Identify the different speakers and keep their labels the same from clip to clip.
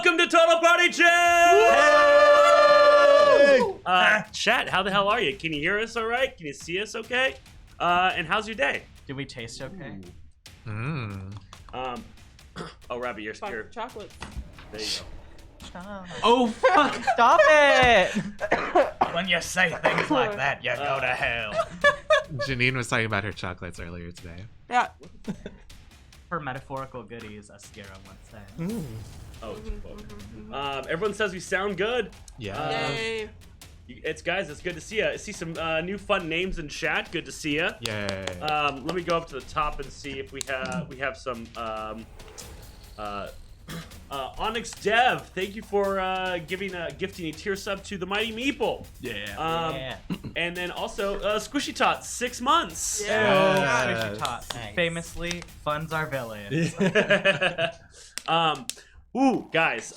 Speaker 1: Welcome to Total Party Chat! Chat, how the hell are you? Can you hear us all right? Can you see us okay? And how's your day?
Speaker 2: Did we taste okay?
Speaker 1: Oh, Robbie, you're scared.
Speaker 3: Chocolates.
Speaker 1: There you go.
Speaker 2: Oh, fuck, stop it! When you say things like that, you go to hell.
Speaker 4: Janine was talking about her chocolates earlier today.
Speaker 3: Yeah.
Speaker 2: For metaphorical goodies, as Skira once said.
Speaker 1: Oh, everyone says we sound good.
Speaker 4: Yeah.
Speaker 3: Yay.
Speaker 1: It's good to see you. I see some new fun names in chat. Good to see you.
Speaker 4: Yay.
Speaker 1: Let me go up to the top and see if we have some. Onyx Dev, thank you for gifting a tier sub to the Mighty Meeple.
Speaker 4: Yeah.
Speaker 1: And then also Squishy Tot, 6 months.
Speaker 2: Squishy Tot. Famously funds our villains.
Speaker 1: Ooh, guys,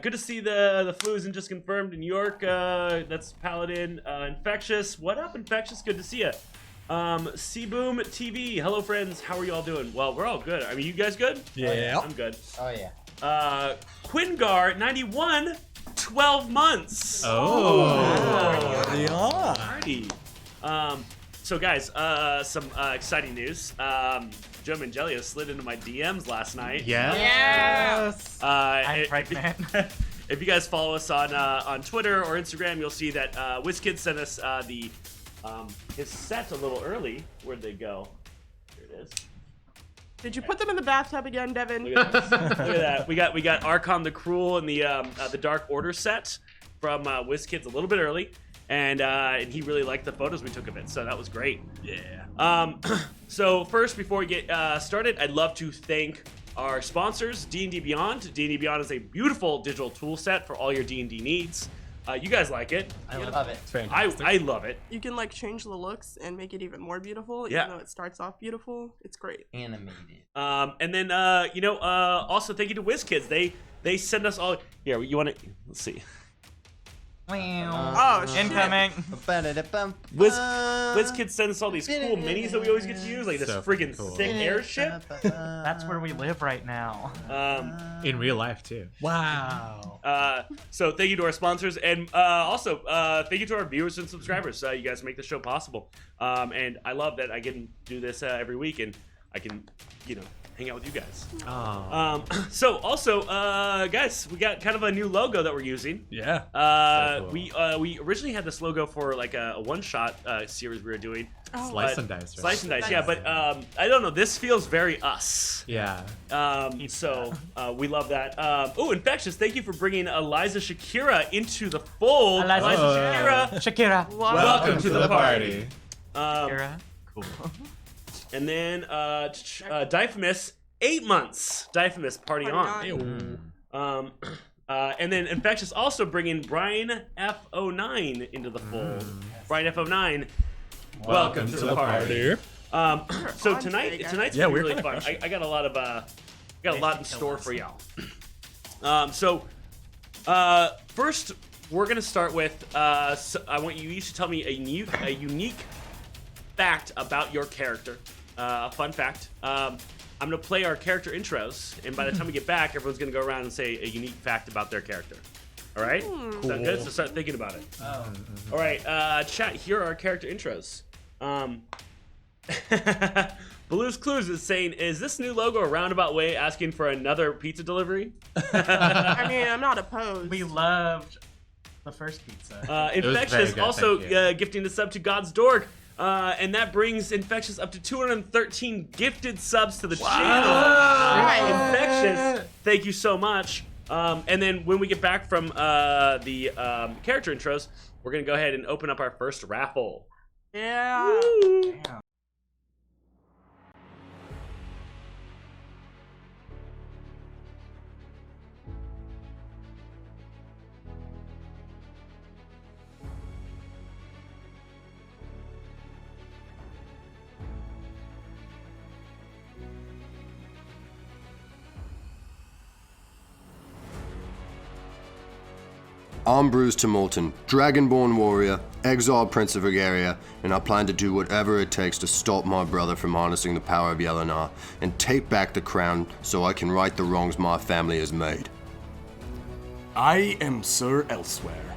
Speaker 1: good to see the flu isn't just confirmed in New York. That's Paladin. Infectious, what up, Infectious? Good to see you. Seaboom TV, hello friends, how are you all doing? Well, we're all good. I mean, you guys good?
Speaker 4: Yeah.
Speaker 1: I'm good.
Speaker 5: Oh yeah.
Speaker 1: Quingar 91, 12 months. Party. So guys, some exciting news. Joe Mangelio slid into my DMs last night.
Speaker 4: Yes.
Speaker 2: I'm pregnant.
Speaker 1: If you guys follow us on Twitter or Instagram, you'll see that WizKid sent us his set a little early. Where'd they go? Here it is.
Speaker 3: Did you put them in the bathtub again, Devin?
Speaker 1: Look at this. Look at that. We got Archon the Cruel and the Dark Order set from WizKids a little bit early, and he really liked the photos we took of it, so that was great.
Speaker 4: Yeah.
Speaker 1: So first, before we get started, I'd love to thank our sponsors, D&D Beyond. D&D Beyond is a beautiful digital tool set for all your D&D needs. You guys like it.
Speaker 5: I love it.
Speaker 1: I love it.
Speaker 3: You can like change the looks and make it even more beautiful.
Speaker 1: Yeah.
Speaker 3: Even though it starts off beautiful, it's great.
Speaker 5: Animated.
Speaker 1: And then also thank you to WizKids. They send us all. Here, you want to? Let's see.
Speaker 3: Oh, shit.
Speaker 2: Incoming.
Speaker 1: WizKids send us all these cool minis that we always get to use, like this
Speaker 4: So
Speaker 1: friggin'
Speaker 4: cool.
Speaker 1: sick airship.
Speaker 2: That's where we live right now.
Speaker 4: In real life too. Wow.
Speaker 1: So thank you to our sponsors, and also thank you to our viewers and subscribers. You guys make the show possible, and I love that I can do this every week, and I can, hang out with you guys. So also, guys, we got kind of a new logo that we're using.
Speaker 4: Yeah. So cool.
Speaker 1: We originally had this logo for like a one-shot series we were doing.
Speaker 4: Slice and dice. Right?
Speaker 1: Slice and dice, yeah. But I don't know. This feels very us.
Speaker 4: Yeah.
Speaker 1: So we love that. Oh, Infectious, thank you for bringing Eliza Shakira into the fold.
Speaker 2: Eliza
Speaker 1: Shakira,
Speaker 2: Shakira.
Speaker 1: welcome to the party.
Speaker 2: Shakira. Cool.
Speaker 1: And then Diphamus, 8 months. Diphamus, party on. And then Infectious also bringing Brian F09 into the fold. Brian F09, welcome to the party. So tonight's gonna be really fun. I got a lot of in store for y'all. First we're gonna start with I want you each to tell me a unique fact about your character. A fun fact. I'm gonna play our character intros, and by the time we get back, everyone's gonna go around and say a unique fact about their character. All right? Cool. Sound good? So start thinking about it. All right, chat. Here are our character intros. Blue's Clues is saying, "Is this new logo a roundabout way asking for another pizza delivery?"
Speaker 3: I mean, I'm not opposed.
Speaker 2: We loved the first pizza.
Speaker 1: Infectious
Speaker 4: good,
Speaker 1: also
Speaker 4: thank you.
Speaker 1: gifting the sub to God's Dork. And that brings Infectious up to 213 gifted subs to the channel. Infectious, thank you so much. And then when we get back from the character intros, we're going to go ahead and open up our first raffle.
Speaker 3: Yeah.
Speaker 1: Woo.
Speaker 2: Damn.
Speaker 6: I'm Bruce Tumulton, Dragonborn warrior, exiled Prince of Regalia, and I plan to do whatever it takes to stop my brother from harnessing the power of Yelenar and take back the crown so I can right the wrongs my family has made.
Speaker 5: I am Sir Elsewhere.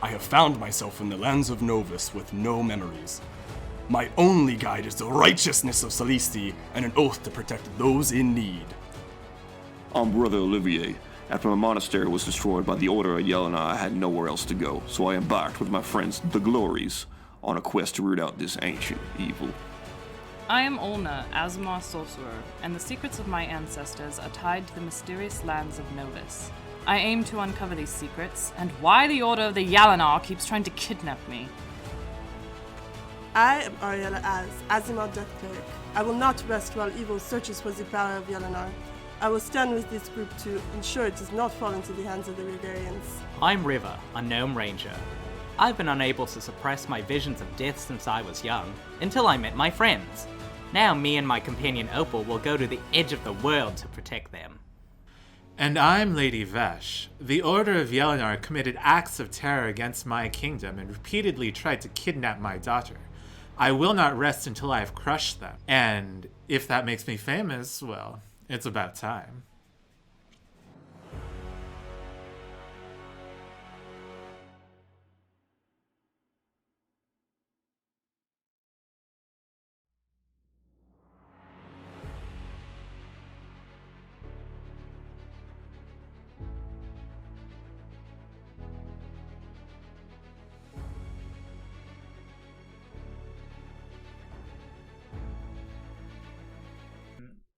Speaker 5: I have found myself in the Lands of Novus with no memories. My only guide is the righteousness of Celesti and an oath to protect those in need.
Speaker 7: I'm Brother Olivier. After my monastery was destroyed by the Order of Yelena, I had nowhere else to go, so I embarked with my friends, the Glories, on a quest to root out this ancient evil.
Speaker 8: I am Olna, Azamar Sorcerer, and the secrets of my ancestors are tied to the mysterious lands of Novus. I aim to uncover these secrets, and why the Order of the Yalanar keeps trying to kidnap me.
Speaker 3: I am Ariella Azimar Death Cleric. I will not rest while evil searches for the power of Yalanar. I will stand with this group to ensure it does not fall into the hands of the Riverians.
Speaker 2: I'm River, a gnome ranger. I've been unable to suppress my visions of death since I was young, until I met my friends. Now me and my companion Opal will go to the edge of the world to protect them.
Speaker 4: And I'm Lady Vesh. The Order of Yelenar committed acts of terror against my kingdom and repeatedly tried to kidnap my daughter. I will not rest until I have crushed them. And if that makes me famous, well, it's about time.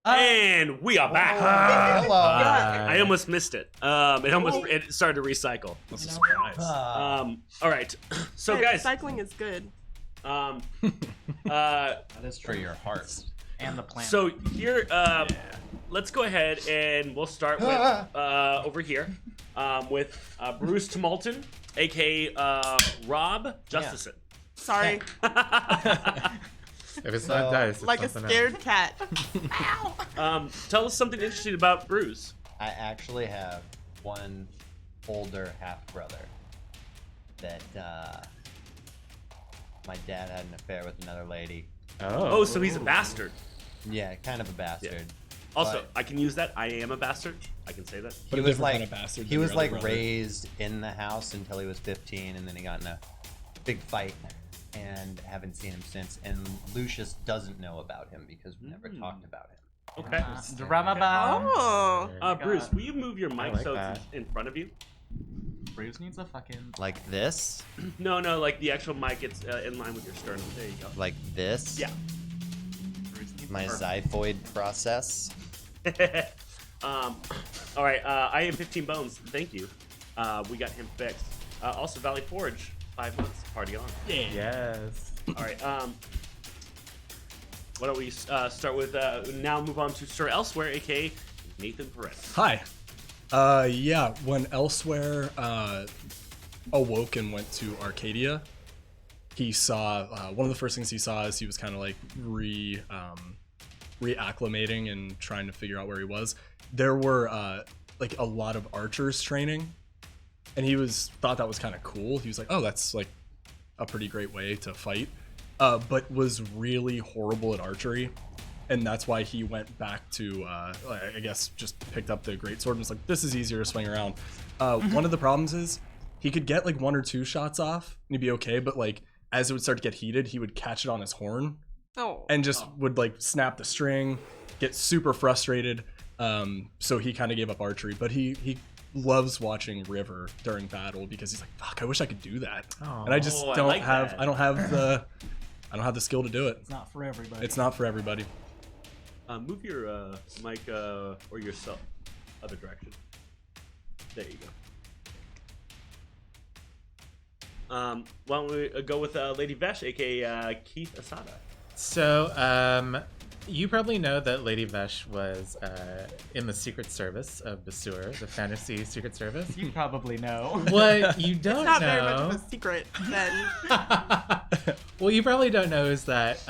Speaker 1: And we are back.
Speaker 9: Hello.
Speaker 1: I almost missed it. It started to recycle.
Speaker 9: That's a surprise.
Speaker 1: All right. So
Speaker 3: Hey,
Speaker 1: guys,
Speaker 3: recycling is good.
Speaker 9: That is for your heart.
Speaker 2: And the planet.
Speaker 1: so here, let's go ahead and we'll start with over here with Bruce Tumulton, aka Rob Justison.
Speaker 3: Sorry.
Speaker 4: If it's not dice, it's
Speaker 3: Like a
Speaker 4: something
Speaker 3: scared cat.
Speaker 1: Tell us something interesting about Bruce.
Speaker 9: I actually have one older half brother that my dad had an affair with another lady.
Speaker 1: Oh, so he's a bastard.
Speaker 9: Yeah, kind of a bastard.
Speaker 1: Also,
Speaker 9: But-
Speaker 1: I can use that. I am a bastard. I can say that.
Speaker 10: But
Speaker 9: He
Speaker 10: a
Speaker 9: was
Speaker 10: different
Speaker 9: like
Speaker 10: kind of bastard.
Speaker 9: he
Speaker 10: than
Speaker 9: was
Speaker 10: your other
Speaker 9: like
Speaker 10: brother.
Speaker 9: raised in the house until he was 15, and then he got in a big fight, and haven't seen him since. And Lucius doesn't know about him because we never talked about him.
Speaker 1: Okay.
Speaker 2: Drama bomb.
Speaker 3: Oh.
Speaker 1: Bruce, will you move your mic
Speaker 4: like
Speaker 1: so
Speaker 4: that.
Speaker 1: it's in front of you?
Speaker 2: Bruce needs a fucking.
Speaker 9: Like this,
Speaker 1: No, like the actual mic. It's in line with your sternum. There you go.
Speaker 9: like this.
Speaker 1: Yeah.
Speaker 2: Bruce needs
Speaker 9: My
Speaker 2: a
Speaker 9: xiphoid process.
Speaker 1: All right. I am 15 bones. Thank you. We got him fixed. Also, Valley Forge. 5 months. Party on.
Speaker 4: Yes.
Speaker 1: All right. Why don't we start with now move on to Sir Elsewhere, aka Nathan Perez.
Speaker 10: Hi. Yeah, when Elsewhere awoke and went to Arcadia, he saw one of the first things he saw is he was kind of like reacclimating and trying to figure out where he was. There were like a lot of archers training, and he thought that was kind of cool. He was like, oh, that's like a pretty great way to fight, but was really horrible at archery. And that's why he went back to, I guess, just picked up the greatsword and was like, this is easier to swing around. One of the problems is he could get like 1 or 2 shots off and he'd be okay, but like as it would start to get heated, he would catch it on his horn and just would like snap the string, get super frustrated. So he kind of gave up archery, but he loves watching River during battle because he's like, fuck, I wish I could do that. And I just don't
Speaker 1: like
Speaker 10: have,
Speaker 1: that.
Speaker 10: I don't have the skill to do it.
Speaker 2: It's not for everybody.
Speaker 10: It's not for everybody.
Speaker 1: Move your mic or yourself other direction. There you go. Why don't we go with Lady Vesh, aka Keith Asada?
Speaker 4: So, you probably know that Lady Vesh was in the Secret Service of Basur, the fantasy Secret Service.
Speaker 2: You probably know.
Speaker 4: What you don't
Speaker 3: Not
Speaker 4: know.
Speaker 3: very much of a secret then.
Speaker 4: What you probably don't know is that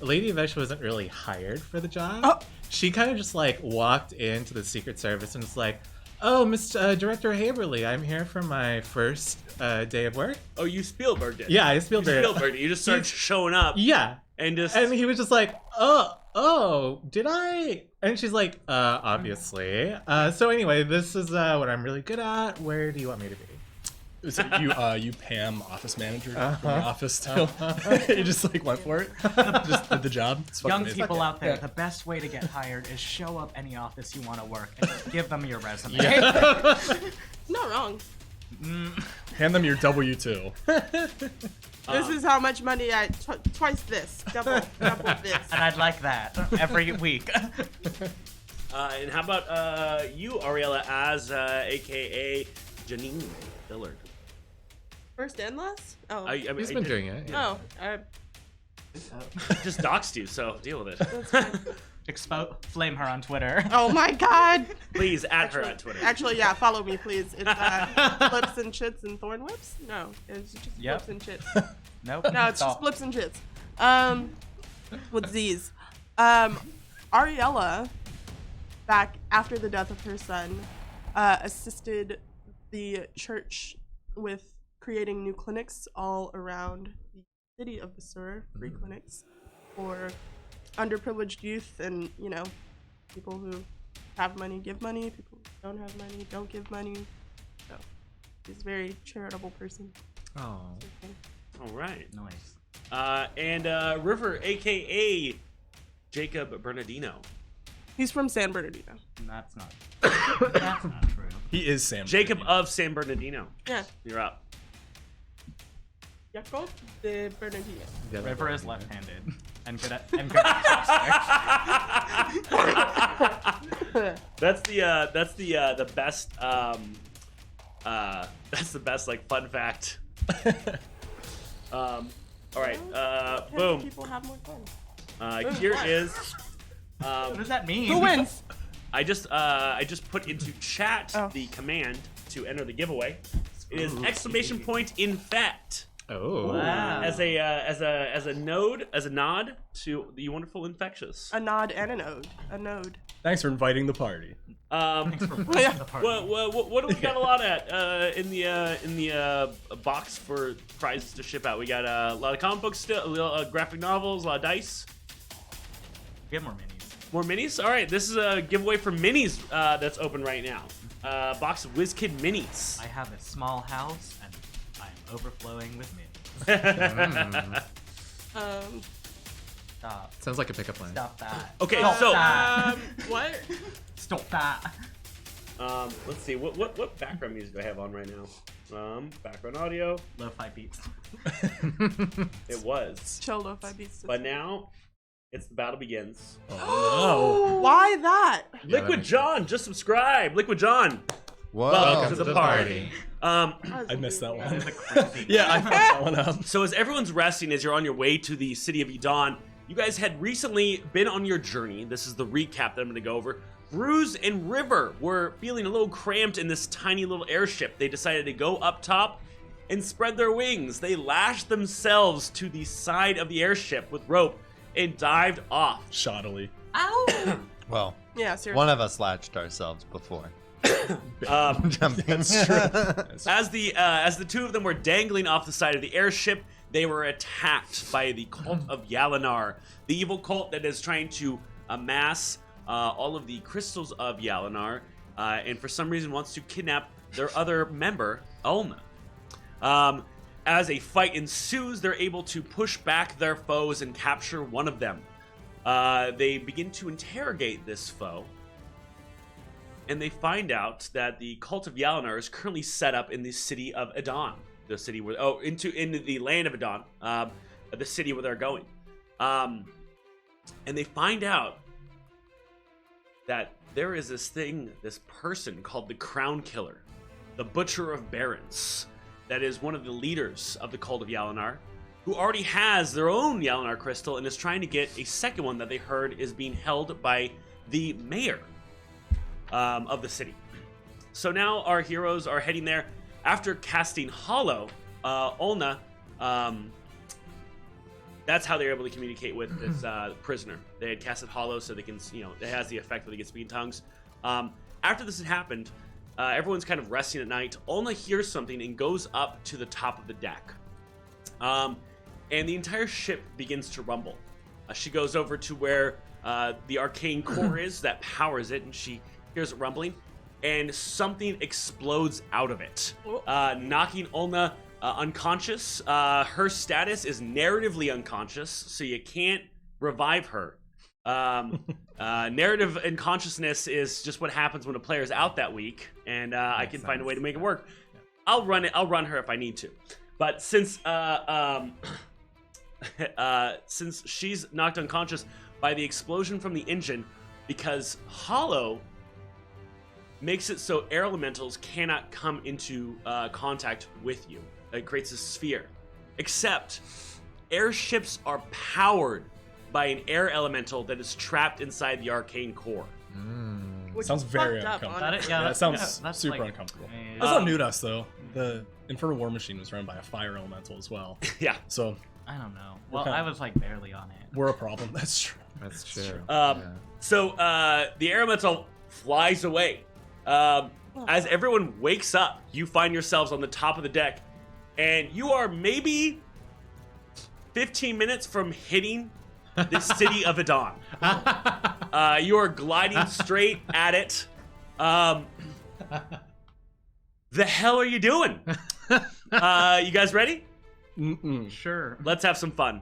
Speaker 4: Lady Vesh wasn't really hired for the job. She kind of just like walked into the Secret Service and was like, "Oh, Mr. Director Haberly, I'm here for my first day of work."
Speaker 1: Oh, you Spielberged it.
Speaker 4: Yeah, I Spielberg.
Speaker 1: You just started showing up.
Speaker 4: Yeah,
Speaker 1: And just
Speaker 4: and he was just like, "Oh, oh, did I? And she's like, obviously. So anyway, this is what I'm really good at. Where do you want me to be?
Speaker 10: So you Pam, office manager from the office still. You just like went for it. Just did the job. It's fucking
Speaker 2: Young
Speaker 10: amazing.
Speaker 2: people out there,
Speaker 10: Yeah.
Speaker 2: the best way to get hired is show up any office you want to work and just give them your resume.
Speaker 3: Not wrong.
Speaker 10: Hand them your W-2.
Speaker 3: This is how much money twice this, double this.
Speaker 2: And I'd like that every week.
Speaker 1: And how about you, Ariella, as AKA Janine Dillard?
Speaker 3: First and last? Oh.
Speaker 4: He's been doing it. Yeah.
Speaker 3: Oh,
Speaker 1: Just doxed you, so deal with it.
Speaker 3: that's fine.
Speaker 2: Flame her on Twitter.
Speaker 3: Oh my god.
Speaker 1: Please add her on Twitter.
Speaker 3: Actually, yeah, follow me, please. It's flips and chits and thorn whips? No, it's just
Speaker 2: Yep.
Speaker 3: flips and chits.
Speaker 2: Nope.
Speaker 3: No, it's just flips and chits. With Z's. Ariella, back after the death of her son, assisted the church with creating new clinics all around the city of Basura, free clinics for underprivileged youth and, you know, people who have money give money, people who don't have money don't give money. So she's a very charitable person.
Speaker 4: Oh.
Speaker 1: All right.
Speaker 2: Nice.
Speaker 1: And River, aka Jacob Bernardino.
Speaker 3: He's from San Bernardino.
Speaker 2: That's not. That's not true.
Speaker 10: He is Sam.
Speaker 1: Jacob of San Bernardino.
Speaker 3: Yeah.
Speaker 1: You're up.
Speaker 3: Jacob de Bernardino.
Speaker 2: River is left-handed and good at
Speaker 1: That's the best that's the best like fun fact. All right.
Speaker 3: Can
Speaker 1: Boom.
Speaker 3: people have more fun?
Speaker 1: Here is
Speaker 2: What does that mean?
Speaker 3: Who wins?
Speaker 1: I just put into chat the command to enter the giveaway. It is exclamation point infect.
Speaker 4: Oh.
Speaker 2: Wow.
Speaker 1: As a nod to the wonderful infectious.
Speaker 3: A nod and an ode. A node.
Speaker 10: Thanks for inviting the party.
Speaker 1: What do we got a lot at in the box for prizes to ship out? We got a lot of comic books still, graphic novels, a lot of dice.
Speaker 2: Get more minis.
Speaker 1: More minis? All right, this is a giveaway for minis that's open right now. Box of WizKid minis.
Speaker 2: I have a small house and I am overflowing with minis. Stop.
Speaker 4: Sounds like a pickup line.
Speaker 2: Stop that.
Speaker 1: Okay,
Speaker 2: Stop
Speaker 1: so
Speaker 2: that.
Speaker 3: What?
Speaker 2: Stop that.
Speaker 1: let's see, what background music do I have on right now? Background audio.
Speaker 2: Lo-fi beats.
Speaker 1: It was,
Speaker 3: Chill lo-fi beats.
Speaker 1: but now it's the battle begins.
Speaker 10: Oh
Speaker 3: Why that?
Speaker 1: Liquid John, just subscribe. Liquid John. Welcome to the party.
Speaker 10: I missed that one. Yeah, I fucked that one up.
Speaker 1: So as everyone's resting, as you're on your way to the city of Edon, you guys had recently been on your journey. This is the recap that I'm going to go over. Bruce and River were feeling a little cramped in this tiny little airship. They decided to go up top and spread their wings. They lashed themselves to the side of the airship with rope and dived off.
Speaker 10: Shoddily.
Speaker 2: Ow!
Speaker 9: Well,
Speaker 3: Yeah, seriously.
Speaker 9: one of us latched ourselves before. Jumping.
Speaker 1: As the two of them were dangling off the side of the airship, they were attacked by the cult of Yalinar, the evil cult that is trying to amass all of the crystals of Yalinar, and for some reason wants to kidnap their other member, Ulna. As a fight ensues, they're able to push back their foes and capture one of them. They begin to interrogate this foe, and they find out that the cult of Yalinar is currently set up in the city of Edon, the city where into the land of Edon, the city where they're going, and they find out that there is this person called the Crown Killer, the Butcher of Barons, that is one of the leaders of the cult of Yalinar, who already has their own Yalinar crystal and is trying to get a second one that they heard is being held by the mayor of the city. So now our heroes are heading there after casting Hollow. Ulna, that's how they're able to communicate with this prisoner. They had casted Hollow so they can, it has the effect that they can speak in tongues. After this had happened, everyone's kind of resting at night. Ulna hears something and goes up to the top of the deck. And the entire ship begins to rumble. She goes over to where the arcane core is that powers it, and she hears it rumbling, and something explodes out of it, knocking Olna unconscious. Her status is narratively unconscious, so you can't revive her. Narrative unconsciousness is just what happens when a player's out that week, and I can find a way to make it work. I'll run her if I need to, but since since she's knocked unconscious by the explosion from the engine, because Hollow makes it so air elementals cannot come into contact with you. It creates a sphere. Except airships are powered by an air elemental that is trapped inside the arcane core.
Speaker 3: Which
Speaker 10: Sounds
Speaker 3: is
Speaker 10: very
Speaker 3: fucked up,
Speaker 10: uncomfortable.
Speaker 3: honestly.
Speaker 10: That sounds
Speaker 2: that's
Speaker 10: super
Speaker 2: like
Speaker 10: uncomfortable.
Speaker 2: a-
Speaker 10: That's not new to us, though. The Infernal War Machine was run by a fire elemental as well.
Speaker 1: Yeah.
Speaker 10: So
Speaker 2: I don't know. Well,
Speaker 10: Okay.
Speaker 2: I was like barely on it.
Speaker 10: we're a problem. That's true.
Speaker 4: That's true.
Speaker 1: So the air elemental flies away. As everyone wakes up, you find yourselves on the top of the deck, and you are maybe 15 minutes from hitting the city of Adon. You are gliding straight at it. The hell are you doing? You guys ready?
Speaker 2: Sure.
Speaker 1: Let's have some fun.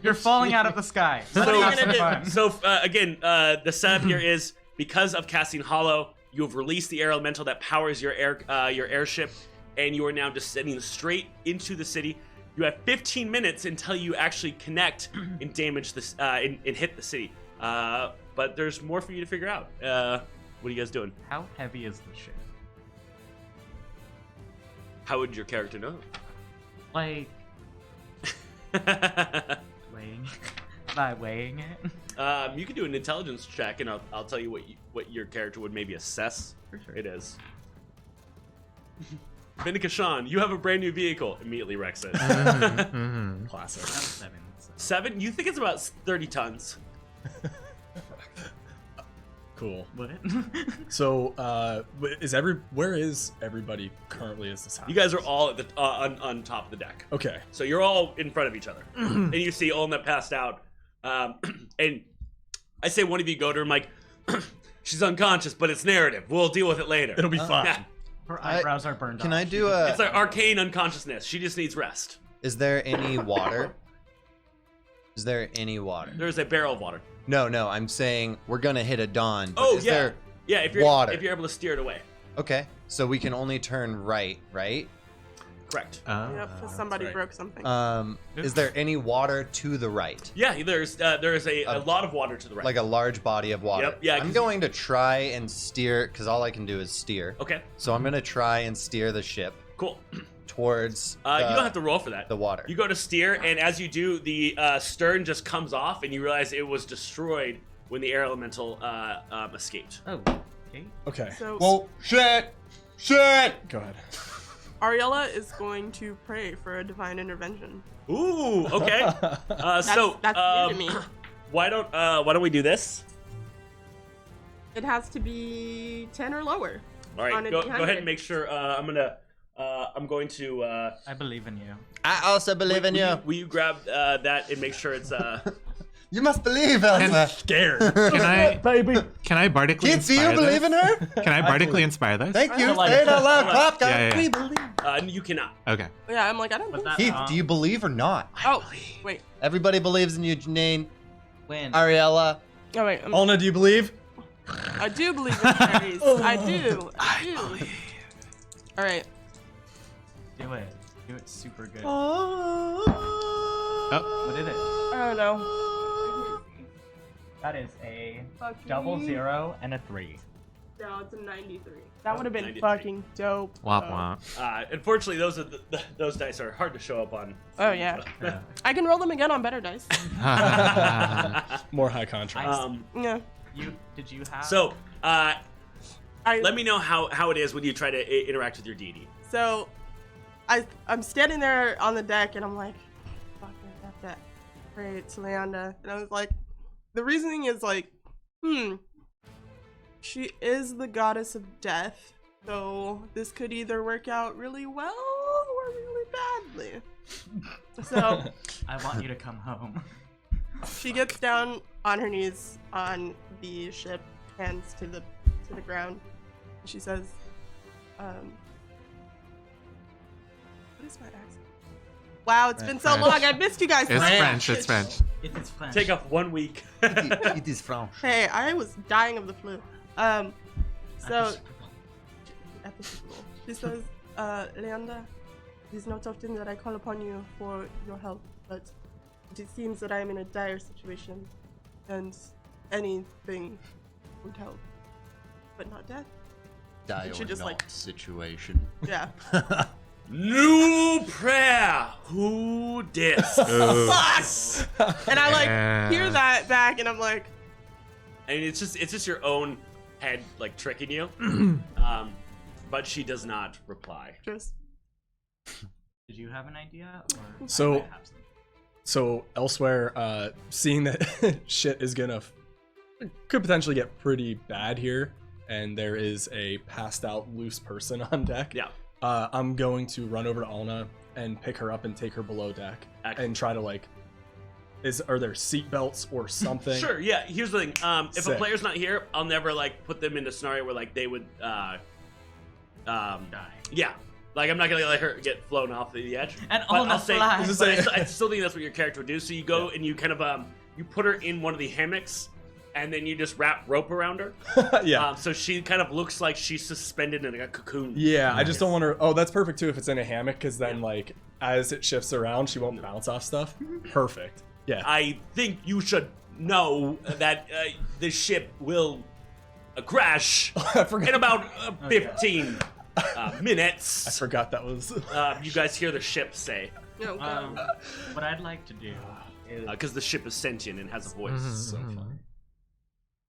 Speaker 2: You're falling out of the sky.
Speaker 1: So,
Speaker 2: Let's have some fun.
Speaker 1: again, the setup here is because of casting Hollow, you have released the air elemental that powers your airship, and you are now descending straight into the city. You have 15 minutes until you actually connect and damage this and hit the city. But there's more for you to figure out. What are you guys doing?
Speaker 2: How heavy is the ship?
Speaker 1: How would your character know?
Speaker 2: Like weighing by weighing it.
Speaker 1: You can do an intelligence check, and I'll tell you what your character would maybe assess.
Speaker 2: For sure.
Speaker 1: It is. Vinica Sean, you have a brand new vehicle. Immediately wrecks it.
Speaker 10: Classic.
Speaker 2: That's 7. So.
Speaker 1: 7? You think it's about 30 tons.
Speaker 10: Cool.
Speaker 2: What?
Speaker 10: So, where is everybody currently as this happens?
Speaker 1: You guys are all at the on top of the deck.
Speaker 10: Okay.
Speaker 1: So you're all in front of each other. And you see Olna passed out. And I say one of you go to her, I'm like, she's unconscious, but it's narrative. We'll deal with it later.
Speaker 10: It'll be fine.
Speaker 1: Yeah.
Speaker 2: Her eyebrows are burned
Speaker 9: Can
Speaker 2: off.
Speaker 9: I do a?
Speaker 1: It's like arcane unconsciousness. She just needs rest.
Speaker 9: Is there any water? Is there any water?
Speaker 1: There's a barrel of water.
Speaker 9: No, I'm saying we're gonna hit a dawn. But
Speaker 1: Oh,
Speaker 9: is
Speaker 1: yeah.
Speaker 9: There...
Speaker 1: Yeah, if you're
Speaker 9: water?
Speaker 1: if you're able to steer it away.
Speaker 9: Okay, so we can only turn right?
Speaker 1: Correct.
Speaker 3: Yep, because somebody
Speaker 10: right.
Speaker 3: broke something.
Speaker 9: Is there any water to the right?
Speaker 1: Yeah, there's a lot of water to the right.
Speaker 9: Like a large body of water.
Speaker 1: Yep, yeah, 'cause
Speaker 9: I'm going to try and steer, because all I can do is steer.
Speaker 1: Okay,
Speaker 9: So I'm gonna try and steer the ship
Speaker 1: cool.
Speaker 9: towards.
Speaker 1: You don't have to roll for that.
Speaker 9: the water.
Speaker 1: You go to steer, and as you do, the stern just comes off, and you realize it was destroyed when the air elemental escaped.
Speaker 2: Oh, okay.
Speaker 10: Okay.
Speaker 3: So
Speaker 9: Whoa! Shit!
Speaker 10: Go ahead.
Speaker 3: Ariella is going to pray for a divine intervention.
Speaker 1: Ooh, okay.
Speaker 3: That's new to me.
Speaker 1: Why don't we do this?
Speaker 3: It has to be 10 or lower.
Speaker 1: All right,
Speaker 3: On a
Speaker 1: go ahead
Speaker 3: D100.
Speaker 1: and make sure. I'm going to.
Speaker 2: I believe in you.
Speaker 9: I also believe in you.
Speaker 1: Will you grab that and make sure it's
Speaker 9: You must believe, Elsa.
Speaker 10: Scared.
Speaker 4: Can I,
Speaker 10: Baby.
Speaker 4: can I bardically
Speaker 9: Kids, do you
Speaker 4: inspire
Speaker 9: believe in
Speaker 4: this?
Speaker 9: her?
Speaker 4: Can I bardically inspire this?
Speaker 9: Thank you.
Speaker 2: like
Speaker 9: Say it
Speaker 2: it.
Speaker 9: out loud, Pop.
Speaker 4: Yeah, yeah, yeah.
Speaker 9: We believe.
Speaker 1: you cannot.
Speaker 4: Okay.
Speaker 3: Yeah, I'm like, I don't
Speaker 2: But
Speaker 3: think
Speaker 2: that
Speaker 3: so.
Speaker 9: Keith, do you believe or not?
Speaker 3: Oh, wait.
Speaker 9: Everybody believes in you, Janine.
Speaker 2: When?
Speaker 9: Ariella.
Speaker 3: Oh, wait.
Speaker 10: Alna, do you believe?
Speaker 3: I do believe in fairies. I do. All right.
Speaker 2: Do it. Do it super good.
Speaker 4: Oh.
Speaker 2: What is it?
Speaker 3: I don't know.
Speaker 2: That is a
Speaker 3: Fucking-
Speaker 2: double 0 and a 3.
Speaker 3: No, it's a 93. That would have been
Speaker 1: 93.
Speaker 3: fucking dope.
Speaker 4: Womp
Speaker 3: though.
Speaker 4: womp.
Speaker 1: Unfortunately, those dice are hard to show up on.
Speaker 3: Oh, yeah. I can roll them again on better dice.
Speaker 10: More high contrast.
Speaker 3: Yeah.
Speaker 2: Did you have?
Speaker 1: So,
Speaker 3: I,
Speaker 1: let me know how it is when you try to interact with your deity.
Speaker 3: So, I'm standing there on the deck and I'm like, fuck, I have to pray to Leanda. And I was like, the reasoning is like, she is the goddess of death, so this could either work out really well or really badly. So,
Speaker 2: I want you to come home.
Speaker 3: She gets down on her knees on the ship, hands to the ground. She says, "What is my accent? Wow, it's been so
Speaker 4: French.
Speaker 3: long. I missed you guys.
Speaker 4: It's French. It's French.
Speaker 2: It is French.
Speaker 1: Take off 1 week.
Speaker 9: It is French.
Speaker 3: Hey, I was dying of the flu. So she says, Leander, it is not often that I call upon you for your help, but it seems that I am in a dire situation, and anything would help, but not death.
Speaker 9: Die
Speaker 3: She
Speaker 9: or
Speaker 3: just,
Speaker 9: not
Speaker 3: like-
Speaker 9: situation.
Speaker 3: Yeah.
Speaker 1: New prayer. Who dis?
Speaker 3: And I like hear that back, and I'm like,
Speaker 1: I mean, it's just your own head like tricking you. But she does not reply.
Speaker 3: just
Speaker 2: Did you have an idea? Or
Speaker 10: So-
Speaker 2: I might have some.
Speaker 10: So elsewhere, seeing that shit is gonna could potentially get pretty bad here, and there is a passed out loose person on deck.
Speaker 1: Yeah.
Speaker 10: I'm going to run over to Alna and pick her up and take her below deck
Speaker 1: Excellent.
Speaker 10: and try to like, are there seat belts or something?
Speaker 1: Sure. Yeah. Here's the thing. If a
Speaker 10: Sick.
Speaker 1: player's not here, I'll never like put them in a scenario where like they would
Speaker 2: Die.
Speaker 1: Yeah. Like I'm not gonna let her get flown off the edge.
Speaker 2: And
Speaker 1: But
Speaker 2: Alna
Speaker 1: I'll say,
Speaker 2: flies.
Speaker 1: but I still think that's what your character would do. So you go and you kind of you put her in one of the hammocks, and then you just wrap rope around her.
Speaker 10: Yeah.
Speaker 1: So she kind of looks like she's suspended in a cocoon.
Speaker 10: Yeah, I just don't want her. Oh, that's perfect too if it's in a hammock, because then like as it shifts around, she won't bounce off stuff. Perfect. Yeah.
Speaker 1: I think you should know that the ship will crash
Speaker 10: I forgot.
Speaker 1: in about 15 minutes.
Speaker 10: I forgot that was.
Speaker 1: You guys hear the ship say,
Speaker 3: no, God.
Speaker 2: What I'd like to do is
Speaker 1: because the ship is sentient and has a voice.
Speaker 10: So funny.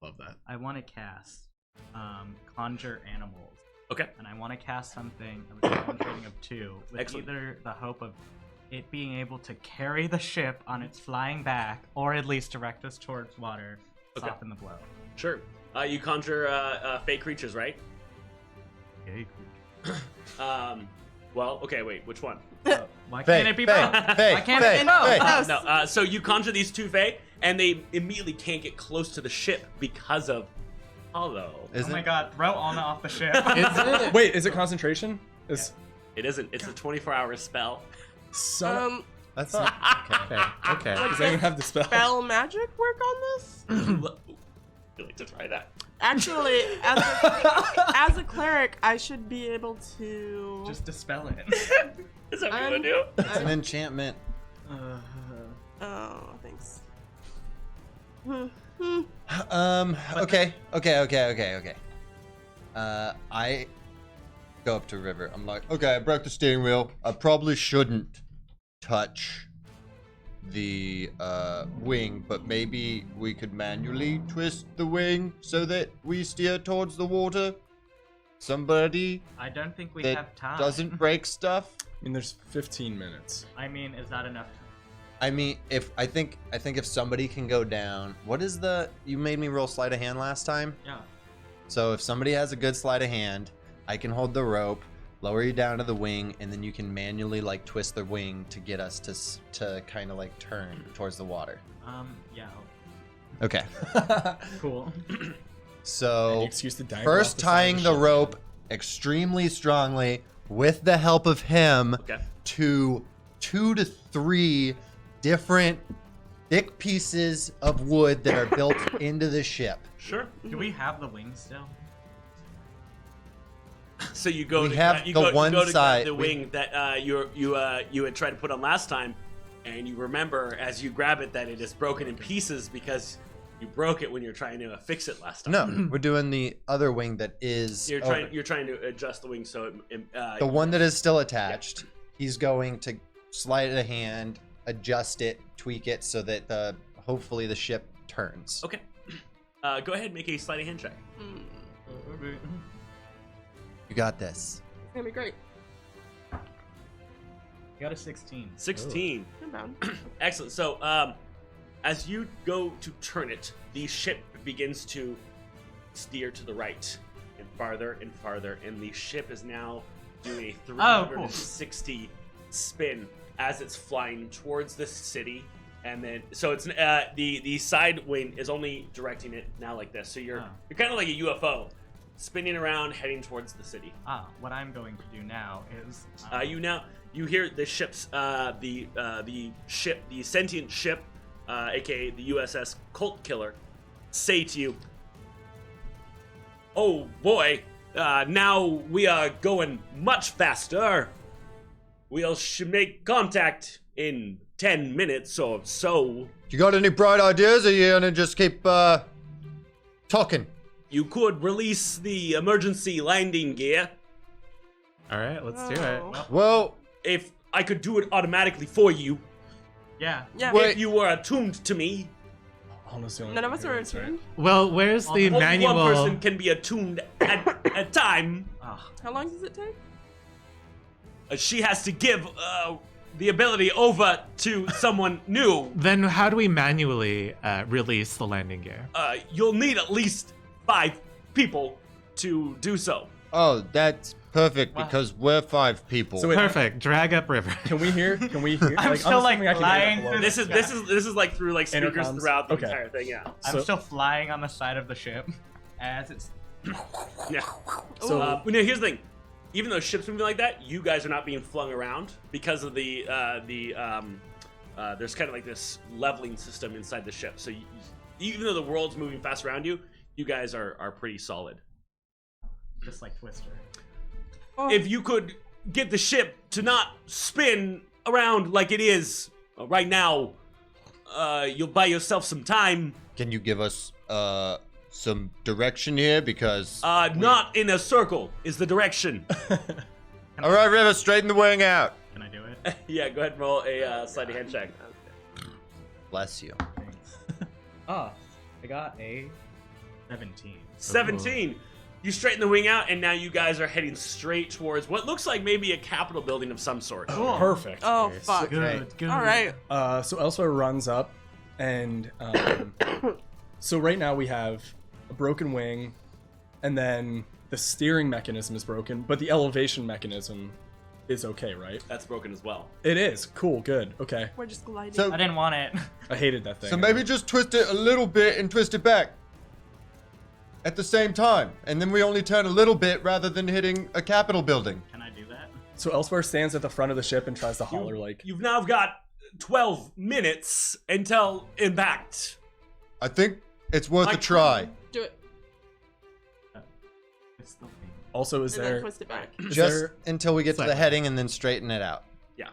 Speaker 10: Love that.
Speaker 2: I want to cast conjure animals,
Speaker 1: Okay.
Speaker 2: and I want to cast something with a conjuring of 2, with
Speaker 1: Excellent.
Speaker 2: either the hope of it being able to carry the ship on its flying back, or at least direct us towards water,
Speaker 1: Okay.
Speaker 2: soften the blow.
Speaker 1: Sure. You conjure fake creatures, right?
Speaker 2: Okay.
Speaker 1: Well, okay, wait, which one?
Speaker 2: Why
Speaker 9: Faye,
Speaker 2: can't it be
Speaker 9: Faye,
Speaker 2: both?
Speaker 9: Faye,
Speaker 2: Why can't
Speaker 9: Faye,
Speaker 2: it be both?
Speaker 9: Faye.
Speaker 1: No, so you conjure these two Fae, and they immediately can't get close to the ship because of Hollow.
Speaker 2: Oh my god, throw Alna off the ship.
Speaker 10: Wait, is it concentration? Is
Speaker 1: It isn't. It's a 24-hour spell.
Speaker 10: some?
Speaker 9: That's not okay.
Speaker 4: Okay.
Speaker 10: Does anyone have the spell?
Speaker 3: Spell magic work on this?
Speaker 1: You like to try that?
Speaker 3: Actually, as a cleric, I should be able to.
Speaker 2: Just dispel it.
Speaker 1: Is that what you want to do?
Speaker 9: It's an enchantment.
Speaker 3: Oh, thanks.
Speaker 9: Okay. I go up to River. I'm like, okay, I broke the steering wheel. I probably shouldn't touch the wing, but maybe we could manually twist the wing so that we steer towards the water. Somebody
Speaker 2: I don't think we
Speaker 9: that
Speaker 2: have time.
Speaker 9: doesn't break stuff.
Speaker 10: I mean, there's 15 minutes.
Speaker 2: I mean, is that enough time?
Speaker 9: I mean, I think if somebody can go down, what is the? You made me roll sleight of hand last time.
Speaker 2: Yeah.
Speaker 9: So if somebody has a good sleight of hand, I can hold the rope, lower you down to the wing, and then you can manually like twist the wing to get us to kind of like turn towards the water.
Speaker 2: Yeah.
Speaker 9: Okay.
Speaker 2: Cool.
Speaker 9: So
Speaker 10: Any excuse to dangle
Speaker 9: first
Speaker 10: off the side of
Speaker 9: tying
Speaker 10: the
Speaker 9: the
Speaker 10: ship.
Speaker 9: rope extremely strongly with the help of him
Speaker 1: Okay.
Speaker 9: to 2 to 3 different thick pieces of wood that are built into the ship.
Speaker 1: Sure.
Speaker 2: Do we have the wing still?
Speaker 1: So you go.
Speaker 9: We
Speaker 1: to,
Speaker 9: have
Speaker 1: you
Speaker 9: the
Speaker 1: go, you
Speaker 9: one
Speaker 1: go to grab
Speaker 9: side-
Speaker 1: the
Speaker 9: we-
Speaker 1: wing that you had tried to put on last time, and you remember as you grab it that it is broken in pieces because you broke it when you're trying to fix it last time.
Speaker 9: No, we're doing the other wing that is
Speaker 1: You're
Speaker 9: over.
Speaker 1: trying to adjust the wing so
Speaker 9: The one that is still attached. He's going to slide it a hand, adjust it, tweak it so that hopefully the ship turns.
Speaker 1: Okay. Go ahead and make a sleight of hand check.
Speaker 9: You got this.
Speaker 3: It's gonna be great.
Speaker 2: Got a 16.
Speaker 1: 16.
Speaker 3: I'm down.
Speaker 1: Excellent. So, as you go to turn it, the ship begins to steer to the right and farther, and the ship is now doing a
Speaker 2: Oh, cool.
Speaker 1: 360 spin as it's flying towards the city And then, so it's the side wing is only directing it now like this. So you're kind of like a UFO, spinning around, heading towards the city.
Speaker 2: What I'm going to do now is
Speaker 1: You hear the ship's the sentient ship, aka the USS Colt Killer, say to you, "Oh boy, now we are going much faster. We'll make contact in 10 minutes or so.
Speaker 9: You got any bright ideas, or you gonna just keep talking?
Speaker 1: You could release the emergency landing gear.
Speaker 4: All right, let's do it.
Speaker 9: Well,
Speaker 1: If I could do it automatically for you,
Speaker 2: yeah.
Speaker 1: if you were attuned to me,
Speaker 10: Honestly,
Speaker 3: None of us are attuned.
Speaker 4: Well, where's the
Speaker 1: only
Speaker 4: manual?
Speaker 1: one person can be attuned at a time.
Speaker 3: How long does it take?
Speaker 1: She has to give the ability over to someone new.
Speaker 4: Then how do we manually release the landing gear?
Speaker 1: You'll need at least 5 people to do so.
Speaker 9: oh, that's perfect because we're 5 people.
Speaker 10: So wait,
Speaker 4: Perfect. Drag up river.
Speaker 10: Can we hear?
Speaker 2: I'm still, like,
Speaker 10: assuming I can hear
Speaker 2: flying
Speaker 10: that below.
Speaker 1: This is like through like speakers
Speaker 10: Intercoms?
Speaker 1: throughout the
Speaker 10: Okay.
Speaker 1: entire thing. Yeah.
Speaker 2: I'm still flying on the side of the ship as it's.
Speaker 1: Yeah.
Speaker 10: So
Speaker 1: Now here's the thing. Even though ships moving like that, you guys are not being flung around because of the there's kind of like this leveling system inside the ship. So even though the world's moving fast around you, you guys are pretty solid.
Speaker 2: Just like Twister.
Speaker 1: If you could get the ship to not spin around like it is right now, you'll buy yourself some time.
Speaker 9: Can you give us some direction here? Because
Speaker 1: Not in a circle is the direction.
Speaker 9: all right, River, straighten the wing out.
Speaker 2: Can I do it?
Speaker 1: Yeah, go ahead and roll a sleight of hand check.
Speaker 9: Bless you.
Speaker 2: I got a 17.
Speaker 1: 17. You straighten the wing out, and now you guys are heading straight towards what looks like maybe a Capitol building of some sort.
Speaker 10: perfect.
Speaker 3: Oh, fuck.
Speaker 2: Good.
Speaker 3: All right.
Speaker 10: So Elsewhere runs up, and so right now we have a broken wing, and then the steering mechanism is broken, but the elevation mechanism is okay, right?
Speaker 1: That's broken as well.
Speaker 10: It is. Cool. Good. Okay.
Speaker 3: We're just gliding.
Speaker 9: So-
Speaker 2: I didn't want it.
Speaker 10: I hated that thing.
Speaker 9: So maybe just twist it a little bit and twist it back at the same time, and then we only turn a little bit rather than hitting a Capitol building.
Speaker 2: Can I do that?
Speaker 10: So Elsewhere stands at the front of the ship and tries to holler like,
Speaker 1: You've now got 12 minutes until impact.
Speaker 9: I think it's worth a try.
Speaker 3: Do it.
Speaker 2: It's the thing.
Speaker 10: also, is
Speaker 3: And then
Speaker 10: there
Speaker 3: twist it back.
Speaker 10: is
Speaker 9: Just
Speaker 10: there
Speaker 9: until we get to the
Speaker 4: Slightly.
Speaker 9: heading and then straighten it out.
Speaker 1: Yeah.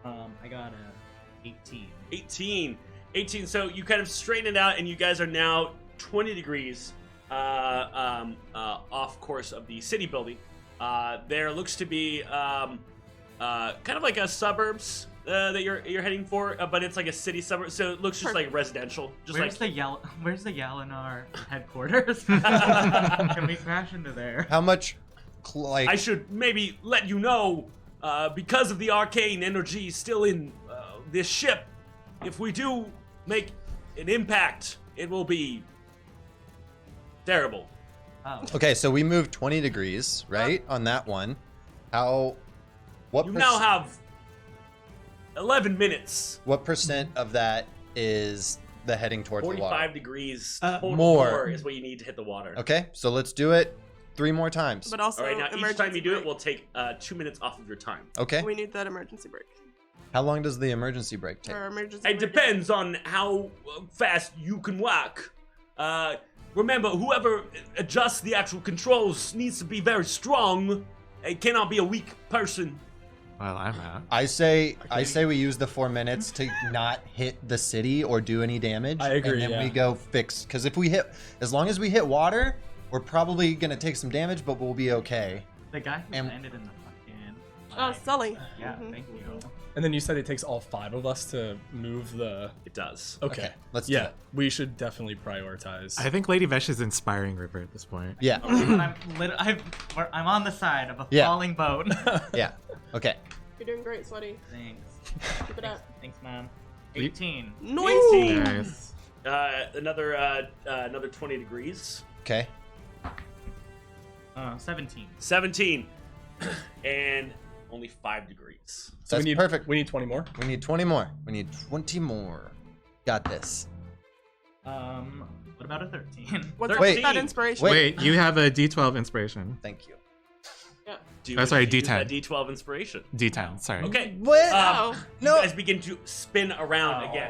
Speaker 2: I got a 18.
Speaker 1: 18. So you kind of straighten it out, and you guys are now 20 degrees off course of the city building. There looks to be kind of like a suburbs that you're heading for, but it's like a city suburb, so it looks just like residential. Just
Speaker 2: Where's
Speaker 1: like
Speaker 2: Where's the Yalinar headquarters? Can we crash into there?
Speaker 9: How much, like,
Speaker 1: I should maybe let you know, because of the arcane energy still in this ship, if we do make an impact, it will be terrible.
Speaker 2: Oh.
Speaker 9: okay, so we moved 20 degrees, right, on that one. What
Speaker 1: You now have 11 minutes.
Speaker 9: what percent of that is the heading towards the
Speaker 1: 45
Speaker 9: water?
Speaker 1: degrees total
Speaker 9: more.
Speaker 1: is what you need to hit the water.
Speaker 9: Okay, so let's do it 3 more times.
Speaker 3: But also,
Speaker 1: All right, now each
Speaker 3: emergency
Speaker 1: time you do it
Speaker 3: brake.
Speaker 1: will take 2 minutes off of your time.
Speaker 9: Okay,
Speaker 3: We need that emergency brake.
Speaker 9: how long does the emergency brake take?
Speaker 3: Or emergency
Speaker 1: It
Speaker 3: brake.
Speaker 1: depends on how fast you can walk. Remember, whoever adjusts the actual controls needs to be very strong. It cannot be a weak person.
Speaker 4: Well, I'm out.
Speaker 9: I say we use the 4 minutes to not hit the city or do any damage.
Speaker 10: I agree,
Speaker 9: And then we
Speaker 10: yeah.
Speaker 9: go fix, because if we hit, as long as we hit water, we're probably gonna take some damage, but we'll be okay.
Speaker 2: The guy who
Speaker 9: And-
Speaker 2: landed in the fucking.
Speaker 3: Oh, Sully.
Speaker 2: Yeah,
Speaker 3: Mhm,
Speaker 2: thank you.
Speaker 3: mhm.
Speaker 10: And then you said it takes all 5 of us to move the.
Speaker 1: It does.
Speaker 10: Okay,
Speaker 9: Okay, let's do
Speaker 10: yeah,
Speaker 9: it.
Speaker 10: we should definitely prioritize.
Speaker 4: I think Lady Vesh is inspiring River at this point.
Speaker 9: Yeah,
Speaker 2: I'm on the side of a
Speaker 9: Yeah.
Speaker 2: falling boat.
Speaker 9: yeah. Okay.
Speaker 3: You're doing great, sweaty.
Speaker 2: Thanks.
Speaker 3: Keep it up.
Speaker 2: Thanks, man. 18.
Speaker 3: Noise.
Speaker 1: 18.
Speaker 4: Nice.
Speaker 1: Another 20 degrees.
Speaker 9: Okay.
Speaker 2: 17.
Speaker 1: 17. And only 5 degrees.
Speaker 10: So
Speaker 9: That's
Speaker 10: we need
Speaker 9: perfect.
Speaker 10: We need 20 more.
Speaker 9: We need 20 more. We need 20 more. Got this.
Speaker 2: What about a 13?
Speaker 3: What's
Speaker 9: Wait.
Speaker 3: that inspiration?
Speaker 4: Wait, you have a D12 inspiration.
Speaker 9: Thank you.
Speaker 1: Do you
Speaker 4: Oh, sorry,
Speaker 1: use
Speaker 4: D10.
Speaker 1: that D12 inspiration.
Speaker 4: D10, sorry.
Speaker 1: Okay.
Speaker 9: What?
Speaker 3: No.
Speaker 1: You guys begin to spin around again.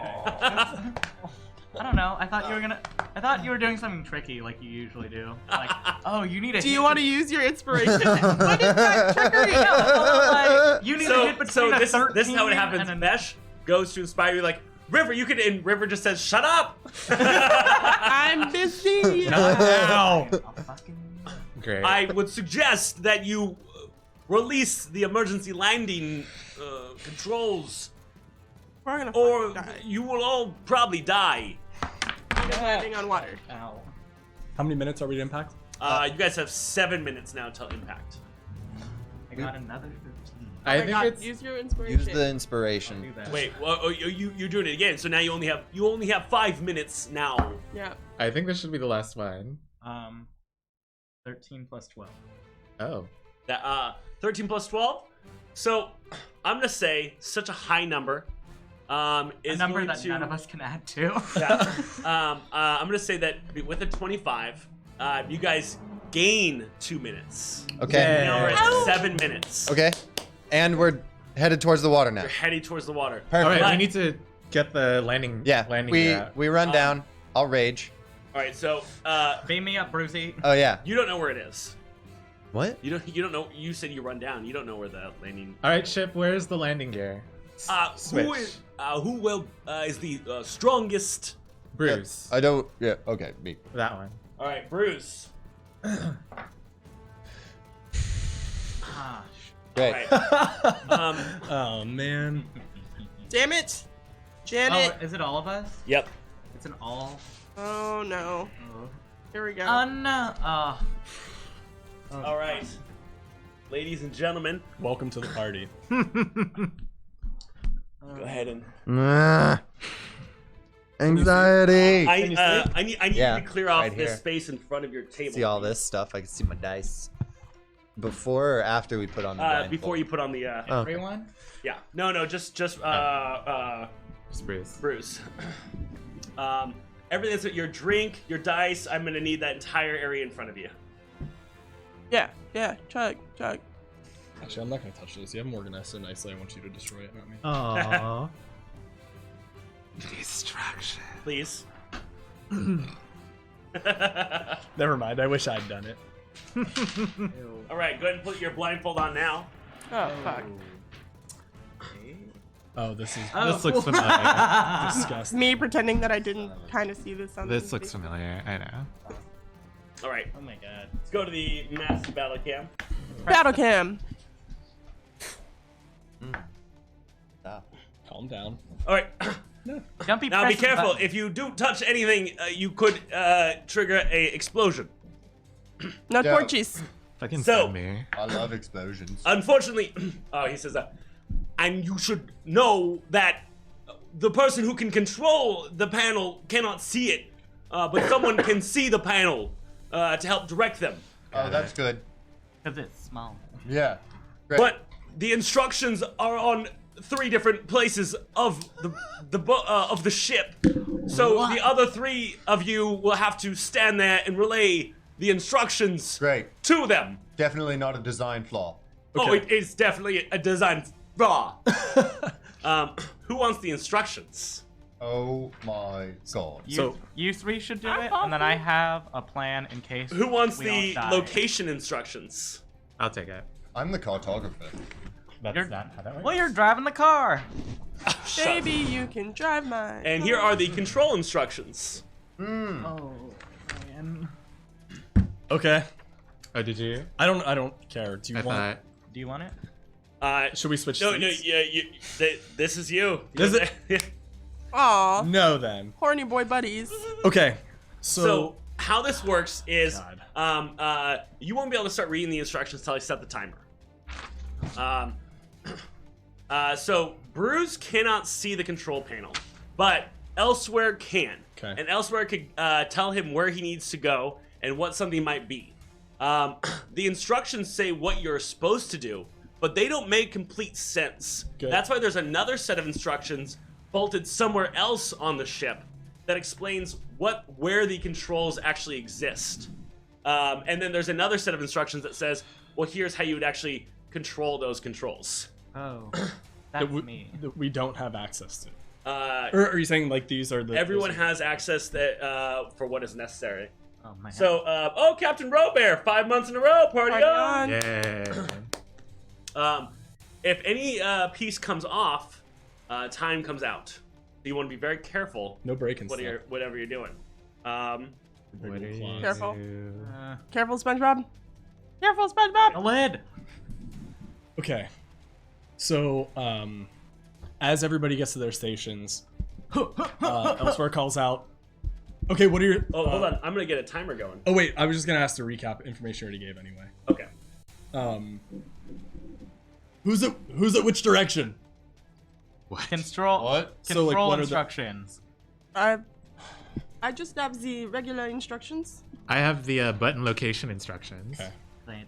Speaker 2: I don't know. I thought you were doing something tricky like you usually do. Like, oh, you need a.
Speaker 3: Do you want to use your inspiration? What is that trickery?
Speaker 2: Like, you need to hit between
Speaker 1: so
Speaker 2: a
Speaker 1: this
Speaker 2: 13
Speaker 1: is how it happens.
Speaker 2: and a-
Speaker 1: Vesh goes to inspire you like, River, you can, and River just says, shut up!
Speaker 3: I'm busy.
Speaker 10: Ow!
Speaker 4: Great.
Speaker 1: I would suggest that you release the emergency landing controls,
Speaker 3: We're gonna
Speaker 1: or
Speaker 3: die.
Speaker 1: you will all probably die.
Speaker 3: Landing on water.
Speaker 2: Ow.
Speaker 10: How many minutes are we to impact?
Speaker 1: You guys have 7 minutes now till impact.
Speaker 2: I got another 13.
Speaker 4: I
Speaker 3: Oh my
Speaker 4: think
Speaker 3: God,
Speaker 4: it's
Speaker 3: use your inspiration.
Speaker 9: Use the inspiration.
Speaker 2: Do that.
Speaker 1: Wait, well, oh, you're doing it again. So now you only have 5 minutes now.
Speaker 3: Yeah.
Speaker 4: I think this should be the last one.
Speaker 2: 13 plus 12.
Speaker 4: Oh.
Speaker 1: That 13 plus 12. So I'm gonna say such a high number. Is
Speaker 2: A number
Speaker 1: going
Speaker 2: that
Speaker 1: to,
Speaker 2: none of us can add to.
Speaker 1: Yeah. I'm gonna say that with a 25, you guys gain 2 minutes.
Speaker 9: Okay.
Speaker 1: Now we're at 7 minutes.
Speaker 9: Okay. And we're headed towards the water now.
Speaker 1: You're heading towards the water.
Speaker 9: Perfect.
Speaker 4: All right,
Speaker 1: But-
Speaker 4: we need to get the landing.
Speaker 9: Yeah.
Speaker 4: landing
Speaker 9: We
Speaker 4: gear out.
Speaker 9: we run down. I'll rage.
Speaker 1: All right, so
Speaker 2: Beam me up, Brucey.
Speaker 9: Oh yeah.
Speaker 1: you don't know where it is.
Speaker 9: What?
Speaker 1: You don't know. You said you run down. You don't know where the landing.
Speaker 4: All right, ship. Where's the landing gear? Switch.
Speaker 1: Who is the strongest?
Speaker 4: Bruce.
Speaker 9: I don't. Yeah. Okay. Me.
Speaker 4: That one.
Speaker 1: All right, Bruce.
Speaker 2: Ah,
Speaker 9: Great.
Speaker 1: All right.
Speaker 10: Oh man.
Speaker 3: Damn it,
Speaker 2: Oh,
Speaker 3: Janet.
Speaker 2: is it all of us?
Speaker 1: Yep.
Speaker 2: It's an all.
Speaker 3: Oh no. Here we go.
Speaker 2: Oh no. Oh.
Speaker 1: All right, ladies and gentlemen,
Speaker 10: Welcome to the party.
Speaker 1: go ahead and.
Speaker 9: Anxiety.
Speaker 1: I need
Speaker 9: Yeah,
Speaker 1: you to clear off
Speaker 9: right
Speaker 1: this
Speaker 9: here.
Speaker 1: space in front of your table.
Speaker 9: See all this stuff? I can see my dice. Before or after we put on the blindfold?
Speaker 1: Before you put on the.
Speaker 9: Oh, okay.
Speaker 2: Everyone?
Speaker 1: Yeah. No. Just
Speaker 4: Just Bruce.
Speaker 1: Bruce. Everything's your drink, your dice. I'm gonna need that entire area in front of you.
Speaker 3: Yeah. Chug.
Speaker 10: Actually, I'm not gonna touch this. You haven't organized so nicely. I want you to destroy it, not me.
Speaker 4: Aww. Distraction.
Speaker 1: Please.
Speaker 10: Never mind. I wish I'd done it.
Speaker 1: All right, go ahead and put your blindfold on now.
Speaker 3: Oh fuck.
Speaker 10: Oh, this
Speaker 2: Oh.
Speaker 4: This looks familiar.
Speaker 10: disgusting.
Speaker 3: Me pretending that I didn't kind of see this on.
Speaker 4: This
Speaker 3: the
Speaker 4: looks familiar. I know.
Speaker 1: All right,
Speaker 2: Oh my god.
Speaker 1: let's go to the master battle cam.
Speaker 3: Battle cam.
Speaker 10: Calm down.
Speaker 1: All right,
Speaker 2: Don't be
Speaker 1: now be
Speaker 2: pressing
Speaker 1: careful.
Speaker 2: buttons.
Speaker 1: If you do touch anything, you could trigger a explosion.
Speaker 3: No
Speaker 9: Yeah.
Speaker 3: torches.
Speaker 4: Fucking
Speaker 1: So-
Speaker 4: send me.
Speaker 9: I love explosions.
Speaker 1: Unfortunately, he says that, and you should know that the person who can control the panel cannot see it, but someone can see the panel to help direct them.
Speaker 9: Oh, that's good.
Speaker 2: Because it's small.
Speaker 9: Yeah. Great.
Speaker 1: But the instructions are on 3 different places of the ship. So the other 3 of you will have to stand there and relay the instructions
Speaker 9: Great.
Speaker 1: to them.
Speaker 9: Definitely not a design flaw.
Speaker 1: Oh, it is definitely a design flaw. Who wants the instructions?
Speaker 9: Oh my god.
Speaker 2: You 3 should do it, and then I have a plan in case.
Speaker 1: Who wants
Speaker 2: we
Speaker 1: the
Speaker 2: all die.
Speaker 1: location instructions?
Speaker 4: I'll take it.
Speaker 9: I'm the cartographer.
Speaker 4: That's
Speaker 2: You're-
Speaker 4: not how that works.
Speaker 2: Well, you're driving the car.
Speaker 3: Baby, you can drive mine.
Speaker 1: And here are the control instructions.
Speaker 2: Oh, man.
Speaker 10: Okay.
Speaker 4: Oh, did you?
Speaker 10: I don't care. Do you
Speaker 4: I
Speaker 10: want?
Speaker 4: thought.
Speaker 2: Do you want it?
Speaker 10: Should we switch
Speaker 1: No,
Speaker 10: seats?
Speaker 1: this is you.
Speaker 10: Is it?
Speaker 3: Aw,
Speaker 10: No, then.
Speaker 3: horny boy buddies.
Speaker 10: Okay.
Speaker 1: So how this works is,
Speaker 10: God.
Speaker 1: you won't be able to start reading the instructions until I set the timer. So Bruce cannot see the control panel, but Elsewhere can.
Speaker 10: Okay.
Speaker 1: And Elsewhere could tell him where he needs to go and what something might be. The instructions say what you're supposed to do, but they don't make complete sense.
Speaker 10: Good.
Speaker 1: That's why there's another set of instructions bolted somewhere else on the ship that explains where the controls actually exist. And then there's another set of instructions that says, well, here's how you would actually control those controls.
Speaker 2: Oh,
Speaker 10: that
Speaker 2: that's me.
Speaker 10: that we don't have access to.
Speaker 1: Or
Speaker 10: are you saying like these are the?
Speaker 1: everyone has access that for what is necessary.
Speaker 2: Oh my.
Speaker 1: So, Captain Robert, 5 months in a row, party on!
Speaker 4: Yeah.
Speaker 1: If any piece comes off, time comes out. So you want to be very careful.
Speaker 10: No breaking
Speaker 1: Whatever you're doing.
Speaker 4: What are you
Speaker 3: Careful.
Speaker 4: do?
Speaker 3: Careful, SpongeBob. Careful, SpongeBob.
Speaker 2: A lid.
Speaker 10: Okay. So, as everybody gets to their stations, Elsewhere calls out. Okay, what are your?
Speaker 1: Oh, hold on. I'm gonna get a timer going.
Speaker 10: Oh wait, I was just gonna ask to recap information I already gave anyway.
Speaker 1: Okay.
Speaker 10: Who's at which direction?
Speaker 2: Control.
Speaker 9: What?
Speaker 10: So, like,
Speaker 2: Control
Speaker 10: what are the-
Speaker 2: instructions.
Speaker 3: I just have the regular instructions.
Speaker 4: I have the button location instructions.
Speaker 10: Okay.
Speaker 2: Right.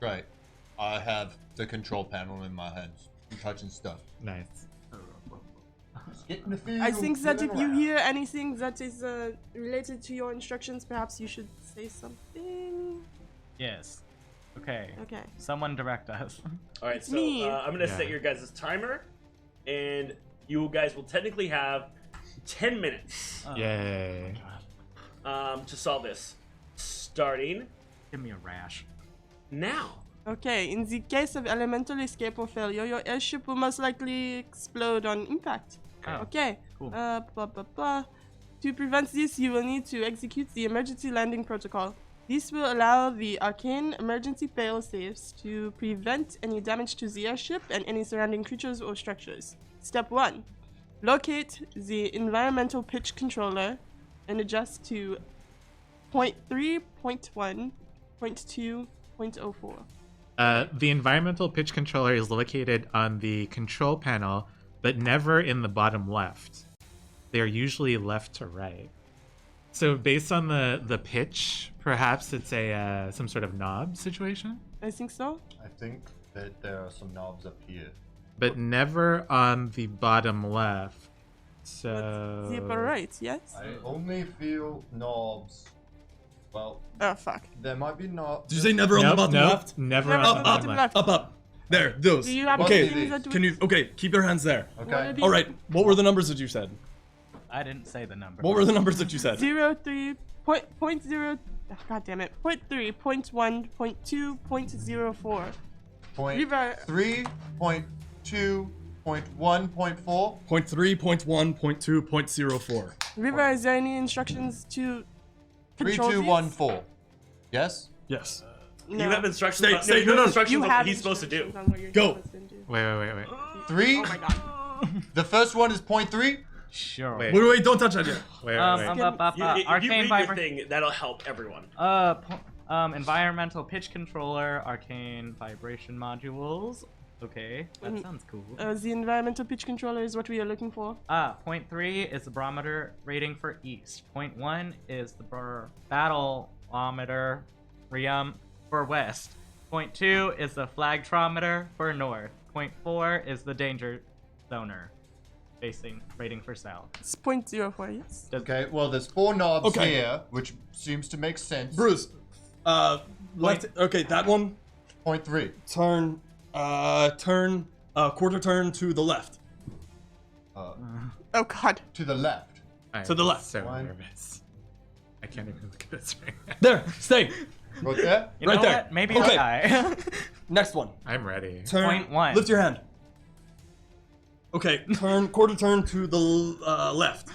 Speaker 9: Right. I have the control panel in my hands. I'm touching stuff.
Speaker 4: Nice.
Speaker 9: Just getting the feel.
Speaker 3: I think that if
Speaker 9: feeling
Speaker 3: you
Speaker 9: around.
Speaker 3: hear anything that is related to your instructions, perhaps you should say something.
Speaker 2: Yes. Okay.
Speaker 3: Okay.
Speaker 2: Someone direct us.
Speaker 1: All right. So
Speaker 3: me.
Speaker 1: I'm gonna
Speaker 4: Yeah.
Speaker 1: set your guys' timer, and you guys will technically have 10 minutes
Speaker 4: Yay.
Speaker 1: to solve this, starting
Speaker 2: Give me a rash.
Speaker 1: now.
Speaker 3: Okay, in the case of elemental escape or failure, your airship will most likely explode on impact.
Speaker 2: Oh,
Speaker 3: Okay.
Speaker 2: cool.
Speaker 3: Blah, blah, blah. To prevent this, you will need to execute the emergency landing protocol. This will allow the arcane emergency fail-safes to prevent any damage to the airship and any surrounding creatures or structures. Step 1. Locate the environmental pitch controller and adjust to 0.3, 0.1, 0.2, 0.04.
Speaker 4: The environmental pitch controller is located on the control panel, but never in the bottom left. They're usually left to right. So based on the pitch, perhaps it's a some sort of knob situation,
Speaker 3: I think so.
Speaker 9: I think that there are some knobs up here.
Speaker 4: but never on the bottom left. So
Speaker 3: The upper right, yes?
Speaker 9: I only feel knobs. Well,
Speaker 3: Oh, fuck.
Speaker 9: there might be knobs.
Speaker 10: Did you say never on the bottom left?
Speaker 4: Never
Speaker 3: Never
Speaker 4: on
Speaker 3: on
Speaker 4: the
Speaker 3: the
Speaker 4: bottom
Speaker 3: bottom
Speaker 4: left.
Speaker 3: left.
Speaker 10: Up. There, those.
Speaker 3: Do you have
Speaker 10: Okay,
Speaker 3: anything that
Speaker 10: can you? Okay, keep your hands there.
Speaker 9: Okay.
Speaker 10: All right. What were the numbers that you said?
Speaker 2: I didn't say the number.
Speaker 10: What were the numbers that you said?
Speaker 3: 0.3, point 0, god damn it, 0.3, 0.1, 0.2, 0.04.
Speaker 9: Point
Speaker 3: River.
Speaker 9: 3, point 2, point 1, point 4.
Speaker 10: 0.3, 0.1, 0.2, 0.04.
Speaker 3: River, is there any instructions to
Speaker 9: 3,
Speaker 3: control
Speaker 9: 2,
Speaker 3: these?
Speaker 9: 1, 4. Yes?
Speaker 10: Yes.
Speaker 3: No.
Speaker 1: You have instructions.
Speaker 10: Stay-
Speaker 1: on,
Speaker 10: stay-
Speaker 1: no, you have
Speaker 10: no, no.
Speaker 1: instructions
Speaker 3: You
Speaker 1: on
Speaker 3: have
Speaker 1: what he's supposed to do.
Speaker 3: instructions on what you're
Speaker 10: Go.
Speaker 3: supposed to do.
Speaker 4: Wait.
Speaker 9: 3.
Speaker 3: Oh my god.
Speaker 9: The first one is point 3.
Speaker 2: Sure.
Speaker 4: Wait.
Speaker 10: Wait, don't touch that yet.
Speaker 4: Wait.
Speaker 1: If you
Speaker 2: arcane
Speaker 1: read your
Speaker 2: vibration.
Speaker 1: thing, that'll help everyone.
Speaker 2: Environmental pitch controller, arcane vibration modules. Okay, that sounds cool.
Speaker 3: The environmental pitch controller is what we are looking for.
Speaker 2: 0.3 is the barometer rating for east. 0.1 is the battleometer for west. 0.2 is the flagtrometer for north. 0.4 is the danger zoner, facing rating for south.
Speaker 3: It's 0.04, yes?
Speaker 9: Okay, well, there's 4 knobs
Speaker 10: Okay.
Speaker 9: here, which seems to make sense.
Speaker 10: Bruce, left. Okay, that one.
Speaker 9: Point 3.
Speaker 10: Turn, quarter turn to the left.
Speaker 3: Oh god.
Speaker 9: To the left.
Speaker 10: To the left.
Speaker 4: So
Speaker 9: One.
Speaker 4: nervous. I can't even look at this right now.
Speaker 10: There, stay.
Speaker 9: Right there?
Speaker 2: You
Speaker 10: Right
Speaker 2: know
Speaker 10: there.
Speaker 2: what? Maybe
Speaker 10: Okay.
Speaker 2: I.
Speaker 10: Next one.
Speaker 4: I'm ready.
Speaker 10: Turn.
Speaker 2: 0.1.
Speaker 10: Lift your hand. Okay, quarter turn to the left.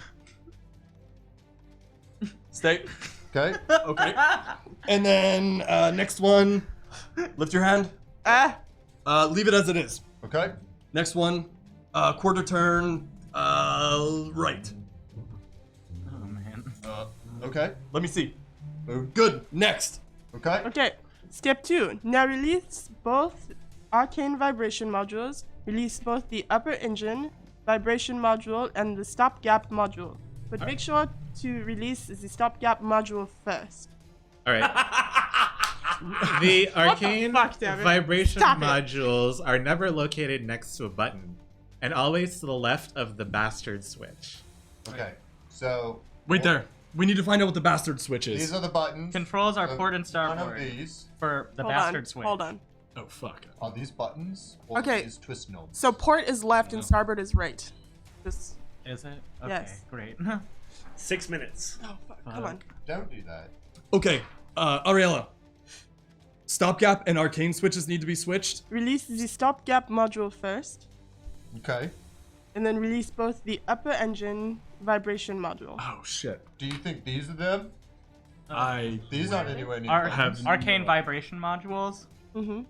Speaker 10: Stay.
Speaker 9: Okay.
Speaker 10: Okay. And then next one, lift your hand. Leave it as it is.
Speaker 9: Okay.
Speaker 10: Next one, quarter turn right.
Speaker 2: Oh man.
Speaker 9: Okay.
Speaker 10: Let me see.
Speaker 9: Oh,
Speaker 10: Good. Next.
Speaker 9: Okay.
Speaker 3: Okay. Step 2. Now release both arcane vibration modules. Release both the upper engine vibration module and the stopgap module. But make sure to release the stopgap module first.
Speaker 4: All right. The arcane
Speaker 3: fuck, damn it.
Speaker 4: vibration
Speaker 3: Stop it.
Speaker 4: modules are never located next to a button, and always to the left of the bastard switch.
Speaker 9: Okay, so
Speaker 10: Wait there. We need to find out what the bastard switch is.
Speaker 9: these are the buttons.
Speaker 2: Controls are
Speaker 9: So
Speaker 2: port and
Speaker 9: One
Speaker 2: starboard
Speaker 9: of these
Speaker 2: for the
Speaker 3: Hold
Speaker 2: bastard
Speaker 3: on.
Speaker 2: switch.
Speaker 3: Hold on.
Speaker 10: Oh fuck.
Speaker 9: are these buttons, or
Speaker 3: Okay.
Speaker 9: these twist knobs.
Speaker 3: So port is left and starboard is right. Just.
Speaker 2: Is it? Okay,
Speaker 3: Yes.
Speaker 2: great.
Speaker 1: 6 minutes.
Speaker 3: Oh fuck! Come on.
Speaker 9: Don't do that.
Speaker 10: Okay, Ariella. Stopgap and arcane switches need to be switched.
Speaker 3: Release the stopgap module first,
Speaker 9: Okay.
Speaker 3: and then release both the upper engine vibration module.
Speaker 10: Oh shit.
Speaker 9: Do you think these are them?
Speaker 10: These
Speaker 9: aren't anywhere near.
Speaker 2: Ar-
Speaker 9: buttons.
Speaker 2: arcane vibration modules
Speaker 3: Mm-hmm.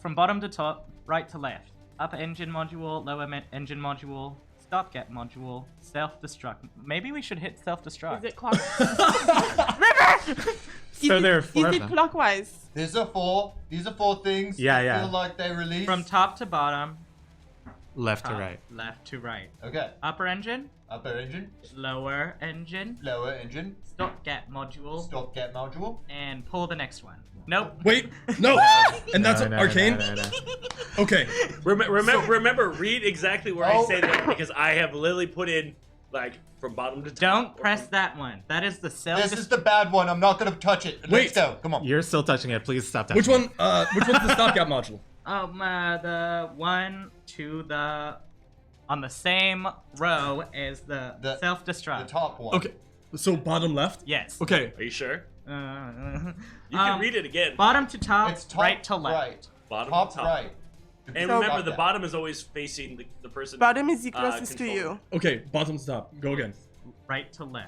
Speaker 2: from bottom to top, right to left. Upper engine module, lower engine module, stopgap module, self-destruct. Maybe we should hit self-destruct.
Speaker 3: Is it clockwise? River!
Speaker 4: So there are four
Speaker 3: Is
Speaker 4: of
Speaker 3: it
Speaker 4: them.
Speaker 3: clockwise?
Speaker 9: These are four things.
Speaker 4: Yeah,
Speaker 9: I
Speaker 4: yeah.
Speaker 9: feel like they release.
Speaker 2: From top to bottom,
Speaker 4: Left to
Speaker 2: top,
Speaker 4: right.
Speaker 2: left to right.
Speaker 9: Okay.
Speaker 2: Upper engine,
Speaker 9: Upper engine,
Speaker 2: lower engine,
Speaker 9: lower engine,
Speaker 2: stopgap module,
Speaker 9: stopgap module.
Speaker 2: and pull the next one. Nope.
Speaker 10: Wait, no. And that's
Speaker 4: No,
Speaker 10: arcane.
Speaker 4: no.
Speaker 10: Okay.
Speaker 1: Remember, read exactly where I
Speaker 9: Oh.
Speaker 1: say that because I have literally put in like from bottom to top.
Speaker 2: Don't press that one. That is the self.
Speaker 9: This is the bad one. I'm not gonna touch it. Let's
Speaker 10: Wait.
Speaker 9: go. Come on.
Speaker 4: You're still touching it. Please stop touching
Speaker 10: Which one? Which one's the stopgap module?
Speaker 2: The one to the on the same row as the
Speaker 9: The
Speaker 2: self-destruct.
Speaker 9: top one.
Speaker 10: Okay. So bottom left.
Speaker 2: Yes.
Speaker 10: Okay.
Speaker 1: Are you sure?
Speaker 2: Uh,
Speaker 1: You can read it again.
Speaker 2: Bottom to top,
Speaker 9: It's top
Speaker 2: right to left.
Speaker 9: right.
Speaker 1: Bottom
Speaker 9: Top
Speaker 1: to top.
Speaker 9: right.
Speaker 1: And
Speaker 3: So-
Speaker 1: remember, the bottom is always facing the person.
Speaker 3: Bottom is the closest to
Speaker 1: controlling.
Speaker 3: you.
Speaker 10: Okay. Bottom to top. Go again.
Speaker 2: Right to left.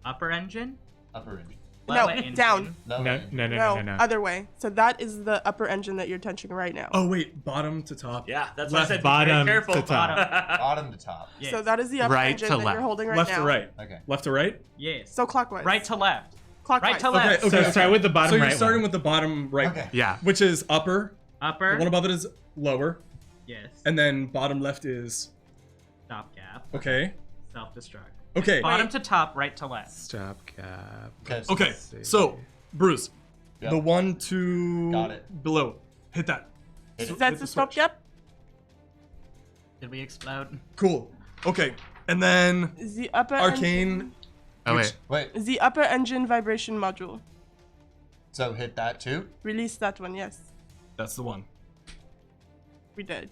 Speaker 2: Upper engine,
Speaker 9: Upper engine.
Speaker 3: No,
Speaker 2: lower engine,
Speaker 3: down.
Speaker 9: Lower
Speaker 4: No,
Speaker 9: engine.
Speaker 4: no.
Speaker 3: Other way. So that is the upper engine that you're touching right now.
Speaker 10: Oh wait. Bottom to top.
Speaker 1: Yeah, that's what I
Speaker 10: Left,
Speaker 1: said.
Speaker 4: bottom
Speaker 1: Be very careful.
Speaker 4: to top.
Speaker 9: Bottom to top.
Speaker 2: Yes.
Speaker 3: So that is the upper
Speaker 4: Right
Speaker 3: engine
Speaker 4: to
Speaker 3: that
Speaker 4: left.
Speaker 3: you're holding right
Speaker 10: Left
Speaker 3: now.
Speaker 10: to right.
Speaker 9: Okay.
Speaker 10: Left to right.
Speaker 2: Yes.
Speaker 3: So clockwise.
Speaker 2: Right to left.
Speaker 3: Clockwise.
Speaker 2: Right to
Speaker 10: Okay.
Speaker 2: left.
Speaker 10: Okay.
Speaker 4: So start with the bottom
Speaker 10: So you're
Speaker 4: right
Speaker 10: starting
Speaker 4: one.
Speaker 10: with the bottom right.
Speaker 9: Okay.
Speaker 4: Yeah.
Speaker 10: Which is upper.
Speaker 2: Upper.
Speaker 10: The one above it is lower,
Speaker 2: Yes.
Speaker 10: and then bottom left is
Speaker 2: Stopgap.
Speaker 10: okay.
Speaker 2: Self-destruct.
Speaker 10: Okay.
Speaker 2: Bottom to top, right to left.
Speaker 4: Stopgap.
Speaker 9: Okay.
Speaker 10: Okay. So Bruce,
Speaker 9: Yep.
Speaker 10: the one to
Speaker 9: Got it.
Speaker 10: below. Hit that.
Speaker 9: Hit it.
Speaker 3: That's
Speaker 10: Hit
Speaker 3: the
Speaker 10: switch.
Speaker 3: stopgap.
Speaker 2: Did we explode?
Speaker 10: Cool. Okay. And then
Speaker 3: The upper
Speaker 10: arcane.
Speaker 4: Oh
Speaker 10: Which-
Speaker 4: wait.
Speaker 9: Wait.
Speaker 3: The upper engine vibration module.
Speaker 9: So hit that too.
Speaker 3: Release that one. Yes,
Speaker 10: That's the one.
Speaker 3: we did.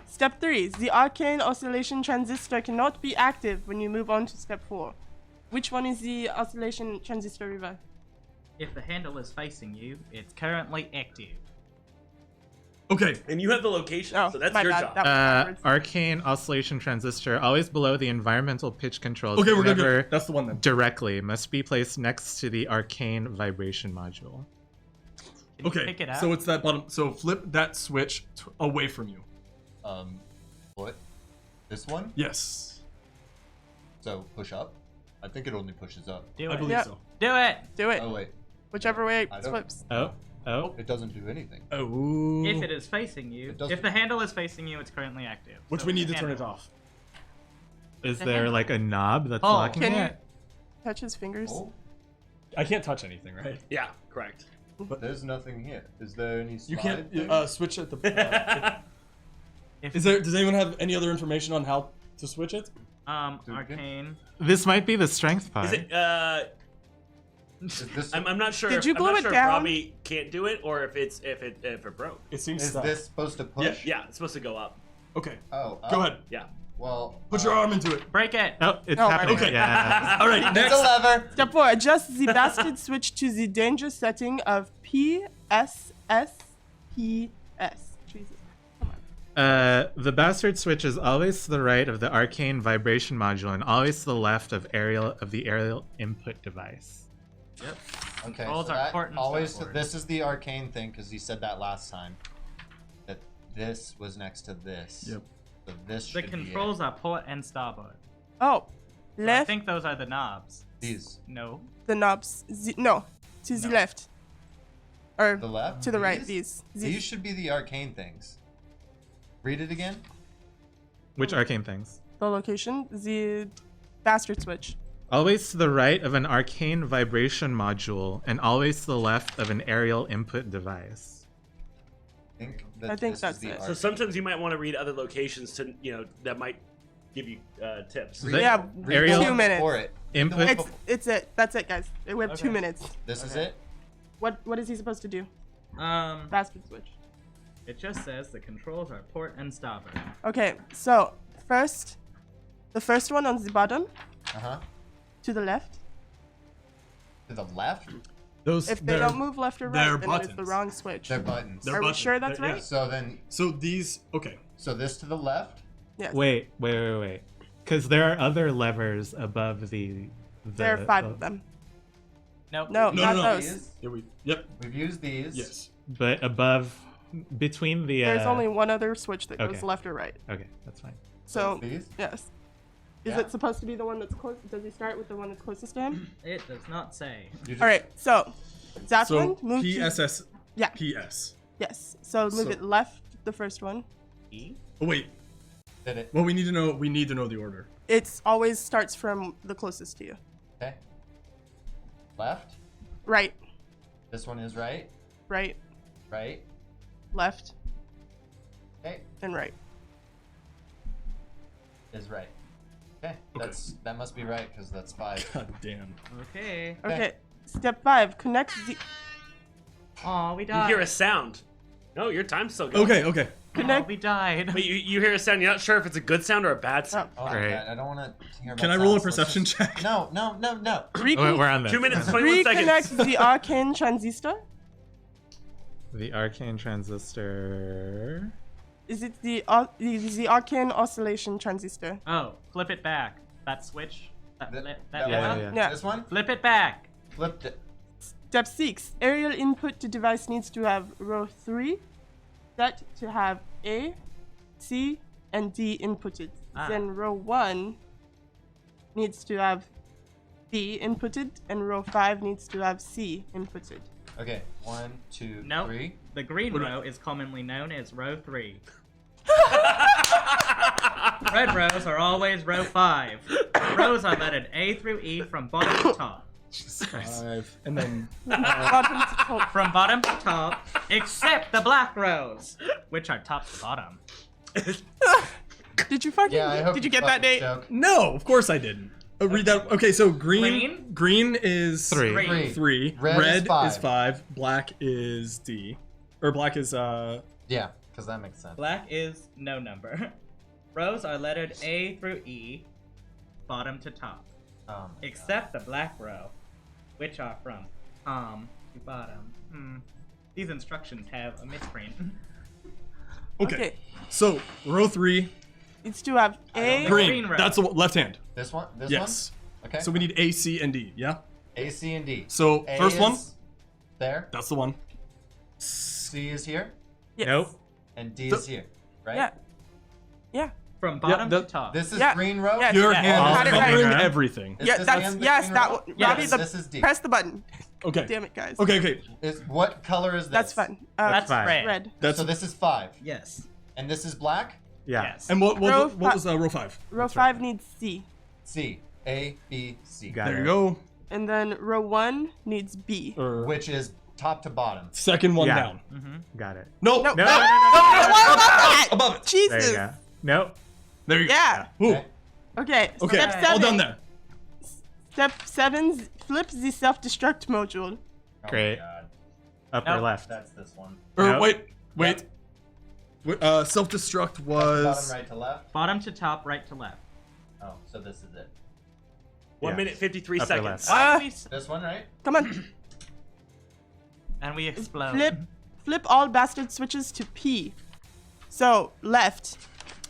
Speaker 3: Step 3. The arcane oscillation transistor cannot be active when you move on to step 4. Which one is the oscillation transistor, Riva?
Speaker 2: If the handle is facing you, it's currently active.
Speaker 10: Okay.
Speaker 1: And you have the location,
Speaker 3: Oh,
Speaker 1: so that's
Speaker 3: my
Speaker 1: your
Speaker 3: bad.
Speaker 1: job.
Speaker 3: That was backwards.
Speaker 4: Arcane oscillation transistor, always below the environmental pitch controls.
Speaker 10: Okay, we're good.
Speaker 4: never
Speaker 10: That's the one then.
Speaker 4: directly. Must be placed next to the arcane vibration module.
Speaker 2: Can you
Speaker 10: Okay.
Speaker 2: pick it up?
Speaker 10: So it's that bottom. So flip that switch away from you.
Speaker 9: What? This one?
Speaker 10: Yes.
Speaker 9: So push up. I think it only pushes up.
Speaker 2: Do
Speaker 10: I
Speaker 2: it.
Speaker 10: believe
Speaker 3: Yep.
Speaker 10: so.
Speaker 2: Do it.
Speaker 3: Do it.
Speaker 9: Oh wait.
Speaker 3: Whichever way it
Speaker 9: I don't-
Speaker 3: flips.
Speaker 4: Oh.
Speaker 9: It doesn't do anything.
Speaker 10: Oh.
Speaker 2: If it is facing you,
Speaker 9: It doesn't-
Speaker 2: if the handle is facing you, it's currently active.
Speaker 10: Which
Speaker 2: So
Speaker 10: we
Speaker 2: it's
Speaker 10: need
Speaker 2: the
Speaker 10: to turn it
Speaker 2: handle.
Speaker 10: off.
Speaker 4: Is
Speaker 2: The
Speaker 4: there
Speaker 2: handle.
Speaker 4: like a knob that's
Speaker 2: Oh,
Speaker 4: locking
Speaker 3: Can you
Speaker 4: it?
Speaker 3: touch his fingers?
Speaker 9: Oh,
Speaker 10: I can't touch anything, right?
Speaker 1: Yeah, correct.
Speaker 9: but there's nothing here. Is there any?
Speaker 10: You can't
Speaker 9: slide thing?
Speaker 10: switch at the.
Speaker 2: If,
Speaker 10: Is there? Does anyone have any other information on how to switch it?
Speaker 2: arcane.
Speaker 4: This might be the strength part.
Speaker 1: Is it?
Speaker 9: Is this,
Speaker 1: I'm not sure.
Speaker 3: Did you
Speaker 1: I'm
Speaker 3: glue
Speaker 1: not
Speaker 3: it
Speaker 1: sure
Speaker 3: down?
Speaker 1: If Robbie can't do it, or if it broke.
Speaker 10: It seems
Speaker 9: is
Speaker 10: stuck.
Speaker 9: this supposed to push?
Speaker 1: Yeah, it's supposed to go up.
Speaker 10: Okay.
Speaker 9: Oh.
Speaker 10: Go ahead.
Speaker 1: Yeah.
Speaker 9: Well.
Speaker 10: Put your arm into it.
Speaker 2: Break it.
Speaker 4: Oh, it's
Speaker 3: Oh,
Speaker 4: happening.
Speaker 10: okay.
Speaker 4: Yeah.
Speaker 10: All right.
Speaker 9: It's
Speaker 10: Next.
Speaker 9: a lever.
Speaker 3: Step 4. Adjust the bastard switch to the danger setting of PSSPS. Jesus. Come on.
Speaker 4: The bastard switch is always to the right of the arcane vibration module and always to the left of the aerial input device.
Speaker 2: Yep.
Speaker 9: Okay.
Speaker 2: Controls
Speaker 9: So
Speaker 2: are
Speaker 9: that
Speaker 2: important
Speaker 9: always.
Speaker 2: forward.
Speaker 9: This is the arcane thing because he said that last time. That this was next to this.
Speaker 10: Yep.
Speaker 9: So this
Speaker 2: The
Speaker 9: should
Speaker 2: controls are port and starboard.
Speaker 3: Oh.
Speaker 2: So I
Speaker 3: Left.
Speaker 2: think those are the knobs.
Speaker 9: be these.
Speaker 2: No.
Speaker 3: The knobs. No. To the left. Or
Speaker 9: The left.
Speaker 3: to the right. These.
Speaker 9: These should be the arcane things. Read it again.
Speaker 4: Which arcane things?
Speaker 3: The location. The bastard switch.
Speaker 4: Always to the right of an arcane vibration module, and always to the left of an aerial input device.
Speaker 3: I think that's it.
Speaker 1: So sometimes you might want to read other locations to, that might give you tips.
Speaker 3: Yeah,
Speaker 4: Aerial
Speaker 3: 2 minutes.
Speaker 9: For it.
Speaker 4: Input.
Speaker 3: It's it. That's it, guys. We have 2 minutes.
Speaker 9: This is it?
Speaker 3: What is he supposed to do? Bastard switch.
Speaker 2: It just says the controls are port and starboard.
Speaker 3: Okay, so the first one on the bottom,
Speaker 9: Uh-huh.
Speaker 3: to the left.
Speaker 9: To the left?
Speaker 10: Those
Speaker 3: If they don't move left or right,
Speaker 10: they're
Speaker 3: then it's the
Speaker 10: buttons.
Speaker 3: wrong switch.
Speaker 9: They're buttons.
Speaker 10: They're
Speaker 3: Are we
Speaker 10: buttons.
Speaker 3: sure that's
Speaker 10: They're-
Speaker 3: right?
Speaker 10: yes.
Speaker 9: So then,
Speaker 10: So these, okay.
Speaker 9: so this to the left.
Speaker 3: Yes.
Speaker 4: Wait. Because there are other levers above the.
Speaker 3: There are 5 of them.
Speaker 2: Nope.
Speaker 3: No,
Speaker 10: No,
Speaker 3: not
Speaker 10: no, no.
Speaker 3: those.
Speaker 10: Yeah, yep.
Speaker 9: We've used these.
Speaker 10: Yes.
Speaker 4: But above, between the.
Speaker 3: There's only one other switch that goes
Speaker 4: okay.
Speaker 3: left or right.
Speaker 4: Okay, that's fine.
Speaker 3: So,
Speaker 9: These?
Speaker 3: yes. Is
Speaker 9: Yeah.
Speaker 3: it supposed to be the one that's close? Does he start with the one that's closest to him?
Speaker 2: It does not say.
Speaker 3: All right, so that
Speaker 10: So
Speaker 3: one, move to...
Speaker 10: PSS.
Speaker 3: Yeah.
Speaker 10: PS.
Speaker 3: Yes, so move
Speaker 10: So-
Speaker 3: it left, the first one.
Speaker 10: Oh wait.
Speaker 9: Did it?
Speaker 10: Well, we need to know the order.
Speaker 3: It's always starts from the closest to you.
Speaker 9: Okay. Left.
Speaker 3: Right,
Speaker 9: This one is right.
Speaker 3: right,
Speaker 9: Right.
Speaker 3: left,
Speaker 9: Okay.
Speaker 3: and right.
Speaker 9: Is right. Okay. That must be right because that's 5.
Speaker 10: God damn.
Speaker 2: Okay.
Speaker 3: Okay, step 5, connect the...
Speaker 2: Aw, we
Speaker 1: You
Speaker 2: died.
Speaker 1: hear a sound. No, your time's still going.
Speaker 10: Okay.
Speaker 2: Aw, we died.
Speaker 1: But you hear a sound, you're not sure if it's a good sound or a bad sound.
Speaker 9: Oh,
Speaker 4: Great.
Speaker 9: God, I don't want to hear about
Speaker 10: Can I roll a
Speaker 9: sounds. Let's
Speaker 10: perception
Speaker 9: just-
Speaker 10: check?
Speaker 9: No.
Speaker 4: We're on this.
Speaker 1: 2 minutes, 21
Speaker 3: Reconnect
Speaker 1: seconds.
Speaker 3: the arcane transistor.
Speaker 4: The arcane transistor.
Speaker 3: Is it the arcane oscillation transistor?
Speaker 2: Oh, flip it back. That switch. That
Speaker 9: That
Speaker 2: that
Speaker 4: Yeah,
Speaker 2: one?
Speaker 4: yeah.
Speaker 3: Yeah.
Speaker 9: This one?
Speaker 2: Flip it back.
Speaker 9: Flipped it.
Speaker 3: Step 6, aerial input to device needs to have row 3 set to have A, C, and D inputted. Then row 1 needs to have B inputted, and row 5 needs to have C inputted.
Speaker 9: Okay. 1, 2,
Speaker 2: Nope.
Speaker 9: 3.
Speaker 2: The green row is commonly known as row 3. Red rows are always row 5. Rows are lettered A through E from bottom to top.
Speaker 4: Jesus Christ.
Speaker 10: 5. And then
Speaker 3: Bottom to top.
Speaker 2: From bottom to top, except the black rows, which are top to bottom.
Speaker 3: Did you fucking?
Speaker 9: Yeah, I hope
Speaker 3: did you get that,
Speaker 9: fucking
Speaker 3: Nate?
Speaker 9: joke.
Speaker 10: no, of course I didn't. Read that. Okay, so green. Green is
Speaker 4: 3.
Speaker 2: Three.
Speaker 10: 3.
Speaker 9: Red is
Speaker 10: is 5. Black is D. Or black is
Speaker 9: Yeah, because that makes sense.
Speaker 2: Black is no number. Rows are lettered A through E, bottom to top,
Speaker 9: Oh my
Speaker 2: except the black row, which are from top to bottom. These instructions have a misprint.
Speaker 10: okay. So row 3,
Speaker 3: It's to have A.
Speaker 10: green.
Speaker 2: Green row.
Speaker 10: That's the left hand.
Speaker 9: This one? This
Speaker 10: Yes.
Speaker 9: one? Okay.
Speaker 10: So we need A, C, and D. Yeah.
Speaker 9: A, C, and D.
Speaker 10: So
Speaker 9: A
Speaker 10: first one.
Speaker 9: is there.
Speaker 10: That's the one.
Speaker 9: C is here.
Speaker 3: Yes.
Speaker 4: Nope.
Speaker 9: And D is here. Right?
Speaker 3: Yeah. Yeah.
Speaker 2: From bottom
Speaker 10: that-
Speaker 2: to top.
Speaker 9: This is
Speaker 3: Yeah.
Speaker 9: green row?
Speaker 3: Yes.
Speaker 10: Your
Speaker 3: Yeah.
Speaker 10: hand
Speaker 3: Oh,
Speaker 10: is
Speaker 3: had it right.
Speaker 10: covering
Speaker 4: Right.
Speaker 10: everything.
Speaker 9: Is
Speaker 3: Yeah,
Speaker 9: this
Speaker 3: that's
Speaker 9: hand the
Speaker 3: yes.
Speaker 9: green
Speaker 3: That
Speaker 9: row?
Speaker 3: one.
Speaker 2: Yes.
Speaker 3: Robbie,
Speaker 9: This is D.
Speaker 3: press the button.
Speaker 10: Okay.
Speaker 3: Damn it, guys.
Speaker 10: Okay.
Speaker 9: Is what color is this?
Speaker 3: That's fine.
Speaker 2: That's
Speaker 4: fine.
Speaker 2: red.
Speaker 3: Red.
Speaker 10: That's
Speaker 9: So this is 5.
Speaker 2: Yes.
Speaker 9: And this is black?
Speaker 4: Yeah.
Speaker 2: Yes.
Speaker 10: and what
Speaker 3: Row
Speaker 10: was row 5?
Speaker 3: Row 5 needs C,
Speaker 9: C. A, B, C.
Speaker 4: Got
Speaker 10: There
Speaker 4: it.
Speaker 10: you go.
Speaker 3: and then row 1 needs B.
Speaker 9: Which is top to bottom.
Speaker 10: Second one
Speaker 4: Yeah.
Speaker 10: down.
Speaker 4: Got it.
Speaker 10: No.
Speaker 3: No.
Speaker 4: No.
Speaker 3: What about that?
Speaker 10: Above it.
Speaker 4: There
Speaker 3: Jesus.
Speaker 4: you go. Nope.
Speaker 10: There you
Speaker 3: Yeah.
Speaker 10: go. Ooh.
Speaker 9: Okay.
Speaker 3: Okay.
Speaker 10: Okay.
Speaker 3: Step 7.
Speaker 10: All done there.
Speaker 3: Step 7. Flip the self-destruct module.
Speaker 9: Oh
Speaker 4: Great.
Speaker 9: my god.
Speaker 4: Upper
Speaker 2: Nope.
Speaker 4: left.
Speaker 9: That's this one.
Speaker 10: Or
Speaker 4: Nope.
Speaker 10: wait. Self-destruct
Speaker 9: Bottom
Speaker 10: was
Speaker 9: right to left.
Speaker 2: Bottom to top, right to left.
Speaker 9: Oh, so this is it.
Speaker 1: 1
Speaker 4: Yeah.
Speaker 1: minute 53
Speaker 4: Upper
Speaker 1: seconds.
Speaker 4: left.
Speaker 2: Why do we
Speaker 9: This one, right?
Speaker 3: Come on.
Speaker 2: and we explode.
Speaker 3: Flip all bastard switches to P. So left.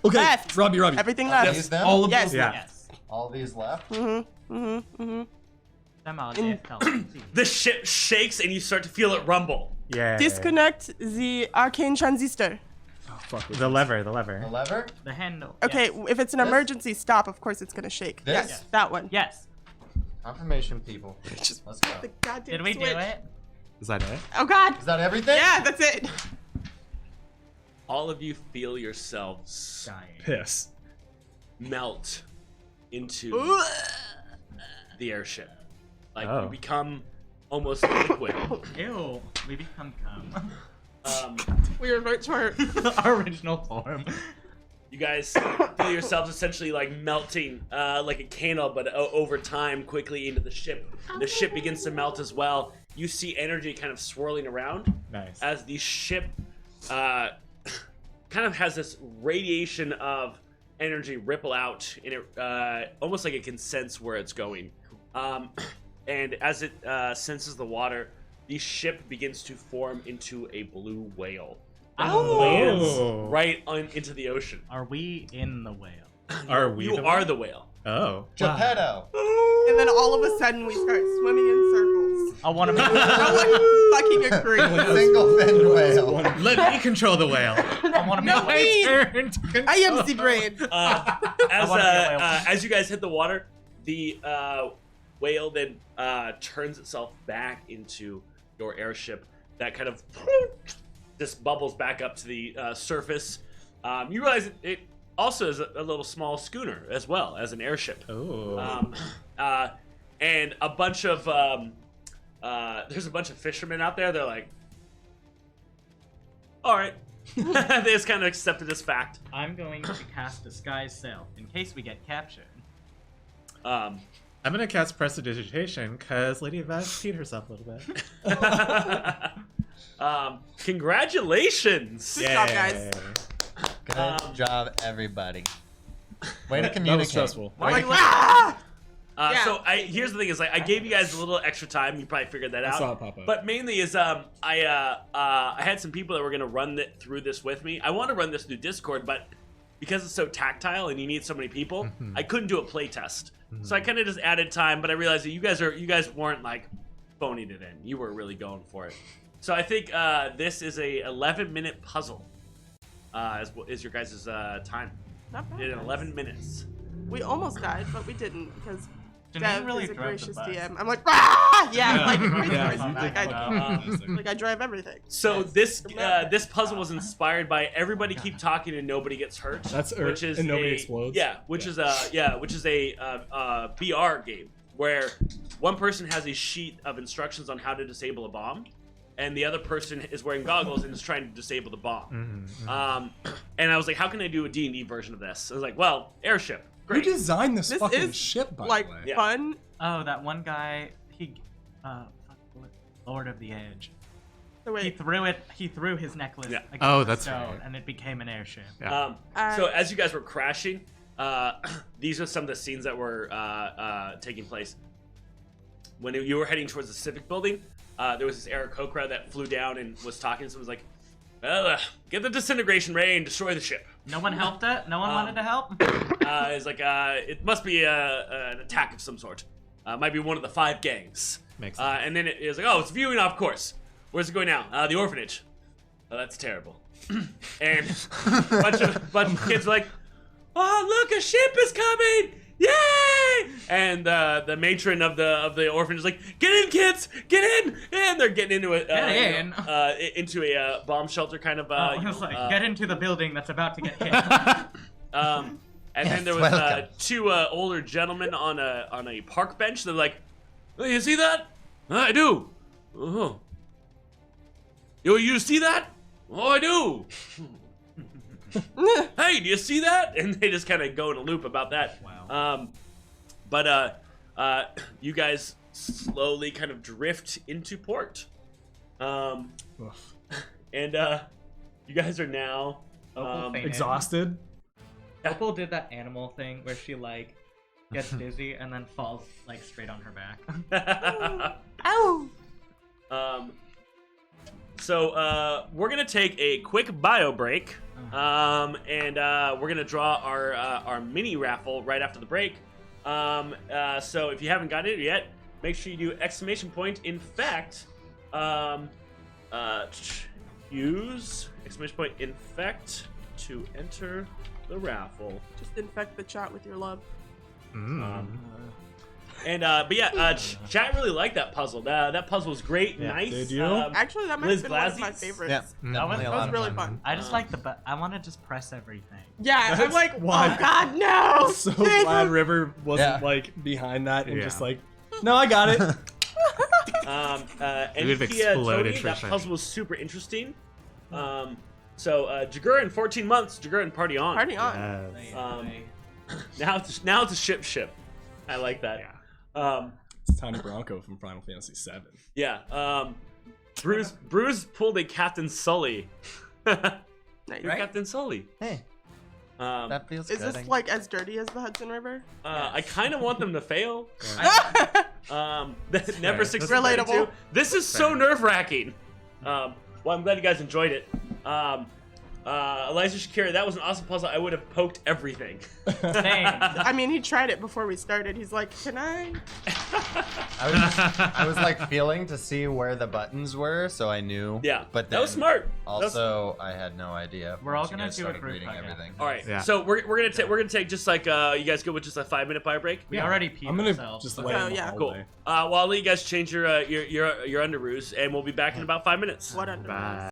Speaker 10: okay.
Speaker 3: Left.
Speaker 10: Robbie.
Speaker 3: Everything
Speaker 9: All
Speaker 3: left.
Speaker 9: these them?
Speaker 10: All of
Speaker 3: Yes.
Speaker 10: those.
Speaker 4: Yeah.
Speaker 2: Yes.
Speaker 9: All these left?
Speaker 2: Somehow
Speaker 3: In-
Speaker 2: difficulty.
Speaker 1: The ship shakes and you start to feel it rumble.
Speaker 4: Yeah.
Speaker 3: Disconnect the arcane transistor.
Speaker 4: The lever.
Speaker 9: The lever?
Speaker 2: The handle.
Speaker 3: Okay,
Speaker 2: Yes.
Speaker 3: if it's an
Speaker 9: This?
Speaker 3: emergency stop, of course it's gonna shake.
Speaker 9: This?
Speaker 3: Yes, that one.
Speaker 2: Yes.
Speaker 9: Confirmation, people.
Speaker 3: Just
Speaker 9: Let's go.
Speaker 3: the goddamn
Speaker 2: Did we do
Speaker 3: switch.
Speaker 2: it?
Speaker 4: Is that it?
Speaker 3: Oh god.
Speaker 9: Is that everything?
Speaker 3: Yeah, that's it.
Speaker 1: All of you feel yourselves
Speaker 2: Dying.
Speaker 10: Piss.
Speaker 1: melt into
Speaker 3: Ooh.
Speaker 1: the airship. Like
Speaker 4: Oh.
Speaker 1: you become almost liquid.
Speaker 2: Ew, we become cum.
Speaker 3: We revert to our.
Speaker 2: Our original form.
Speaker 1: You guys feel yourselves essentially like melting like a candle, but over time quickly into the ship. The ship begins to melt as well. You see energy kind of swirling around
Speaker 4: Nice.
Speaker 1: as the ship kind of has this radiation of energy ripple out, and it almost like it can sense where it's going. And as it senses the water, the ship begins to form into a blue whale. That lands right into the ocean.
Speaker 2: Are we in the whale?
Speaker 4: Are we?
Speaker 1: You
Speaker 4: the
Speaker 1: are
Speaker 4: one?
Speaker 1: the whale.
Speaker 4: Oh.
Speaker 9: Geppetto.
Speaker 3: And then all of a sudden we start swimming in circles.
Speaker 2: I want to make.
Speaker 3: I like fucking agree.
Speaker 9: Single fin whale.
Speaker 4: Let me control the whale.
Speaker 2: I want to
Speaker 3: No,
Speaker 2: make.
Speaker 3: me.
Speaker 4: Turn to control.
Speaker 3: I am the brain.
Speaker 1: As you guys hit the water, the whale then turns itself back into your airship. That kind of just bubbles back up to the surface. You realize it also is a little small schooner as well as an airship.
Speaker 4: Oh.
Speaker 1: And a bunch of there's a bunch of fishermen out there. They're like, all right. They just kind of accepted this fact.
Speaker 2: I'm going to cast Disguise Self in case we get captured.
Speaker 1: Um,
Speaker 4: I'm gonna cast Prestidigitation because Lady Vash peed herself a little bit.
Speaker 1: Congratulations!
Speaker 3: Good job, guys.
Speaker 9: Good job, everybody. Way to
Speaker 10: That was
Speaker 9: communicate.
Speaker 10: stressful.
Speaker 3: Like, ah! Yeah.
Speaker 1: So here's the thing: is like I gave you guys a little extra time. You probably figured that
Speaker 10: I
Speaker 1: out.
Speaker 10: saw it pop up.
Speaker 1: But mainly is I had some people that were gonna run through this with me. I want to run this through Discord, but because it's so tactile and you need so many people, I couldn't do a play test. So I kind of just added time, but I realized that you guys weren't like phoning it in. You were really going for it. So I think this is a 11-minute puzzle. Is your guys' time?
Speaker 3: Not bad,
Speaker 1: In
Speaker 3: guys.
Speaker 1: 11 minutes.
Speaker 3: We almost died, but we didn't because
Speaker 2: Janine
Speaker 3: Dev
Speaker 2: really
Speaker 3: is a
Speaker 2: drove the
Speaker 3: gracious
Speaker 2: bus.
Speaker 3: DM. I'm like, ah! Yeah, like a crazy
Speaker 10: Yeah,
Speaker 3: person.
Speaker 10: you
Speaker 3: Like,
Speaker 10: did
Speaker 3: I, like I drive everything.
Speaker 1: So this puzzle was inspired by everybody keep talking and nobody gets hurt. Which is
Speaker 10: and nobody
Speaker 1: a,
Speaker 10: explodes.
Speaker 1: Yeah, which is a BR game where one person has a sheet of instructions on how to disable a bomb, and the other person is wearing goggles and is trying to disable the bomb. And I was like, how can I do a D&D version of this? I was like, well, airship.
Speaker 5: Who
Speaker 1: Great.
Speaker 5: designed this
Speaker 3: This
Speaker 5: fucking
Speaker 3: is
Speaker 5: ship, by
Speaker 3: like
Speaker 5: the way?
Speaker 1: Yeah.
Speaker 3: fun.
Speaker 2: Oh, that one guy. He, Lord of the Edge.
Speaker 3: So
Speaker 2: He
Speaker 3: wait,
Speaker 2: threw his necklace
Speaker 1: Yeah.
Speaker 2: against
Speaker 4: Oh,
Speaker 2: the
Speaker 4: that's
Speaker 2: stone,
Speaker 4: right.
Speaker 2: and it became an airship.
Speaker 4: Yeah.
Speaker 1: So as you guys were crashing, these are some of the scenes that were taking place. When you were heading towards the civic building, there was this Aarakocra that flew down and was talking. So it was like, well, get the disintegration ray and destroy the ship.
Speaker 2: No one helped it. No one wanted to help.
Speaker 1: It's like, it must be an attack of some sort. Might be one of the 5 gangs.
Speaker 4: Makes sense.
Speaker 1: And then it was like, oh, it's viewing off course. Where's it going now? The orphanage. Oh, that's terrible. And a bunch of kids are like, oh, look, a ship is coming! Yay! And the matron of the orphanage is like, get in, kids, get in! And they're getting into into a bomb shelter kind of.
Speaker 2: I was like, get into the building that's about to get hit.
Speaker 1: And then there was
Speaker 9: welcome.
Speaker 1: 2 older gentlemen on a park bench. They're like, oh, you see that? I do. Oh. You see that? Oh, I do. Hey, do you see that? And they just kind of go in a loop about that.
Speaker 2: Wow.
Speaker 1: But you guys slowly kind of drift into port. And you guys are now
Speaker 2: Opal fainted.
Speaker 5: Exhausted.
Speaker 2: Opal did that animal thing where she like gets dizzy and then falls like straight on her back.
Speaker 3: ow!
Speaker 1: So we're gonna take a quick bio break, and we're gonna draw our mini raffle right after the break. So if you haven't got it yet, make sure you do ! infect. Use !infect to enter the raffle.
Speaker 3: Just infect the chat with your love.
Speaker 1: But yeah, chat really liked that puzzle. That puzzle was great, nice.
Speaker 5: Did you?
Speaker 3: Actually, that might
Speaker 1: Liz
Speaker 3: have been one of my
Speaker 1: Glazzy?
Speaker 3: favorites.
Speaker 9: Yeah,
Speaker 2: That was-
Speaker 9: definitely a
Speaker 3: That
Speaker 9: lot
Speaker 3: was
Speaker 9: of
Speaker 3: really fun.
Speaker 2: I just like I want to just press everything.
Speaker 3: Yeah, I'm like,
Speaker 5: why-
Speaker 3: oh god, no!
Speaker 5: So
Speaker 3: Save
Speaker 5: glad
Speaker 3: him.
Speaker 5: River wasn't
Speaker 9: Yeah.
Speaker 5: like behind that and
Speaker 4: Yeah.
Speaker 5: just like
Speaker 11: No, I got it.
Speaker 1: And
Speaker 4: would've
Speaker 1: Kia,
Speaker 4: exploded
Speaker 1: Tony,
Speaker 4: for a
Speaker 1: that
Speaker 4: second.
Speaker 1: puzzle was super interesting. So Jagurin, 14 months. Jagurin, party on.
Speaker 3: Party on.
Speaker 1: Now it's a ship. I like that.
Speaker 4: Yeah.
Speaker 10: It's Tiny Bronco from Final Fantasy VII.
Speaker 1: Yeah. Bruce pulled a Captain Sully.
Speaker 3: Nice.
Speaker 1: You're Captain Sully.
Speaker 9: Hey,
Speaker 1: Um,
Speaker 9: that feels
Speaker 3: Is
Speaker 9: good.
Speaker 3: this like as dirty as the Hudson River?
Speaker 1: I kind of want them to fail. Never
Speaker 4: fair.
Speaker 1: 6
Speaker 3: Relatable.
Speaker 1: This is so nerve-wracking. Well, I'm glad you guys enjoyed it. Elijah Shakira, that was an awesome puzzle. I would have poked everything.
Speaker 3: I mean, he tried it before we started. He's like, "Can I?"
Speaker 9: I was like feeling to see where the buttons were, so I knew.
Speaker 1: Yeah,
Speaker 9: but
Speaker 1: that was
Speaker 9: then
Speaker 1: smart.
Speaker 9: Also, I had no idea.
Speaker 11: We're all
Speaker 9: once you
Speaker 11: gonna
Speaker 9: guys
Speaker 11: do a
Speaker 9: started
Speaker 11: group
Speaker 9: reading
Speaker 11: hug
Speaker 9: everything.
Speaker 1: All right,
Speaker 4: Yeah.
Speaker 1: so we're gonna take just like you guys go with just a 5-minute bio break.
Speaker 11: We already peed
Speaker 10: I'm gonna
Speaker 11: ourselves.
Speaker 10: just
Speaker 11: so-
Speaker 10: lay in the
Speaker 3: yeah.
Speaker 1: Cool.
Speaker 10: hallway.
Speaker 1: Well, I'll let you guys change your underoos, and we'll be back in about 5 minutes.
Speaker 3: What under?
Speaker 4: Bye.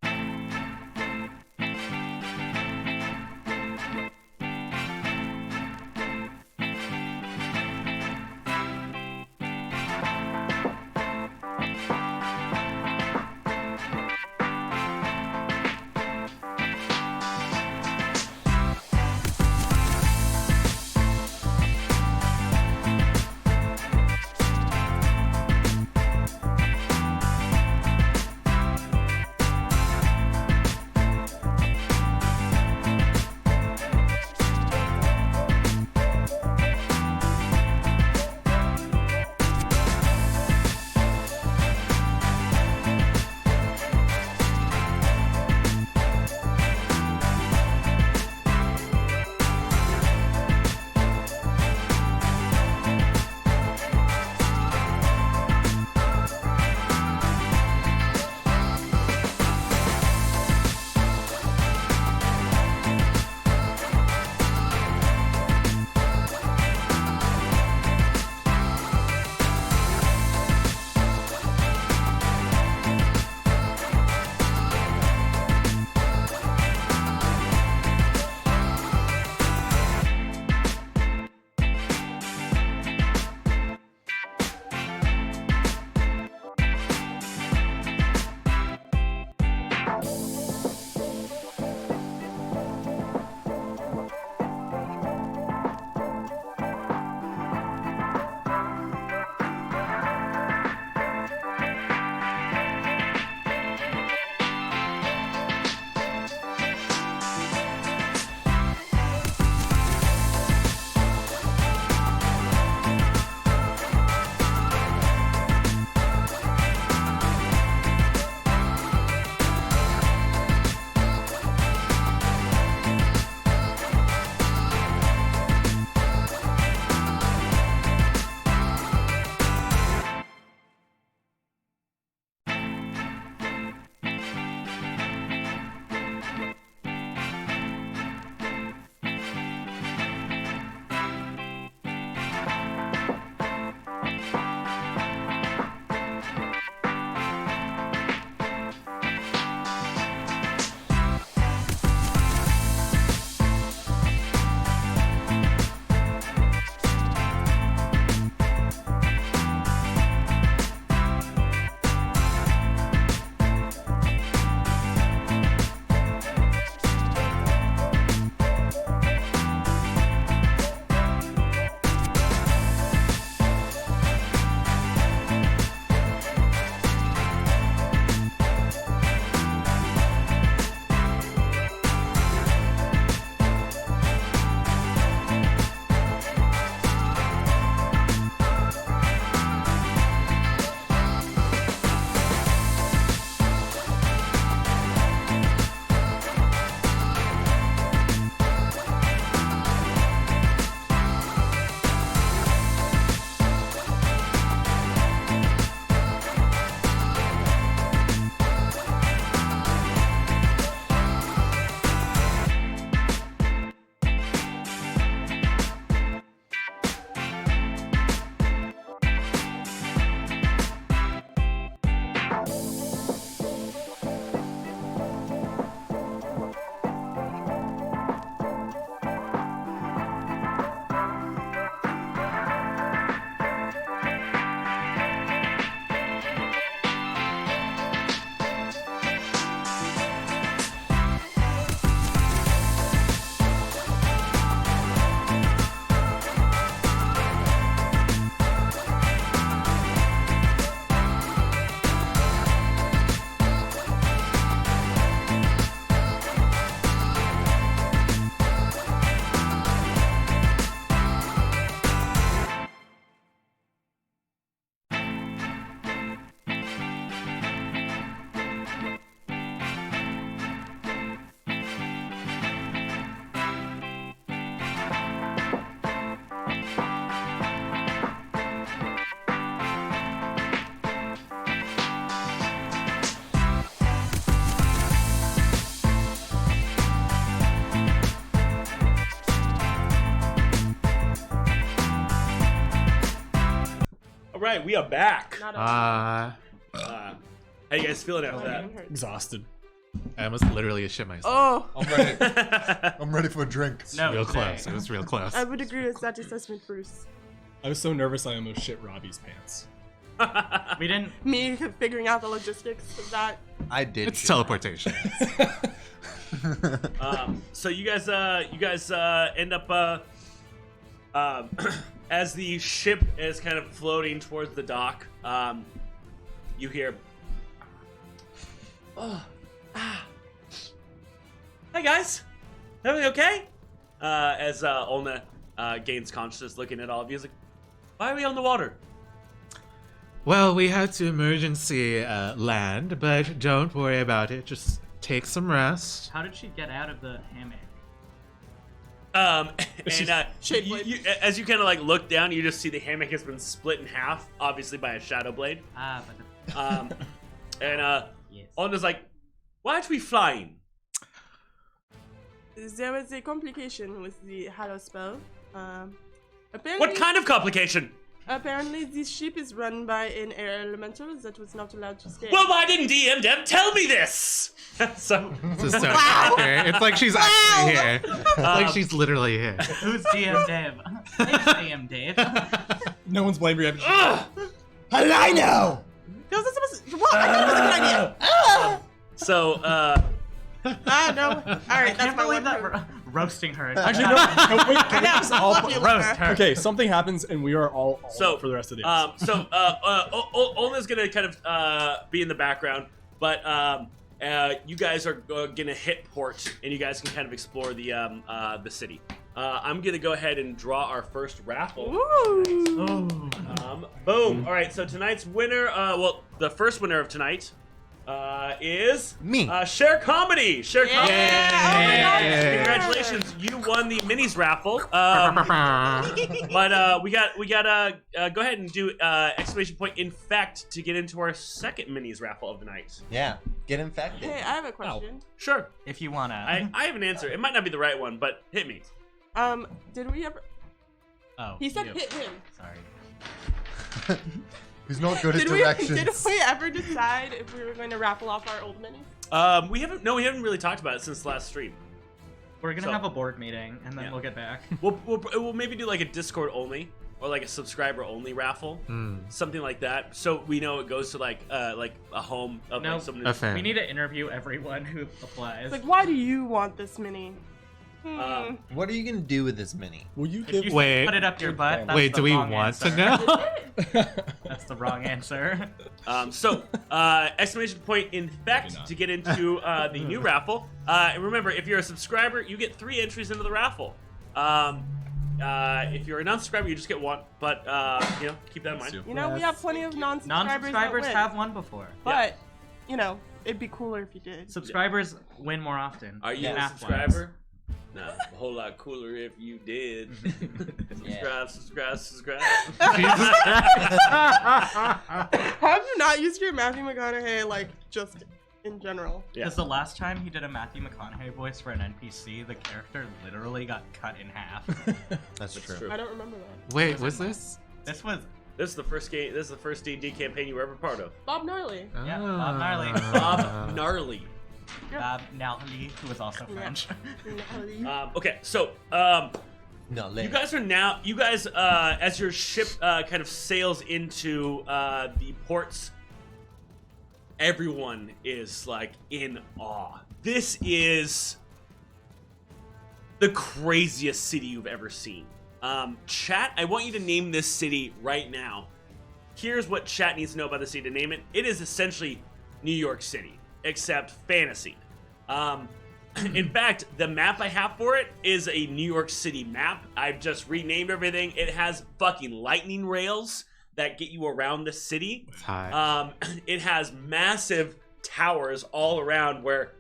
Speaker 1: right, we are back.
Speaker 3: Not at all.
Speaker 1: How you guys feeling after that?
Speaker 10: Exhausted.
Speaker 4: I almost literally shit myself.
Speaker 3: Oh,
Speaker 9: I'm ready. I'm ready for a drink.
Speaker 2: No,
Speaker 4: Real
Speaker 2: today.
Speaker 4: close. It was real close.
Speaker 3: I would agree with that assessment, Bruce.
Speaker 10: I was so nervous I almost shit Robbie's pants.
Speaker 2: We didn't.
Speaker 3: Me figuring out the logistics of that.
Speaker 9: I did.
Speaker 4: It's teleportation.
Speaker 1: So you guys end up as the ship is kind of floating towards the dock. You hear, "Hey guys, everything okay?" As Olna gains consciousness, looking at all of you, he's like, "Why are we on the water?"
Speaker 4: Well, we had to emergency land, but don't worry about it. Just take some rest.
Speaker 2: How did she get out of the hammock?
Speaker 1: And
Speaker 3: Shade blade.
Speaker 1: as you kind of like look down, you just see the hammock has been split in half, obviously by a shadow blade.
Speaker 2: But
Speaker 1: And
Speaker 2: yes.
Speaker 1: Olna's like, "Why aren't we flying?"
Speaker 3: There was a complication with the Hallow spell. Apparently,
Speaker 1: What kind of complication?
Speaker 3: Apparently, this ship is run by an air elemental that was not allowed to stay.
Speaker 1: Well, why didn't DM Dev tell me this? So,
Speaker 4: This is so accurate. It's like she's actually here. It's like she's literally here.
Speaker 2: Who's DM Dave? Thanks, DM Dave.
Speaker 10: No one's blaming you.
Speaker 9: How did I know?
Speaker 3: That was supposed to, what? I thought it was a good idea.
Speaker 1: so
Speaker 3: No. All right,
Speaker 2: I
Speaker 3: that's
Speaker 2: can't
Speaker 3: my
Speaker 2: believe
Speaker 3: one.
Speaker 2: that roasting her.
Speaker 10: Actually, no. Wait, can we just all
Speaker 3: Fuck you,
Speaker 2: roast
Speaker 3: Luca.
Speaker 2: her.
Speaker 10: Okay, something happens and we are all
Speaker 1: So,
Speaker 10: for the rest of the day.
Speaker 1: Olna's gonna kind of be in the background, but you guys are gonna hit port, and you guys can kind of explore the city. I'm gonna go ahead and draw our first raffle.
Speaker 3: Ooh.
Speaker 1: Boom! All right, so tonight's winner, the first winner of tonight is
Speaker 9: Me.
Speaker 1: Share Comedy. Share Comedy.
Speaker 3: Yeah! Oh my God.
Speaker 1: Congratulations, you won the minis raffle. But we got go ahead and do exclamation point infect to get into our second minis raffle of the night.
Speaker 9: Yeah. Get infected.
Speaker 3: Hey, I have a question.
Speaker 1: Sure.
Speaker 2: If you wanna.
Speaker 1: I have an answer. It might not be the right one, but hit me.
Speaker 3: Did we ever?
Speaker 2: Oh.
Speaker 3: He said
Speaker 2: you.
Speaker 3: hit him.
Speaker 2: Sorry.
Speaker 9: He's not good at
Speaker 3: Did
Speaker 9: directions.
Speaker 3: we ever decide if we were going to raffle off our old minis?
Speaker 1: We haven't really talked about it since the last stream.
Speaker 2: We're gonna
Speaker 1: So-
Speaker 2: have a board meeting and then
Speaker 1: Yeah.
Speaker 2: we'll get back.
Speaker 1: We'll maybe do like a Discord only or like a subscriber only raffle, something like that. So we know it goes to like a home of
Speaker 2: No.
Speaker 1: like someone.
Speaker 4: A fan.
Speaker 2: We need to interview everyone who applies.
Speaker 3: It's like, why do you want this mini?
Speaker 9: What are you gonna do with this mini?
Speaker 10: Will you
Speaker 2: If
Speaker 10: give
Speaker 2: you
Speaker 4: Wait.
Speaker 2: put it up your butt. That's
Speaker 4: Wait,
Speaker 2: the
Speaker 4: do we
Speaker 2: wrong
Speaker 4: want
Speaker 2: answer.
Speaker 4: to know?
Speaker 2: That's the wrong answer.
Speaker 1: Exclamation point infect to get into the new raffle. And remember, if you're a subscriber, you get 3 entries into the raffle. If you're a non-subscriber, you just get 1. But keep that in mind.
Speaker 3: You know, we have plenty of non-subscribers.
Speaker 2: Non-subscribers
Speaker 3: that win.
Speaker 2: have won before.
Speaker 3: But, it'd be cooler if you did.
Speaker 2: Subscribers win more often.
Speaker 1: Are you a
Speaker 2: math-wise.
Speaker 1: subscriber? No, a whole lot cooler if you did. Subscribe.
Speaker 3: Have you not used your Matthew McConaughey, like, just in general?
Speaker 2: Because the last time he did a Matthew McConaughey voice for an NPC, the character literally got cut in half.
Speaker 9: That's true.
Speaker 3: I don't remember that.
Speaker 4: Wait, was this?
Speaker 2: This was
Speaker 1: This is the first game. This is the first D&D campaign you were ever part of.
Speaker 3: Bob Gnarly.
Speaker 2: yeah, Bob Gnarly.
Speaker 1: Bob Gnarly.
Speaker 2: Bob Gnarly, who was also French.
Speaker 3: Gnarly.
Speaker 1: Okay, so
Speaker 9: No,
Speaker 1: you guys as your ship kind of sails into the ports, everyone is like in awe. This is the craziest city you've ever seen. Chat, I want you to name this city right now. Here's what chat needs to know about the city to name it. It is essentially New York City, except fantasy. In fact, the map I have for it is a New York City map. I've just renamed everything. It has fucking lightning rails that get you around the city.
Speaker 4: It's high.
Speaker 1: It has massive towers all around where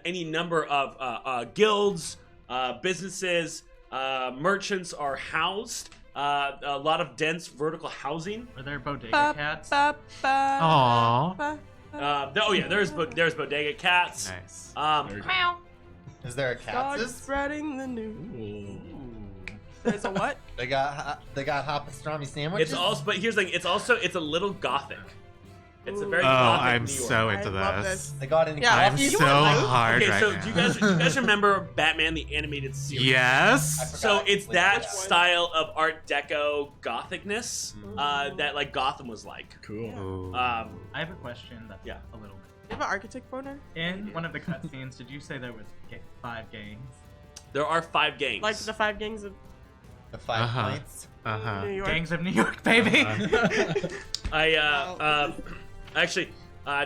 Speaker 1: any number of guilds, businesses, merchants are housed. A lot of dense vertical housing.
Speaker 2: Are there bodega cats?
Speaker 4: Aww.
Speaker 1: There's bodega cats.
Speaker 4: Nice.
Speaker 2: Meow.
Speaker 9: Is there a
Speaker 3: Start
Speaker 9: cat's?
Speaker 3: spreading the news. There's a what?
Speaker 9: They got hot pastrami sandwiches.
Speaker 1: It's also, but here's the thing. It's a little gothic. It's a very
Speaker 4: Oh,
Speaker 1: gothic
Speaker 4: I'm
Speaker 1: New York.
Speaker 4: so into
Speaker 3: I love
Speaker 4: this.
Speaker 9: They got any
Speaker 3: Yeah,
Speaker 4: I'm
Speaker 9: coffee?
Speaker 4: so hard
Speaker 1: Okay,
Speaker 4: right
Speaker 1: so
Speaker 4: now.
Speaker 1: do you guys remember Batman the Animated Series?
Speaker 4: Yes.
Speaker 1: So it's that
Speaker 3: Which one?
Speaker 1: style of Art Deco gothicness that like Gotham was like.
Speaker 10: Cool.
Speaker 4: Ooh.
Speaker 2: I have a question that's
Speaker 1: Yeah.
Speaker 2: a little bit.
Speaker 3: You have an architect boner?
Speaker 2: In one of the cutscenes, did you say there was 5 gangs?
Speaker 1: There are 5 gangs.
Speaker 3: Like the 5 gangs of
Speaker 9: The 5 points.
Speaker 3: New York.
Speaker 2: Gangs of New York, baby!
Speaker 1: Actually,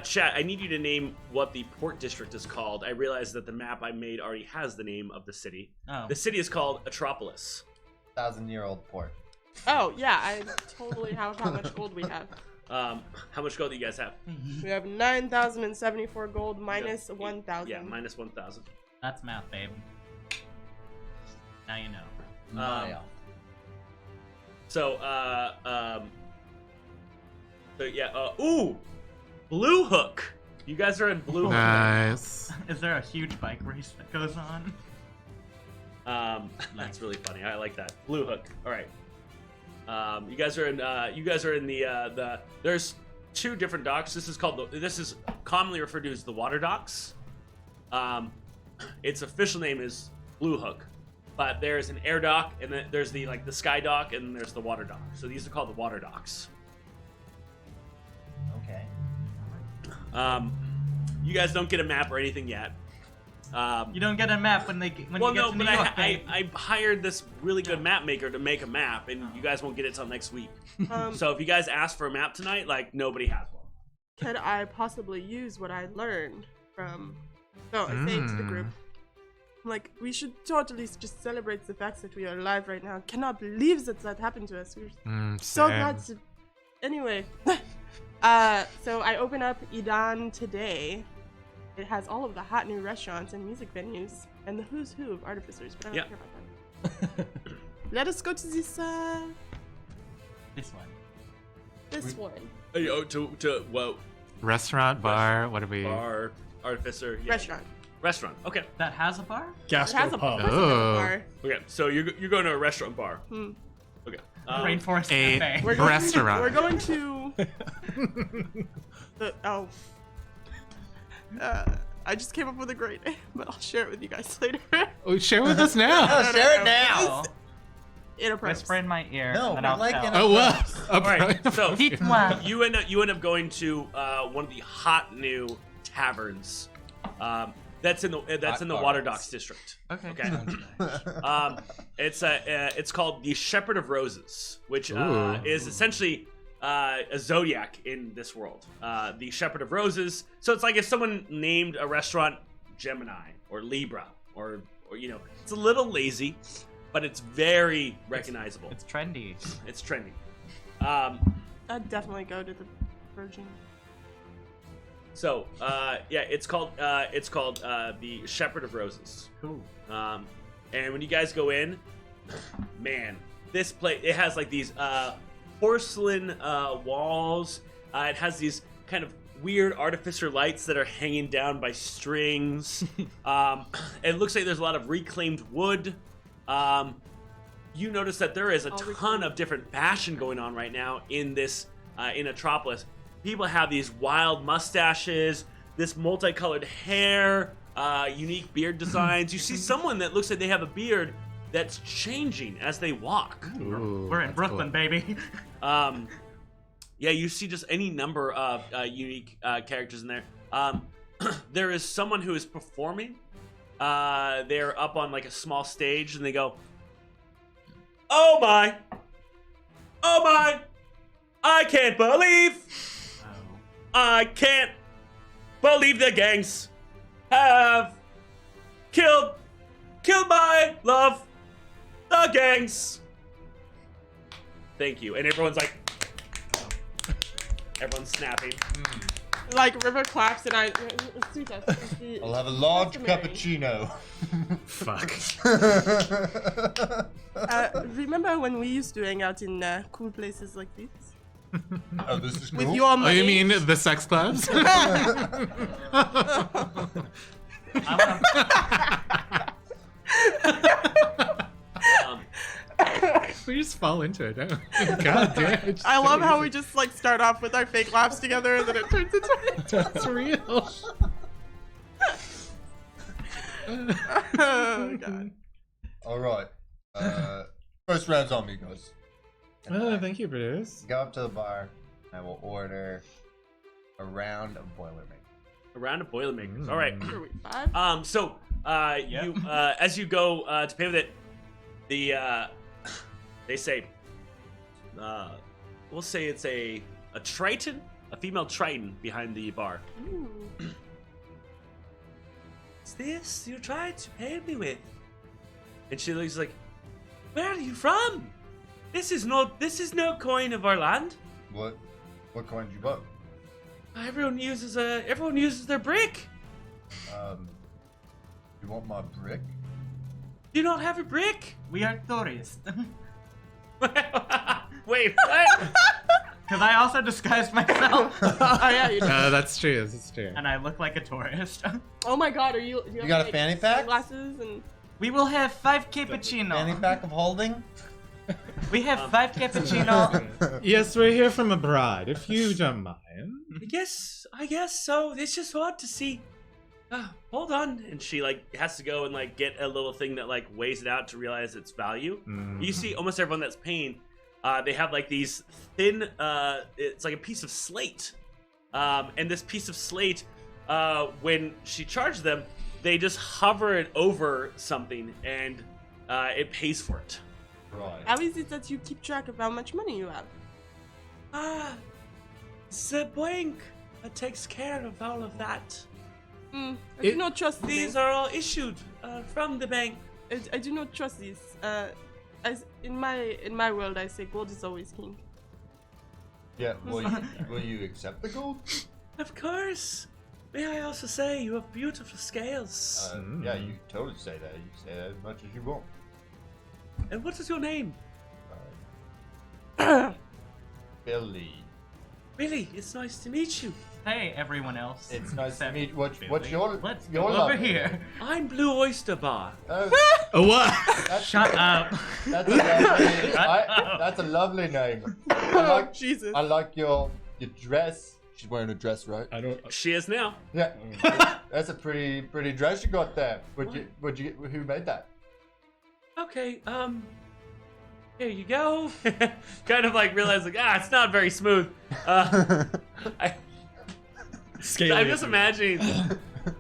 Speaker 1: chat, I need you to name what the port district is called. I realized that the map I made already has the name of the city.
Speaker 2: Oh.
Speaker 1: The city is called Atropolis.
Speaker 9: 1,000-year-old port.
Speaker 3: Oh, yeah, I totally have how much gold we have.
Speaker 1: How much gold do you guys have?
Speaker 3: We have 9,074 gold minus
Speaker 1: Yeah.
Speaker 3: 1,000.
Speaker 1: Yeah, minus 1,000.
Speaker 2: That's math, babe. Now you know.
Speaker 9: Yeah.
Speaker 1: So, ooh! Blue Hook! You guys are in Blue Hook.
Speaker 4: Nice.
Speaker 2: Is there a huge bike race that goes on?
Speaker 1: That's really funny. I like that. Blue Hook. All right. You guys are in the there's 2 different docks. This is commonly referred to as the water docks. Its official name is Blue Hook, but there's an air dock, and then there's the sky dock, and there's the water dock. So these are called the water docks.
Speaker 9: Okay.
Speaker 1: You guys don't get a map or anything yet.
Speaker 2: You don't get a map when you get to New York, babe.
Speaker 1: I hired this really good map maker to make a map, and you guys won't get it till next week. So if you guys ask for a map tonight, nobody has one.
Speaker 3: Could I possibly use what I learned from... So I say to the group, we should totally just celebrate the fact that we are alive right now. Cannot believe that happened to us. We're so
Speaker 4: Same.
Speaker 3: glad to... Anyway. So I open up Idan today. It has all of the hot new restaurants and music venues and the who's who of artificers, but I don't care about that. Let us go to this
Speaker 2: This one.
Speaker 3: this one.
Speaker 1: Whoa.
Speaker 4: Restaurant, bar, what are we?
Speaker 1: Bar, artificer, yeah. Restaurant. Okay.
Speaker 2: That has a bar?
Speaker 3: It has a
Speaker 10: Gastropub.
Speaker 3: bar.
Speaker 1: Okay. So you're going to a restaurant bar. Okay.
Speaker 2: Rainforest
Speaker 4: A
Speaker 2: Cafe.
Speaker 4: restaurant.
Speaker 3: We're going to I just came up with a great name, but I'll share it with you guys later.
Speaker 4: Oh, share with us now.
Speaker 9: Share it now.
Speaker 3: Enterprise.
Speaker 2: Whisper in my ear.
Speaker 9: No,
Speaker 2: and
Speaker 9: I
Speaker 2: I'll
Speaker 9: like
Speaker 2: tell.
Speaker 9: it.
Speaker 4: Oh, well.
Speaker 1: All right. So
Speaker 2: Dites-moi.
Speaker 1: you end up going to one of the hot new taverns. That's in the Water Docks district.
Speaker 2: Okay.
Speaker 1: It's called the Shepherd of Roses, which is essentially a zodiac in this world. The Shepherd of Roses. So it's like if someone named a restaurant Gemini or Libra or it's a little lazy, but it's very recognizable.
Speaker 2: It's trendy.
Speaker 1: It's trendy.
Speaker 3: I'd definitely go to the Virgin.
Speaker 1: So it's called the Shepherd of Roses.
Speaker 2: Cool.
Speaker 1: And when you guys go in, man, this place, it has these porcelain walls. It has these kind of weird artificer lights that are hanging down by strings. It looks like there's a lot of reclaimed wood. You notice that there is a ton of different fashion going on right now in this in Atropolis. People have these wild mustaches, this multicolored hair, unique beard designs. You see someone that looks like they have a beard that's changing as they walk.
Speaker 4: Ooh,
Speaker 2: We're in
Speaker 4: that's
Speaker 2: Brooklyn,
Speaker 4: cool.
Speaker 2: baby.
Speaker 1: Yeah, you see just any number of unique characters in there. There is someone who is performing. They're up on a small stage and they go, "Oh my! Oh my! I can't believe! I can't believe the gangs have killed my love, the gangs." Thank you. And everyone's everyone's snapping.
Speaker 3: River claps and I.
Speaker 9: I'll have a large
Speaker 3: customary.
Speaker 9: cappuccino.
Speaker 4: Fuck.
Speaker 3: Remember when we used to hang out in cool places like this?
Speaker 9: Oh, this is cool.
Speaker 3: With your
Speaker 4: Oh,
Speaker 3: money?
Speaker 4: you mean the sex clubs? We just fall into it, don't we? God damn it.
Speaker 3: I love how we just like start off with our fake laughs together and then it turns into
Speaker 4: That's real.
Speaker 3: oh god.
Speaker 9: All right. First round's on me, guys.
Speaker 4: Oh, thank you, Bruce.
Speaker 9: Go up to the bar. I will order a round of Boilermaker.
Speaker 1: A round of Boilermakers. All right.
Speaker 3: Are we five?
Speaker 1: So, you as you go to pay with it, they say, we'll say it's a Triton, a female Triton behind the bar.
Speaker 3: Ooh.
Speaker 1: Is this you tried to pay me with? And she looks like, where are you from? This is no coin of our land.
Speaker 9: What coin did you buy?
Speaker 1: Everyone uses their brick.
Speaker 9: You want my brick?
Speaker 1: Do you not have a brick?
Speaker 2: We are tourists.
Speaker 1: Wait, what?
Speaker 2: Because I also disguised myself.
Speaker 3: Oh yeah, you do.
Speaker 4: That's true. That's true.
Speaker 2: And I look like a tourist.
Speaker 3: Oh my god, do you have,
Speaker 9: got a
Speaker 3: like,
Speaker 9: fanny pack?
Speaker 3: sunglasses and
Speaker 2: We will have 5 cappuccino.
Speaker 9: Fanny pack of holding?
Speaker 2: We have 5 cappuccino.
Speaker 4: Yes, we're here from abroad, if you don't mind.
Speaker 1: I guess so. It's just hard to see. Hold on. And she like has to go and like get a little thing that like weighs it out to realize its value. You see almost everyone that's paying, they have like these thin, it's like a piece of slate. And this piece of slate, when she charges them, they just hover it over something and it pays for it.
Speaker 9: Right.
Speaker 3: how is it that you keep track of how much money you have?
Speaker 1: The bank takes care of all of that.
Speaker 3: I do not trust
Speaker 1: These
Speaker 3: these.
Speaker 1: are all issued from the bank.
Speaker 3: I do not trust these. As in my world, I say gold is always king.
Speaker 9: Yeah, will you accept the gold?
Speaker 1: Of course. May I also say you have beautiful scales.
Speaker 9: Yeah, you totally say that. You say that as much as you want.
Speaker 1: And what is your name?
Speaker 9: Billy.
Speaker 1: Really, it's nice to meet you.
Speaker 2: Hey, everyone else.
Speaker 9: It's nice to
Speaker 2: Except
Speaker 9: meet. What's
Speaker 2: Billy.
Speaker 9: your
Speaker 2: Let's
Speaker 9: your
Speaker 2: go
Speaker 9: love
Speaker 2: over
Speaker 9: name?
Speaker 2: here.
Speaker 1: I'm Blue Oyster Bar.
Speaker 9: Oh,
Speaker 4: Oh, what?
Speaker 9: that's,
Speaker 2: Shut up.
Speaker 9: That's a lovely, that's a lovely name.
Speaker 3: Oh Jesus!
Speaker 9: I like your dress. She's wearing a dress, right?
Speaker 10: I don't.
Speaker 1: She is now.
Speaker 9: Yeah. That's a pretty dress you got there. Who made that?
Speaker 1: Okay, here you go. Kind of like realizing, it's not very smooth. I'm just imagining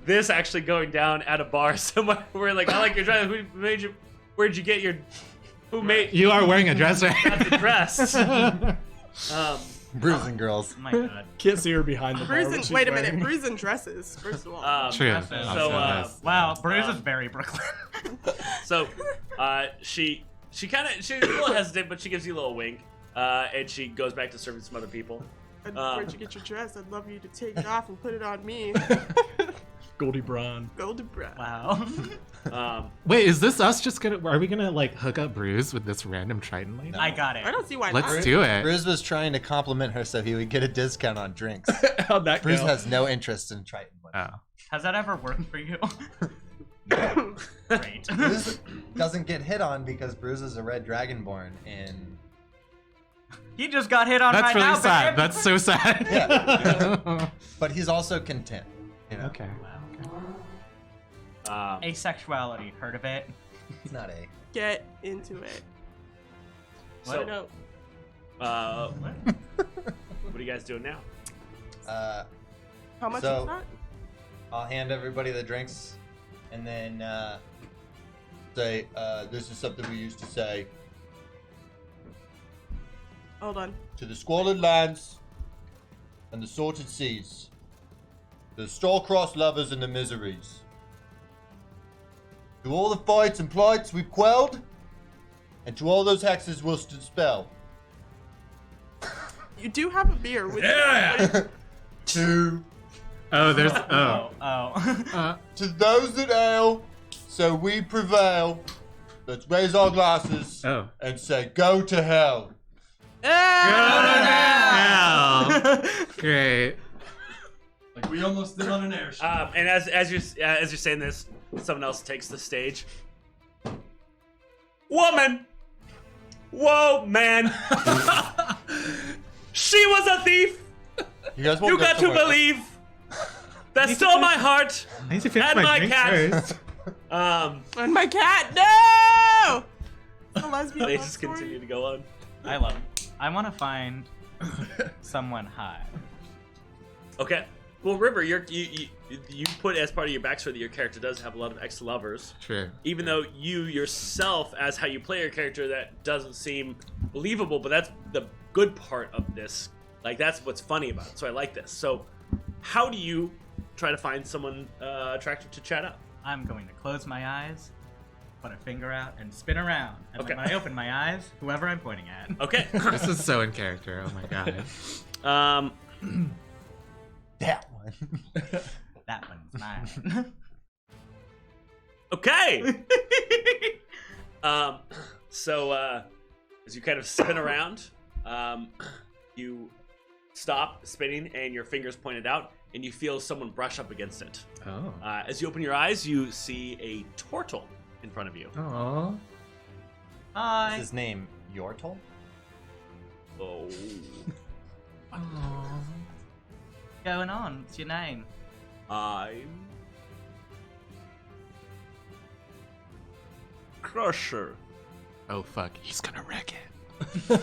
Speaker 1: this actually going down at a bar somewhere where like, I like your dress. Who made you? Where'd you get your? Who made?
Speaker 4: You are wearing a dress, right?
Speaker 1: Got the dress.
Speaker 9: Bruising girls.
Speaker 2: Oh my god.
Speaker 10: Can't see her behind the bar.
Speaker 3: Bruise
Speaker 10: what
Speaker 3: and,
Speaker 10: she's
Speaker 3: wait a minute,
Speaker 10: wearing.
Speaker 3: bruise and dresses. First of all,
Speaker 4: True.
Speaker 2: Wow, Bruce is very Brooklyn.
Speaker 1: So, she's a little hesitant, but she gives you a little wink, and she goes back to serving some other people.
Speaker 3: where'd you get your dress? I'd love you to take it off and put it on me.
Speaker 10: Goldie Braun.
Speaker 3: Golden brown.
Speaker 2: Wow.
Speaker 4: Wait, is this us just gonna? Are we gonna like hook up Bruce with this random Triton lady?
Speaker 2: I got it.
Speaker 3: I don't see why
Speaker 4: Let's
Speaker 3: not.
Speaker 4: do it.
Speaker 9: Bruce was trying to compliment her so he would get a discount on drinks.
Speaker 10: How'd that
Speaker 9: Bruce
Speaker 10: go?
Speaker 9: has no interest in Triton.
Speaker 4: Oh.
Speaker 2: Has that ever worked for you? Great.
Speaker 9: Bruce doesn't get hit on because Bruce is a red dragonborn, and
Speaker 2: He just got hit on
Speaker 4: That's
Speaker 2: right
Speaker 4: really
Speaker 2: now,
Speaker 4: sad.
Speaker 2: babe.
Speaker 4: That's so sad.
Speaker 9: yeah. But he's also content. You know?
Speaker 4: Okay.
Speaker 2: Asexuality. Heard of it?
Speaker 9: It's not a.
Speaker 3: Get into it.
Speaker 1: So,
Speaker 3: No.
Speaker 1: what are you guys doing now?
Speaker 3: How much
Speaker 9: So-
Speaker 3: is that?
Speaker 9: I'll hand everybody the drinks, and then say, "This is something we used to say
Speaker 3: Hold on.
Speaker 9: to the squalid lands and the sorted seas, to the star-crossed lovers and the miseries, to all the fights and plights we've quelled, and to all those hexes we'll dispel.
Speaker 3: You do have a beer with
Speaker 9: To
Speaker 4: Oh, there's.
Speaker 9: to those that ail, so we prevail. Let's raise our glasses
Speaker 4: Oh.
Speaker 9: and say, "Go to hell."
Speaker 4: Ow. Great.
Speaker 5: Like we almost did on an airship.
Speaker 1: And as you're saying this, someone else takes the stage. Woman, Whoa, man. She was a thief.
Speaker 9: You guys
Speaker 1: You got to believe. That stole my heart.
Speaker 4: I need to finish
Speaker 1: And my
Speaker 4: drink
Speaker 1: cat.
Speaker 4: first.
Speaker 3: And my cat, no! The lesbian
Speaker 1: They
Speaker 3: love
Speaker 1: just
Speaker 3: story.
Speaker 1: continue to go on.
Speaker 2: I love it. I want to find someone high.
Speaker 1: Okay. Well, River, you put as part of your backstory that your character does have a lot of ex-lovers.
Speaker 4: True.
Speaker 1: Even though you yourself, as how you play your character, that doesn't seem believable, but that's the good part of this. Like, that's what's funny about it. So I like this. So how do you try to find someone attractive to chat up?
Speaker 2: I'm going to close my eyes, put a finger out, and spin around. And
Speaker 1: Okay.
Speaker 2: when I open my eyes, whoever I'm pointing at.
Speaker 1: Okay.
Speaker 4: This is so in character. Oh my god.
Speaker 9: That one.
Speaker 2: That one's mine.
Speaker 1: Okay. So as you kind of spin around, you stop spinning and your fingers pointed out, and you feel someone brush up against it.
Speaker 4: Oh.
Speaker 1: As you open your eyes, you see a turtle in front of you.
Speaker 4: Oh.
Speaker 2: Hi.
Speaker 9: Is his name Yortle?
Speaker 1: Oh.
Speaker 2: What's going on? What's your name?
Speaker 1: I'm Crusher.
Speaker 4: Oh fuck. He's gonna wreck it.
Speaker 3: You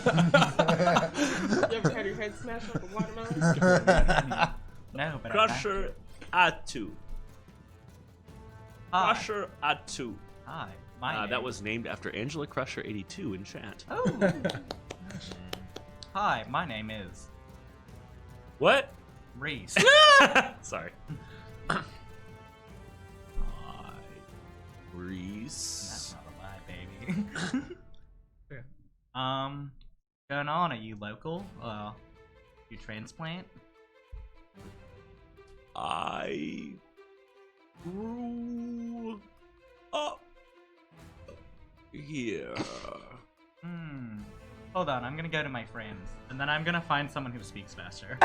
Speaker 3: ever had your head smashed like a watermelon?
Speaker 2: No, but
Speaker 1: Crusher Atu.
Speaker 2: Hi.
Speaker 1: Crusher Atu.
Speaker 2: Hi. My name.
Speaker 1: That was named after Angela Crusher 82 in chat.
Speaker 2: Oh. Hi, my name is
Speaker 1: What?
Speaker 2: Reese.
Speaker 1: Sorry. Hi, Reese.
Speaker 2: That's not a lie, baby. Going on? Are you local? You transplant?
Speaker 1: I grew up here.
Speaker 2: Hold on, I'm gonna go to my friends, and then I'm gonna find someone who speaks faster.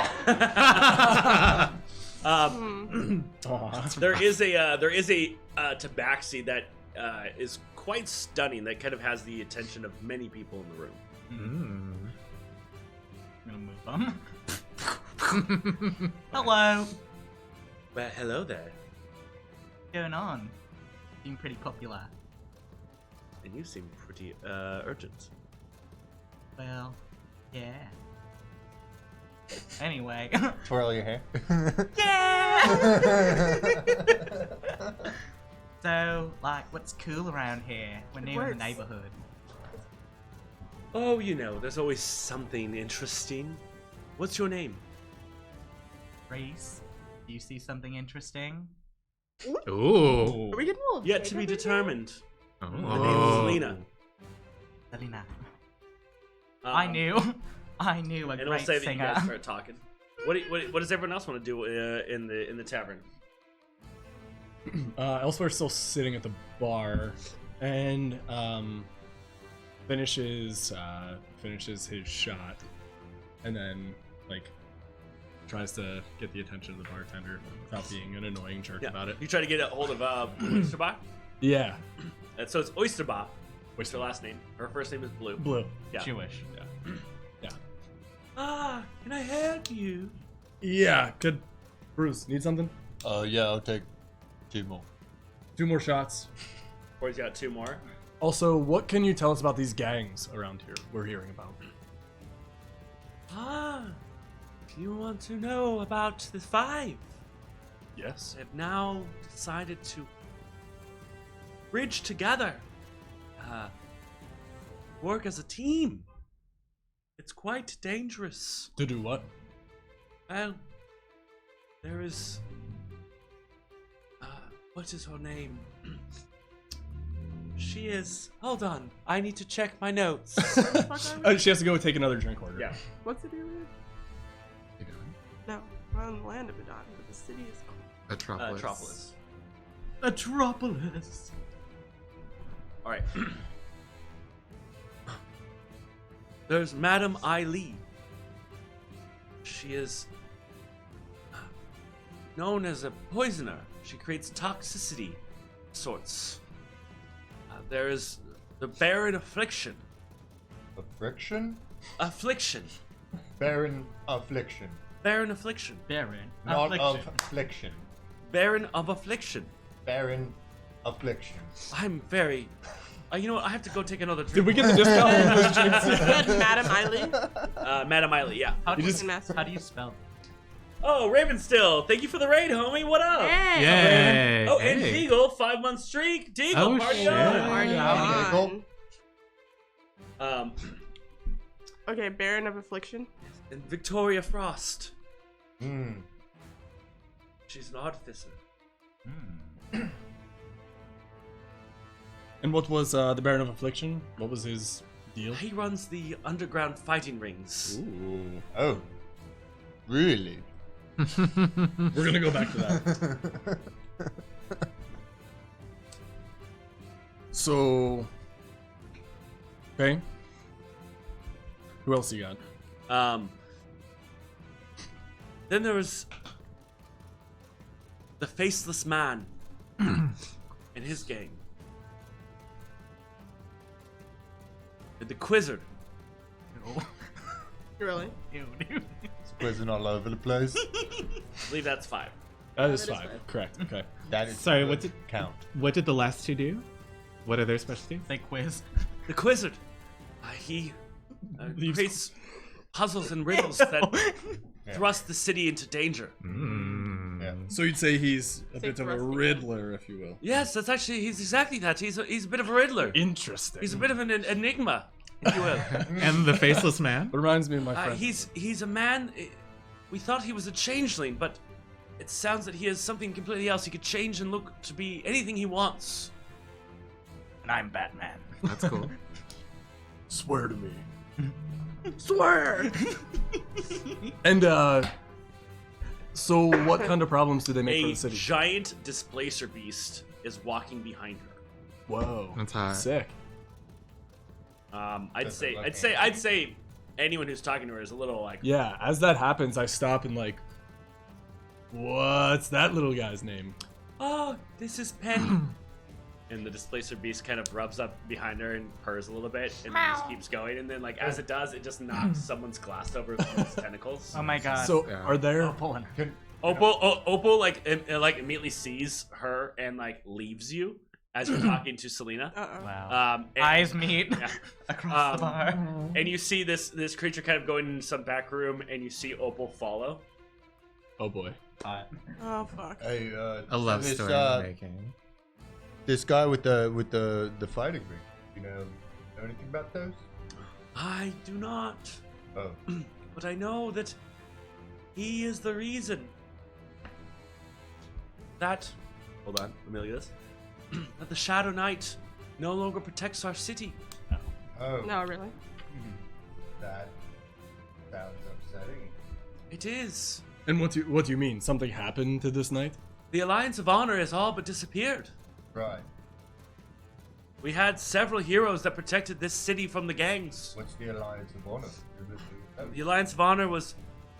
Speaker 1: There is a tabaxi that is quite stunning. That kind of has the attention of many people in the room.
Speaker 2: I'm gonna move them. Hello.
Speaker 1: Well, hello there.
Speaker 2: What's going on? Seem pretty popular.
Speaker 1: And you seem pretty urgent.
Speaker 2: Well, yeah. Anyway.
Speaker 9: Twirl your hair.
Speaker 2: So, like, what's cool around here? We're new in the
Speaker 3: works.
Speaker 2: neighborhood.
Speaker 1: Oh, you know, there's always something interesting. What's your name?
Speaker 2: Reese, do you see something interesting?
Speaker 4: Ooh.
Speaker 3: Are we getting a little
Speaker 1: Yet to be
Speaker 3: Jacob in here?
Speaker 1: determined.
Speaker 4: Oh.
Speaker 1: The name is Selena.
Speaker 2: Selena.
Speaker 1: Um,
Speaker 2: I knew a
Speaker 1: And we'll
Speaker 2: great
Speaker 1: say that you
Speaker 2: singer.
Speaker 1: guys start talking. What does everyone else want to do in the tavern?
Speaker 10: Elsewhere's still sitting at the bar, and finishes his shot, and then like tries to get the attention of the bartender without being an annoying jerk about it.
Speaker 1: You try to get a hold of Oyster Bob.
Speaker 10: Yeah,
Speaker 1: And so it's Oyster Bob. What's
Speaker 10: Oyster
Speaker 1: her last name? Her first name is Blue.
Speaker 10: Blue.
Speaker 1: Yeah.
Speaker 2: Jewish.
Speaker 10: Yeah.
Speaker 1: Can I help you?
Speaker 10: Yeah. Good. Bruce, need something?
Speaker 9: Yeah, I'll take 2 more.
Speaker 10: 2 more shots.
Speaker 1: Corey's got 2 more.
Speaker 10: Also, what can you tell us about these gangs around here we're hearing about?
Speaker 1: You want to know about the 5?
Speaker 10: Yes.
Speaker 1: They've now decided to bridge together, work as a team. It's quite dangerous.
Speaker 10: To do what?
Speaker 1: Well, there is. What is her name? She is. Hold on, I need to check my notes.
Speaker 10: She has to go take another drink order.
Speaker 1: Yeah.
Speaker 3: What's the deal with? No, we're on the land of Adon, but the city is called.
Speaker 4: Metropolis.
Speaker 2: Metropolis.
Speaker 1: All right. There's Madame Eileen. She is known as a poisoner. She creates toxicity sorts. There is the Baron Affliction.
Speaker 9: Friction?
Speaker 1: Affliction.
Speaker 9: Baron affliction.
Speaker 1: Baron affliction.
Speaker 2: Baron.
Speaker 9: Not
Speaker 2: Affliction.
Speaker 9: of affliction.
Speaker 1: Baron of affliction.
Speaker 9: Baron affliction.
Speaker 1: I'm very. You know what? I have to go take another drink.
Speaker 10: Did we get the discount on those drinks?
Speaker 3: Good, Madam Eiley.
Speaker 1: Madam Eiley, yeah.
Speaker 2: How do you,
Speaker 3: Master.
Speaker 2: how do you spell?
Speaker 1: Oh, Ravenstill, thank you for the raid, homie. What up?
Speaker 3: Hey.
Speaker 4: Yay!
Speaker 1: Oh, and
Speaker 4: Hey.
Speaker 1: Deagle, 5-month streak. Deagle,
Speaker 4: Oh,
Speaker 1: party
Speaker 4: shit.
Speaker 1: on.
Speaker 3: Party
Speaker 9: Yeah.
Speaker 3: on.
Speaker 1: Um,
Speaker 3: Okay, Baron of Affliction.
Speaker 1: and Victoria Frost.
Speaker 9: Hmm.
Speaker 1: She's an artificer.
Speaker 10: And what was the Baron of Affliction? What was his deal?
Speaker 1: He runs the underground fighting rings.
Speaker 10: Ooh.
Speaker 9: Oh. Really?
Speaker 10: We're gonna go back to that. So. Okay. Who else you got?
Speaker 1: Then there was the Faceless Man and his gang. And the Quizzard.
Speaker 3: Really?
Speaker 2: Ew, dude.
Speaker 9: Quizzing all over the place.
Speaker 1: I believe that's 5.
Speaker 10: That is
Speaker 3: that is
Speaker 10: 5.
Speaker 3: five.
Speaker 10: Correct. Okay.
Speaker 9: That is
Speaker 4: Sorry,
Speaker 9: good
Speaker 4: what did-
Speaker 9: count?
Speaker 4: What did the last two do? What are their specialties?
Speaker 2: They quiz.
Speaker 1: The Quizzard. He
Speaker 10: Leaves-
Speaker 1: creates puzzles and riddles that thrust the city into danger.
Speaker 9: Yeah.
Speaker 10: So you'd say he's a
Speaker 3: Say
Speaker 10: bit of a
Speaker 3: thrusting.
Speaker 10: Riddler, if you will.
Speaker 1: Yes, that's actually, he's exactly that. He's a bit of a riddler.
Speaker 10: Interesting.
Speaker 1: He's a bit of an enigma, if you will.
Speaker 4: And the faceless man?
Speaker 10: It reminds me of my friend.
Speaker 1: He's a man. We thought he was a changeling, but it sounds that he has something completely else. He could change and look to be anything he wants.
Speaker 2: And I'm Batman.
Speaker 4: That's cool.
Speaker 10: Swear to me.
Speaker 1: Swear!
Speaker 10: And so what kind of problems do they make for
Speaker 1: A
Speaker 10: the city?
Speaker 1: giant displacer beast is walking behind her.
Speaker 10: Whoa.
Speaker 4: That's hot.
Speaker 10: Sick.
Speaker 1: I'd
Speaker 9: Doesn't look
Speaker 1: say anyone who's talking to her is a little like,
Speaker 10: Yeah, as that happens, I stop and like, what's that little guy's name?
Speaker 1: oh, this is Penny. And the displacer beast kind of rubs up behind her and purrs a little bit, and then just keeps going. And then, like as it does, it just knocks someone's glass over with its tentacles.
Speaker 2: Oh my god.
Speaker 10: So
Speaker 4: Yeah.
Speaker 10: are there?
Speaker 2: Pulling.
Speaker 1: Opal like immediately sees her and like leaves you as you're talking to Selena.
Speaker 3: Uh-oh.
Speaker 2: Wow.
Speaker 1: And,
Speaker 2: Eyes meet
Speaker 1: yeah.
Speaker 2: across the bar.
Speaker 1: And you see this creature kind of going in some back room, and you see Opal follow.
Speaker 10: Oh boy.
Speaker 3: Oh, fuck.
Speaker 9: Hey,
Speaker 4: A love
Speaker 9: this,
Speaker 4: story in the making.
Speaker 9: This guy with the fighting ring. You know anything about those?
Speaker 1: I do not,
Speaker 9: Oh.
Speaker 1: but I know that he is the reason that. Hold on, let me look at this. That the Shadow Knight no longer protects our city.
Speaker 9: Oh.
Speaker 3: No, really?
Speaker 9: That sounds upsetting.
Speaker 1: It is.
Speaker 10: And what do you mean? Something happened to this knight?
Speaker 1: The Alliance of Honor has all but disappeared.
Speaker 9: Right.
Speaker 1: We had several heroes that protected this city from the gangs.
Speaker 9: What's the Alliance of Honor?
Speaker 1: The Alliance of Honor was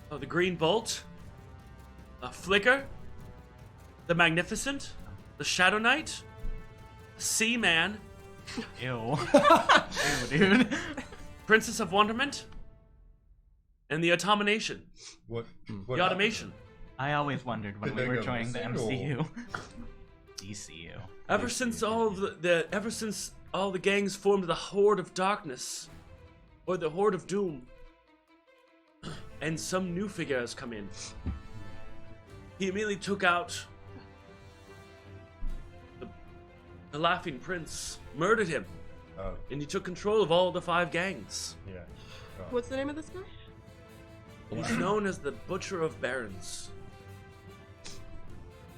Speaker 1: the Green Bolt, Flicker, the Magnificent, the Shadow Knight, Seaman,
Speaker 2: Ew. Ew, dude.
Speaker 1: Princess of Wonderment, and the Automation,
Speaker 9: What?
Speaker 1: the Automation.
Speaker 2: I always wondered when
Speaker 9: Did
Speaker 2: we
Speaker 9: they
Speaker 2: were
Speaker 9: go
Speaker 2: joining the
Speaker 9: missing,
Speaker 2: MCU. DCU.
Speaker 1: Ever since all the gangs formed the Horde of Darkness, or the Horde of Doom, and some new figure has come in, he immediately took out the Laughing Prince, murdered him,
Speaker 9: Oh,
Speaker 1: and he took control of all the 5 gangs.
Speaker 9: yeah. Right.
Speaker 3: What's the name of this guy?
Speaker 1: He's known as the Butcher of Barons.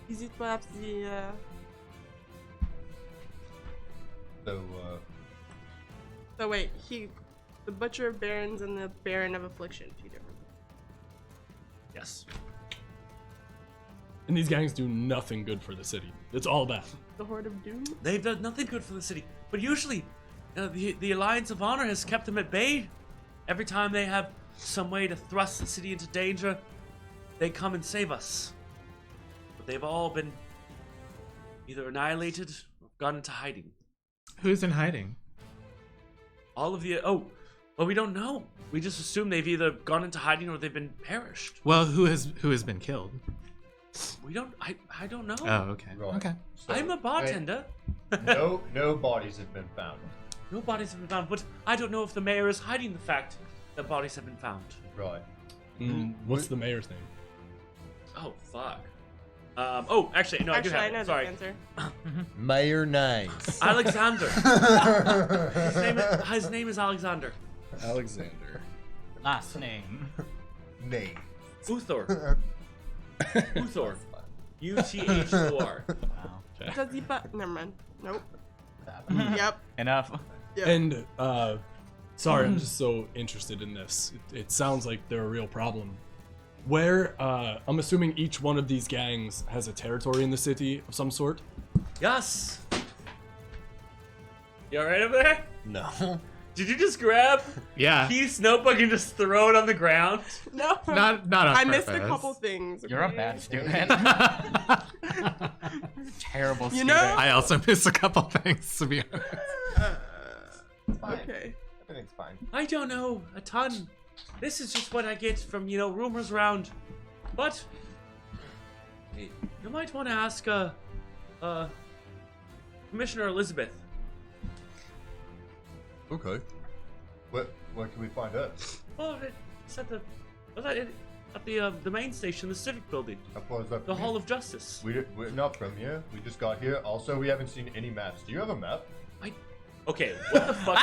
Speaker 3: Is it perhaps the,
Speaker 9: So,
Speaker 3: So wait, the Butcher of Barons and the Baron of Affliction, 2 different.
Speaker 1: Yes.
Speaker 10: And these gangs do nothing good for the city. It's all bad.
Speaker 3: The Horde of Doom?
Speaker 1: They've done nothing good for the city, but usually the Alliance of Honor has kept them at bay. Every time they have some way to thrust the city into danger, they come and save us. But they've all been either annihilated or gone into hiding.
Speaker 4: Who's in hiding?
Speaker 1: All of the Well, we don't know. We just assume they've either gone into hiding or they've been perished.
Speaker 4: Well, who has been killed?
Speaker 1: We don't. I don't know.
Speaker 4: Oh, okay.
Speaker 9: Right.
Speaker 4: Okay.
Speaker 9: So,
Speaker 1: I'm a bartender.
Speaker 9: no bodies have been found.
Speaker 1: No bodies have been found, but I don't know if the mayor is hiding the fact that bodies have been found.
Speaker 9: Right.
Speaker 10: What's the mayor's name?
Speaker 1: Oh fuck. Oh, actually, no,
Speaker 3: Actually,
Speaker 1: I
Speaker 3: I
Speaker 1: do
Speaker 3: know
Speaker 1: have
Speaker 3: the
Speaker 1: it. Sorry.
Speaker 3: answer.
Speaker 9: Mayor Nice.
Speaker 1: Alexander. His name is Alexander.
Speaker 10: Alexander.
Speaker 2: Last name.
Speaker 9: Nate.
Speaker 1: Uthor. Uthor. Uthor.
Speaker 2: Wow.
Speaker 3: Does he never mind. Nope. Yep.
Speaker 2: Enough.
Speaker 3: Yep.
Speaker 10: And sorry, I'm just so interested in this. It sounds like they're a real problem. Where I'm assuming each one of these gangs has a territory in the city of some sort.
Speaker 1: Yes. You alright over there?
Speaker 9: No.
Speaker 1: Did you just grab
Speaker 4: Yeah.
Speaker 1: Keith's notebook and just throw it on the ground?
Speaker 3: No.
Speaker 4: Not on
Speaker 3: I missed a
Speaker 4: purpose.
Speaker 3: couple things.
Speaker 2: You're a
Speaker 3: okay?
Speaker 2: bad student. Terrible
Speaker 3: You
Speaker 2: student.
Speaker 3: know?
Speaker 4: I also missed a couple things, to be honest.
Speaker 3: Okay.
Speaker 9: Everything's fine.
Speaker 1: I don't know a ton. This is just what I get from, rumors around. But you might want to ask Commissioner Elizabeth.
Speaker 9: Okay. Where can we find her?
Speaker 1: Oh, it's at the main station, the Civic Building,
Speaker 9: How far is that
Speaker 1: the
Speaker 9: from
Speaker 1: Hall
Speaker 9: here?
Speaker 1: of Justice.
Speaker 9: We're not from here. We just got here. Also, we haven't seen any maps. Do you have a map?
Speaker 1: Okay, what the fuck?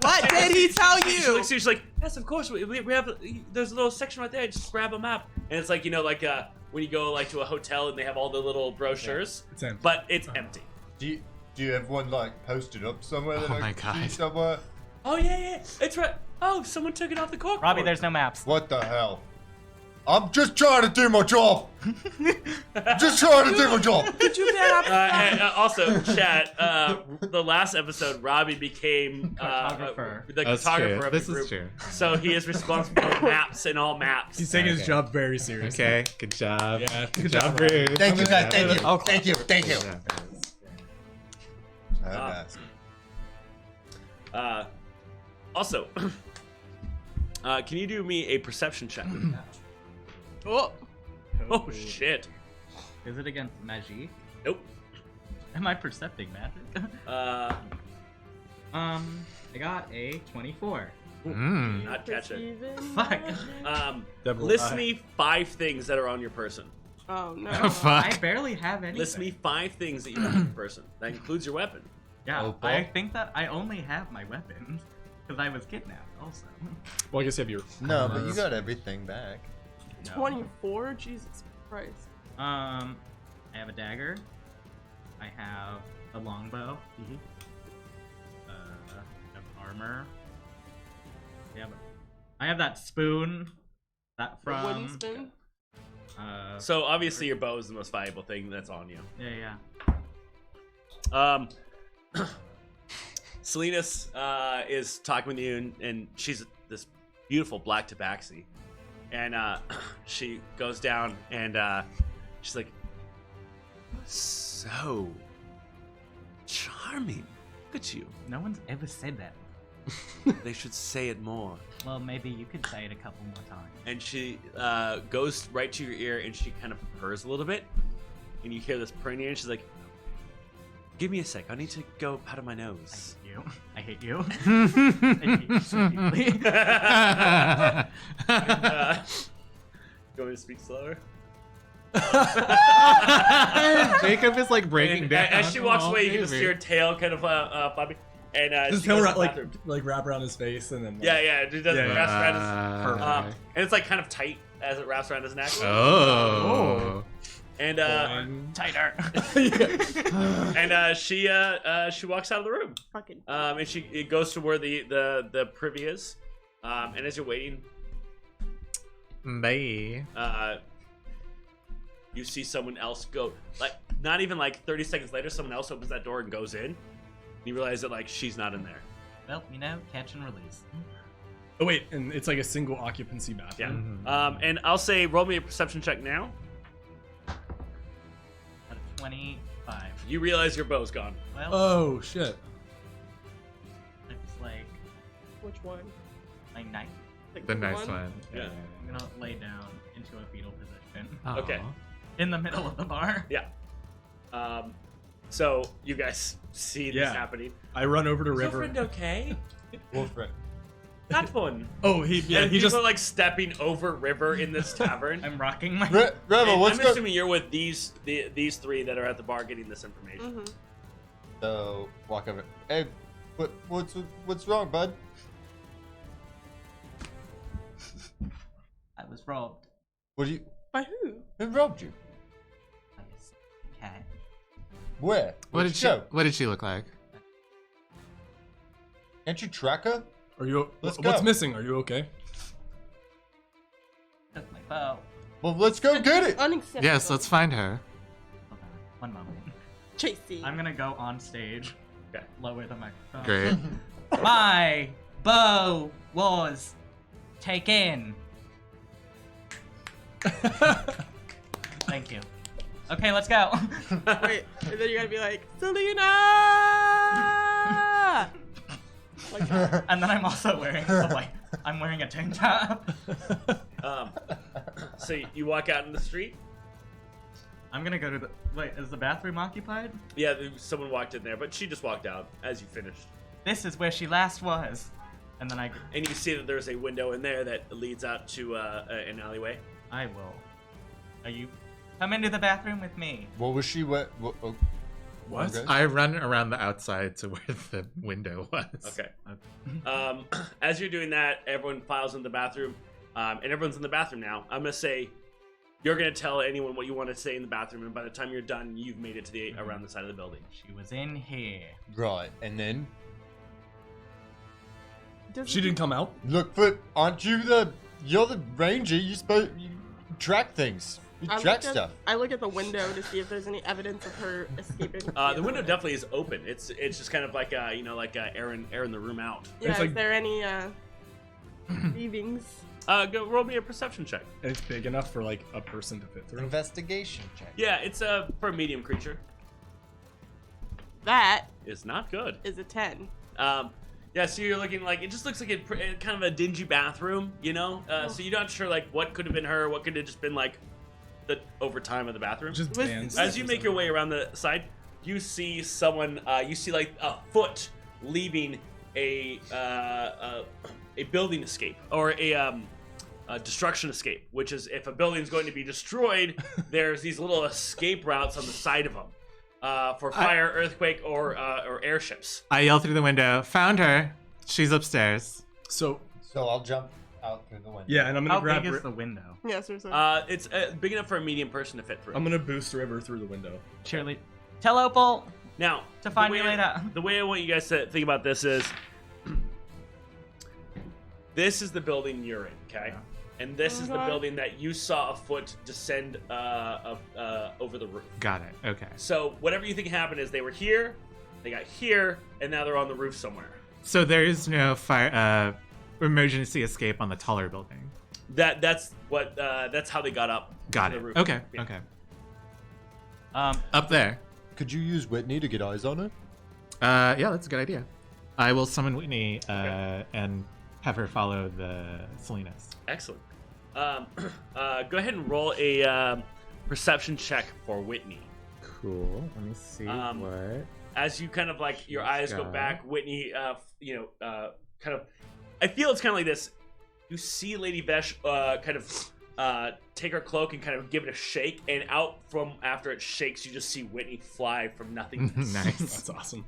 Speaker 3: What did he tell you?
Speaker 1: She's like, yes, of course. We have. There's a little section right there. Just grab a map, and it's like when you go to a hotel and they have all the little brochures,
Speaker 10: It's empty.
Speaker 1: but it's empty.
Speaker 9: Do you have one posted up somewhere that
Speaker 4: Oh
Speaker 9: I
Speaker 4: my
Speaker 9: can see
Speaker 4: God.
Speaker 9: somewhere?
Speaker 1: Oh yeah, it's right. Oh, someone took it off the cork.
Speaker 2: Robbie, there's no maps.
Speaker 9: What the hell? I'm just trying to do my job. Just trying to do my job.
Speaker 3: Did you man up?
Speaker 1: And, also, chat. The last episode, Robbie became
Speaker 2: Cartographer.
Speaker 1: the
Speaker 4: That's
Speaker 1: cartographer
Speaker 4: true.
Speaker 1: of
Speaker 4: This
Speaker 1: the group.
Speaker 4: is true.
Speaker 1: So he is responsible for maps and all maps.
Speaker 10: He's taking his
Speaker 4: Okay.
Speaker 10: job very seriously.
Speaker 4: Okay, good job.
Speaker 10: Yeah,
Speaker 4: Good job, Bruce.
Speaker 9: Thank you, guys. Thank you.
Speaker 2: Oh,
Speaker 9: Thank you. Thank you.
Speaker 4: Yeah.
Speaker 1: Also, can you do me a perception check?
Speaker 3: Oh.
Speaker 1: Oh shit.
Speaker 2: Is it against magic?
Speaker 1: Nope.
Speaker 2: Am I percepting magic? I got a 24.
Speaker 1: Not catch it.
Speaker 3: Perceiving
Speaker 2: Fuck.
Speaker 3: magic?
Speaker 10: Devil
Speaker 1: List
Speaker 10: eye.
Speaker 1: me 5 things that are on your person.
Speaker 3: Oh no.
Speaker 4: Oh, fuck.
Speaker 2: I barely have anything.
Speaker 1: List me 5 things that you have on your person. That includes your weapon.
Speaker 2: Yeah,
Speaker 9: Oh,
Speaker 2: I
Speaker 9: fuck.
Speaker 2: think that I only have my weapons because I was kidnapped. Also.
Speaker 10: Well, I guess you have your.
Speaker 9: No, but you got everything back.
Speaker 3: 24? Jesus Christ.
Speaker 2: I have a dagger. I have a longbow. I have armor. I have that spoon. That
Speaker 3: The
Speaker 2: from.
Speaker 3: wooden spoon?
Speaker 1: So obviously your bow is the most valuable thing that's on you.
Speaker 2: Yeah.
Speaker 1: Salinas is talking with you, and she's this beautiful black tabaxi, and she goes down and she's like, so charming. Look at you.
Speaker 2: No one's ever said that.
Speaker 1: They should say it more.
Speaker 2: Well, maybe you could say it a couple more times.
Speaker 1: And she goes right to your ear, and she kind of purrs a little bit, and you hear this purring, and she's like, give me a sec. I need to go powder my nose.
Speaker 2: I hate you. I hate you so deeply.
Speaker 1: You want me to speak slower?
Speaker 4: Jacob is breaking
Speaker 1: And
Speaker 4: down.
Speaker 1: as she walks
Speaker 4: Oh,
Speaker 1: away, you can just
Speaker 4: baby.
Speaker 1: see her tail kind of flapping. And
Speaker 10: Does
Speaker 1: she
Speaker 10: tail
Speaker 1: goes to the
Speaker 10: wrap,
Speaker 1: bathroom.
Speaker 10: wrap around his face and then.
Speaker 1: Yeah, it does
Speaker 10: Yeah,
Speaker 1: wraps around his. And it's kind of tight as it wraps around his neck.
Speaker 4: Oh.
Speaker 1: And
Speaker 2: Tighter.
Speaker 1: and she walks out of the room.
Speaker 3: Fucking.
Speaker 1: And it goes to where the privy is. And as you're waiting,
Speaker 4: Bye.
Speaker 1: you see someone else go. Not even 30 seconds later, someone else opens that door and goes in. You realize that she's not in there.
Speaker 2: Well, catch and release.
Speaker 10: Oh wait, and it's like a single occupancy
Speaker 1: Yeah.
Speaker 10: bathroom.
Speaker 1: And I'll say roll me a perception check now.
Speaker 2: At 25.
Speaker 1: You realize your bow's gone.
Speaker 2: Well,
Speaker 10: Oh shit.
Speaker 2: it's
Speaker 3: Which one?
Speaker 2: My knife.
Speaker 3: Like
Speaker 4: The nice one.
Speaker 1: Yeah.
Speaker 2: I'm gonna lay down into a fetal position
Speaker 4: Aw.
Speaker 1: Okay.
Speaker 2: in the middle of the bar.
Speaker 1: Yeah. So you guys see this
Speaker 10: Yeah.
Speaker 1: happening.
Speaker 10: I run over to
Speaker 1: Is your
Speaker 10: River.
Speaker 1: friend okay?
Speaker 9: Wolfric.
Speaker 1: That one.
Speaker 10: Oh, he
Speaker 1: And
Speaker 10: he
Speaker 1: people
Speaker 10: just
Speaker 1: are like stepping over River in this tavern.
Speaker 2: I'm rocking my.
Speaker 9: River,
Speaker 1: And
Speaker 9: what's
Speaker 1: I'm
Speaker 9: going?
Speaker 1: assuming you're with these three that are at the bar getting this information.
Speaker 3: Mm-hmm.
Speaker 9: So walk over. Hey, what's wrong, bud?
Speaker 2: I was robbed
Speaker 9: What do you?
Speaker 3: By who?
Speaker 9: Who robbed you?
Speaker 2: by a cat.
Speaker 9: Where?
Speaker 4: What
Speaker 9: Where'd
Speaker 4: did she?
Speaker 9: go?
Speaker 4: What did she look like?
Speaker 9: Can't you track her?
Speaker 10: Are you?
Speaker 9: Let's
Speaker 10: What's
Speaker 9: go.
Speaker 10: missing? Are you okay?
Speaker 2: Took my bow.
Speaker 9: Well, let's go get it.
Speaker 3: Unacceptable.
Speaker 4: Yes, let's find her.
Speaker 2: Hold on, one moment.
Speaker 3: Chasey.
Speaker 2: I'm gonna go on stage.
Speaker 1: Okay.
Speaker 2: Lower the microphone.
Speaker 4: Great.
Speaker 2: My bow was taken. Thank you. Okay, let's go.
Speaker 3: Wait, and then you gotta be like, Selena! Like that.
Speaker 2: And then I'm also wearing I'm wearing a tank top.
Speaker 1: So you walk out in the street.
Speaker 2: I'm gonna go to the. Wait, is the bathroom occupied?
Speaker 1: Yeah, someone walked in there, but she just walked out as you finished.
Speaker 2: This is where she last was. And then
Speaker 1: And you see that there's a window in there that leads out to an alleyway.
Speaker 2: I will. Are you? Come into the bathroom with me.
Speaker 9: What was she? What? Oh,
Speaker 10: What?
Speaker 9: okay.
Speaker 4: I run around the outside to where the window was.
Speaker 1: Okay. As you're doing that, everyone files in the bathroom, and everyone's in the bathroom now. I'm gonna say, you're gonna tell anyone what you want to say in the bathroom, and by the time you're done, you've made it to the around the side of the building.
Speaker 2: She was in here.
Speaker 9: Right, and then
Speaker 10: She didn't come out.
Speaker 9: look, but aren't you you're the ranger? You track things. You track stuff.
Speaker 3: I look at the window to see if there's any evidence of her escaping.
Speaker 1: The window definitely is open. It's just kind of like airing the room out.
Speaker 3: Yeah,
Speaker 10: It's
Speaker 3: is
Speaker 10: like-
Speaker 3: there any leavings?
Speaker 1: Go roll me a perception check.
Speaker 10: It's big enough for like a person to fit through.
Speaker 9: Investigation check.
Speaker 1: Yeah, it's for a medium creature.
Speaker 3: That
Speaker 1: It's not good.
Speaker 3: is a 10.
Speaker 1: Yeah, so you're looking like it just looks like a kind of a dingy bathroom, you know. So you're not sure like what could have been her, what could have just been like the overtime of the bathroom.
Speaker 10: Just
Speaker 3: With-
Speaker 10: bands.
Speaker 1: As you make your way around the side, you see someone. You see like a foot leaving a building escape or a destruction escape, which is if a building is going to be destroyed, there's these little escape routes on the side of them for fire, earthquake, or airships.
Speaker 4: I yell through the window, found her. She's upstairs.
Speaker 10: So
Speaker 9: So I'll jump out through the window.
Speaker 10: yeah, and I'm gonna
Speaker 2: How
Speaker 10: grab.
Speaker 2: big is the window?
Speaker 3: Yeah, seriously.
Speaker 1: It's big enough for a medium person to fit through.
Speaker 10: I'm gonna boost River through the window.
Speaker 2: Cheerlead. Tell Opal.
Speaker 1: Now,
Speaker 2: To find
Speaker 1: the
Speaker 2: me
Speaker 1: way-
Speaker 2: later.
Speaker 1: The way I want you guys to think about this is, this is the building you're in, okay? And this is the
Speaker 3: Okay.
Speaker 1: building that you saw a foot descend over the roof.
Speaker 4: Got it. Okay.
Speaker 1: So whatever you think happened is they were here, they got here, and now they're on the roof somewhere.
Speaker 4: So there is no fire emergency escape on the taller building.
Speaker 1: That's how they got up.
Speaker 4: Got
Speaker 1: to
Speaker 4: it.
Speaker 1: the roof.
Speaker 4: Okay.
Speaker 1: Yeah.
Speaker 4: Okay.
Speaker 2: Um,
Speaker 4: Up there.
Speaker 9: Could you use Whitney to get eyes on her?
Speaker 4: Yeah, that's a good idea. I will summon Whitney and have her follow the Salinas.
Speaker 1: Excellent. Go ahead and roll a perception check for Whitney.
Speaker 4: Cool. Let me see what.
Speaker 1: As you kind of like your eyes go
Speaker 4: got.
Speaker 1: back, Whitney, kind of. I feel it's kind of like this. You see Lady Vesh kind of take her cloak and kind of give it a shake, and out from after it shakes, you just see Whitney fly from nothingness.
Speaker 4: Nice.
Speaker 10: That's awesome.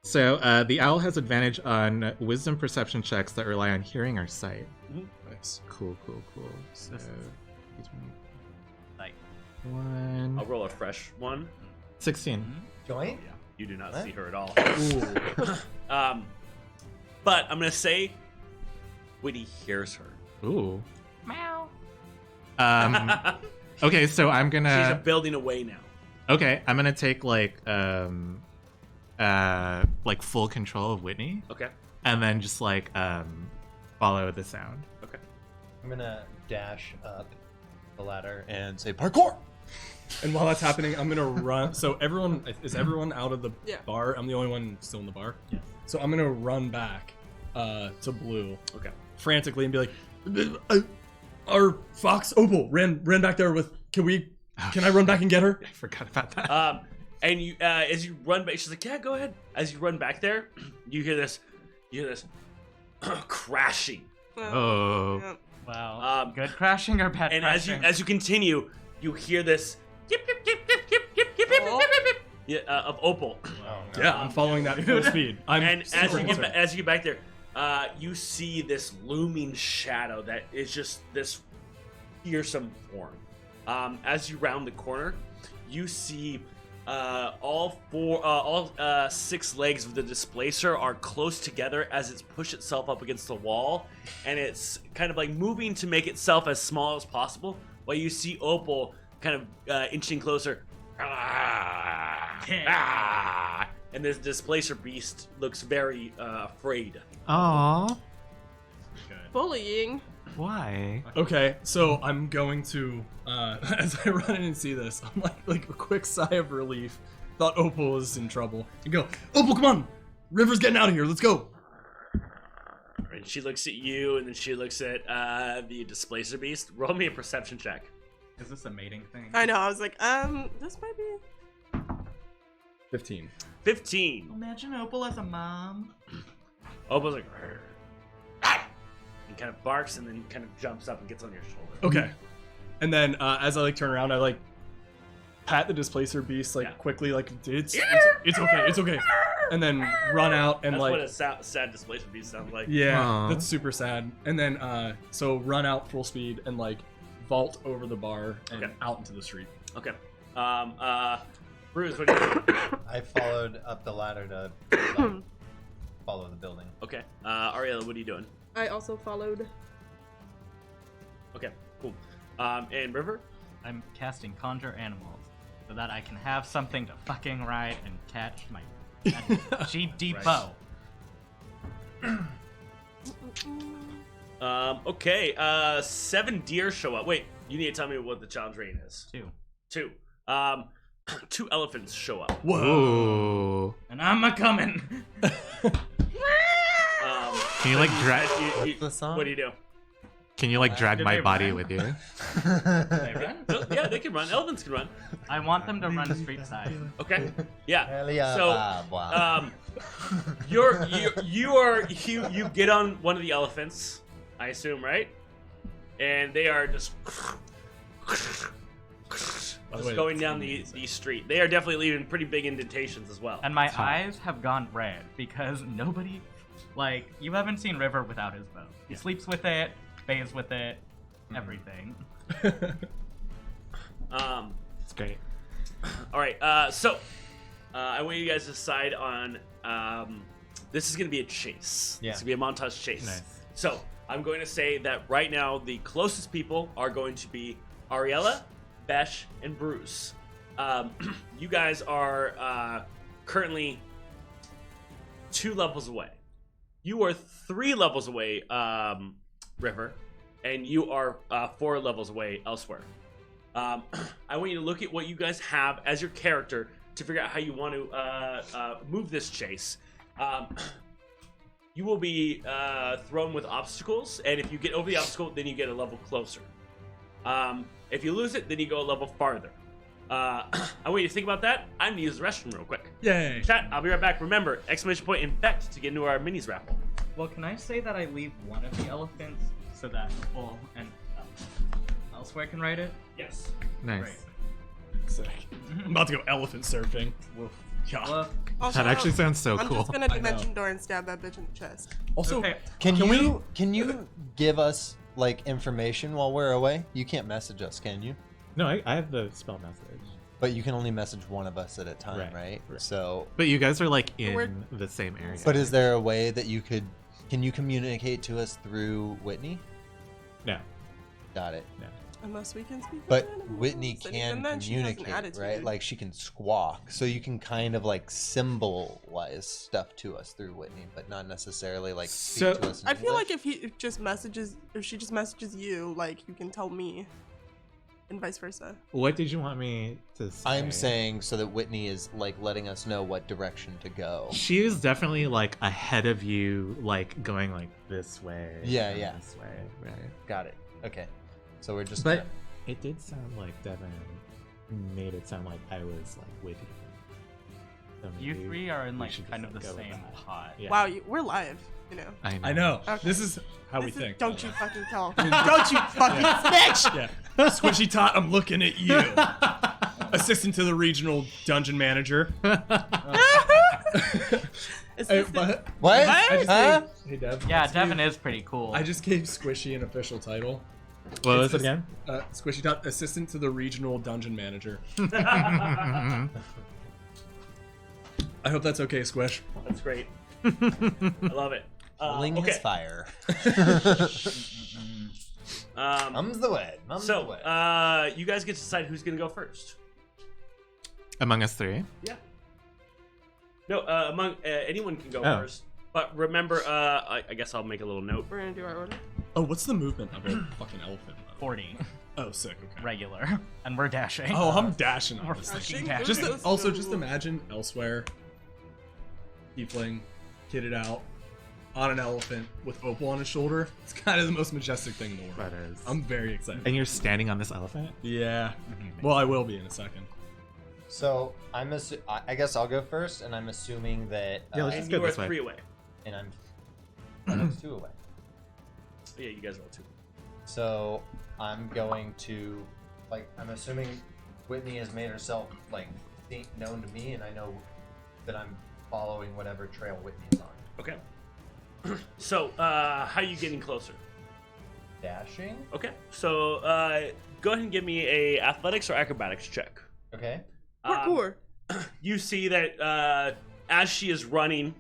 Speaker 4: So the owl has advantage on wisdom perception checks that rely on hearing or sight.
Speaker 10: Nice.
Speaker 4: Cool. So
Speaker 2: like,
Speaker 4: 1,
Speaker 1: I'll roll a fresh one.
Speaker 4: 16.
Speaker 9: Joint?
Speaker 1: You do not
Speaker 9: What?
Speaker 1: see her at all. But I'm gonna say Whitney hears her.
Speaker 4: Ooh.
Speaker 2: meow.
Speaker 4: Okay, so I'm
Speaker 1: She's a
Speaker 4: gonna.
Speaker 1: building away now.
Speaker 4: Okay, I'm gonna take like full control of Whitney,
Speaker 1: Okay.
Speaker 4: and then just follow the sound.
Speaker 1: Okay.
Speaker 9: I'm gonna dash up the ladder and say parkour.
Speaker 10: And while that's happening, I'm gonna run. So everyone out of the
Speaker 3: Yeah.
Speaker 10: bar? I'm the only one still in the bar. Yeah. So I'm gonna run back, to Blue
Speaker 1: Okay.
Speaker 10: frantically and be like, our fox Opal ran back there with. Can I run back and get her?
Speaker 4: I forgot about that.
Speaker 1: And you, as you run back, she's like, "Yeah, go ahead." As you run back there, you hear this crashing.
Speaker 4: Oh.
Speaker 3: Yeah.
Speaker 2: Wow. Good crashing or bad
Speaker 1: And
Speaker 2: crashing?
Speaker 1: as you continue, you hear this yip, yip, yip, yip, yip, yip, yip, yip, yip, yip, yip, of Opal.
Speaker 10: Yeah, I'm following that full speed.
Speaker 1: And as you get back there, you see this looming shadow that is just this fearsome form. As you round the corner, you see all 6 legs of the displacer are close together as it's pushed itself up against the wall, and it's kind of like moving to make itself as small as possible, while you see Opal kind of inching closer. And this displacer beast looks very afraid.
Speaker 4: Aww.
Speaker 3: Bullying.
Speaker 4: Why?
Speaker 10: Okay, so I'm going to, as I run in and see this, I'm like a quick sigh of relief. Thought Opal was in trouble. And go, Opal, come on! River's getting out of here, let's go!
Speaker 1: And she looks at you, and then she looks at the displacer beast. Roll me a perception check.
Speaker 2: Is this a mating thing?
Speaker 3: I know. I was like, this might be.
Speaker 10: 15.
Speaker 1: 15.
Speaker 2: Imagine Opal as a mom.
Speaker 1: Opal's like, "Arr." And kind of barks, and then kind of jumps up and gets on your shoulder.
Speaker 10: Okay. And then as I turn around, I pat the displacer beast quickly, it's okay. And then run out and
Speaker 1: That's what a sad displacer beast sounds like.
Speaker 10: Yeah,
Speaker 4: Aww.
Speaker 10: that's super sad. And then so run out full speed and vault over the bar and
Speaker 1: Okay.
Speaker 10: out into the street.
Speaker 1: Okay. Bruce, what do you do?
Speaker 9: I followed up the ladder to follow the building.
Speaker 1: Okay. Ariella, what are you doing?
Speaker 3: I also followed.
Speaker 1: Okay, cool. And River?
Speaker 2: I'm casting Conjure Animals so that I can have something to fucking ride and catch my GD bow.
Speaker 1: Okay, 7 deer show up. Wait, you need to tell me what the challenge rating is.
Speaker 2: 2.
Speaker 1: 2. 2 elephants show up.
Speaker 4: Whoa.
Speaker 2: And I'm a coming.
Speaker 4: Can you drag?
Speaker 9: The song?
Speaker 1: What do you do?
Speaker 4: Can you drag
Speaker 2: Did
Speaker 4: my
Speaker 2: they
Speaker 4: body
Speaker 2: run?
Speaker 4: with you?
Speaker 2: They run?
Speaker 1: Yeah, they can run. Elephants can run.
Speaker 2: I want them to run street side.
Speaker 1: Okay. Yeah.
Speaker 9: Hell yeah,
Speaker 1: So,
Speaker 9: wow.
Speaker 1: you get on one of the elephants, I assume, right? And they are just going down the street. They are definitely leaving pretty big indentations as well.
Speaker 2: And my eyes have gone red because nobody, you haven't seen River without his bow. He sleeps with it, bathes with it, everything.
Speaker 4: It's great.
Speaker 1: All right. So I want you guys to decide on. This is going to be a chase.
Speaker 9: Yeah.
Speaker 1: It's going to be a montage chase.
Speaker 4: Nice.
Speaker 1: So I'm going to say that right now the closest people are going to be Ariella, Besh, and Bruce. You guys are currently 2 levels away. You are 3 levels away, River, and you are 4 levels away elsewhere. I want you to look at what you guys have as your character to figure out how you want to move this chase. You will be thrown with obstacles, and if you get over the obstacle, then you get a level closer. If you lose it, then you go a level farther. I want you to think about that. I'm going to use the restroom real quick.
Speaker 10: Yay!
Speaker 1: Chat, I'll be right back. Remember, exclamation point infect to get into our minis raffle.
Speaker 2: Well, can I say that I leave one of the elephants so that Bull and elsewhere can ride it?
Speaker 1: Yes.
Speaker 4: Nice.
Speaker 10: Sick. I'm about to go elephant surfing. Woof. Yeah.
Speaker 2: Well,
Speaker 3: Also,
Speaker 4: That actually sounds so
Speaker 3: I'm
Speaker 4: cool.
Speaker 3: just gonna dimension door and stab that bitch in the chest.
Speaker 10: Also,
Speaker 2: okay.
Speaker 9: Can
Speaker 10: we-
Speaker 9: you give us information while we're away? You can't message us, can you?
Speaker 11: No, I have the spell message.
Speaker 9: But you can only message one of us at a time, right?
Speaker 11: Right.
Speaker 9: So,
Speaker 4: But you guys are
Speaker 3: We're-
Speaker 4: in the same area.
Speaker 9: but is there a way that can you communicate to us through Whitney?
Speaker 11: No.
Speaker 9: Got it.
Speaker 3: Unless we can speak.
Speaker 9: But
Speaker 3: with animals,
Speaker 9: Whitney
Speaker 3: and
Speaker 9: can
Speaker 3: even then she has an
Speaker 9: communicate,
Speaker 3: attitude.
Speaker 9: right? Like she can squawk, so you can kind of symbolize stuff to us through Whitney, but not necessarily speak
Speaker 4: So-
Speaker 9: to us. In
Speaker 3: I feel
Speaker 9: English.
Speaker 3: if she just messages you, you can tell me. and vice versa.
Speaker 4: What did you want me to say?
Speaker 9: I'm saying so that Whitney is like letting us know what direction to go.
Speaker 4: She is definitely like ahead of you, like going like this way.
Speaker 9: Yeah,
Speaker 4: and
Speaker 9: yeah.
Speaker 4: This way, right?
Speaker 9: Got it. Okay. So we're just.
Speaker 4: But it did sound like Devin made it sound like I was like with you. So
Speaker 2: You
Speaker 4: maybe
Speaker 2: three are in
Speaker 4: we
Speaker 2: like
Speaker 4: should
Speaker 2: kind
Speaker 4: just,
Speaker 2: of the
Speaker 4: like, go with
Speaker 2: same
Speaker 4: that.
Speaker 2: pot.
Speaker 4: Yeah.
Speaker 3: Wow, we're live, you know.
Speaker 10: I know.
Speaker 3: Okay.
Speaker 10: This is how we
Speaker 3: This is-
Speaker 10: think.
Speaker 3: Don't you fucking tell. Don't you fucking snitch!
Speaker 10: Yeah. Squishy Tot, I'm looking at you. Assistant to the regional dungeon manager.
Speaker 3: Assistant-
Speaker 9: What?
Speaker 10: I just
Speaker 9: Huh?
Speaker 10: gave, hey, Dev.
Speaker 2: Yeah,
Speaker 10: let's
Speaker 2: Devin
Speaker 10: give-
Speaker 2: is pretty cool.
Speaker 10: I just gave Squishy an official title.
Speaker 4: What
Speaker 10: It's
Speaker 4: was it again?
Speaker 10: Squishy Tot, assistant to the regional dungeon manager. I hope that's okay, Squish.
Speaker 1: That's great. I love it.
Speaker 9: Pulling
Speaker 1: okay.
Speaker 9: his fire. Mum's the word. Mum's the
Speaker 1: So,
Speaker 9: word.
Speaker 1: you guys get to decide who's gonna go first.
Speaker 4: Among us three.
Speaker 1: Yeah. No, among anyone can go
Speaker 4: Oh.
Speaker 1: first. But remember, I guess I'll make a little note.
Speaker 3: We're gonna do our order.
Speaker 10: Oh, what's the movement of a fucking elephant?
Speaker 2: 40
Speaker 10: Oh, sick. Okay.
Speaker 2: regular, and we're dashing.
Speaker 10: Oh, I'm dashing on
Speaker 2: We're
Speaker 10: this
Speaker 2: fucking
Speaker 10: thing.
Speaker 2: dashing.
Speaker 10: Just also just imagine elsewhere. Tiefling, kitted out, on an elephant with Opal on his shoulder. It's kind of the most majestic thing in the world.
Speaker 4: That is.
Speaker 10: I'm very excited.
Speaker 4: And you're standing on this elephant?
Speaker 10: Yeah. Well, I will be in a second.
Speaker 9: So I guess I'll go first, and I'm assuming that.
Speaker 4: Yeah, let's
Speaker 1: And
Speaker 4: just
Speaker 1: you
Speaker 4: go
Speaker 1: are
Speaker 4: this way.
Speaker 1: 3 away.
Speaker 9: And I'm 2 away.
Speaker 1: Yeah, you guys are all 2.
Speaker 9: So I'm going to, like, I'm assuming Whitney has made herself like known to me, and I know that I'm following whatever trail Whitney's on.
Speaker 1: Okay. So, how are you getting closer?
Speaker 9: Dashing.
Speaker 1: Okay. So, go ahead and give me a athletics or acrobatics check.
Speaker 9: Okay.
Speaker 3: Parkour.
Speaker 1: You see that as she is running,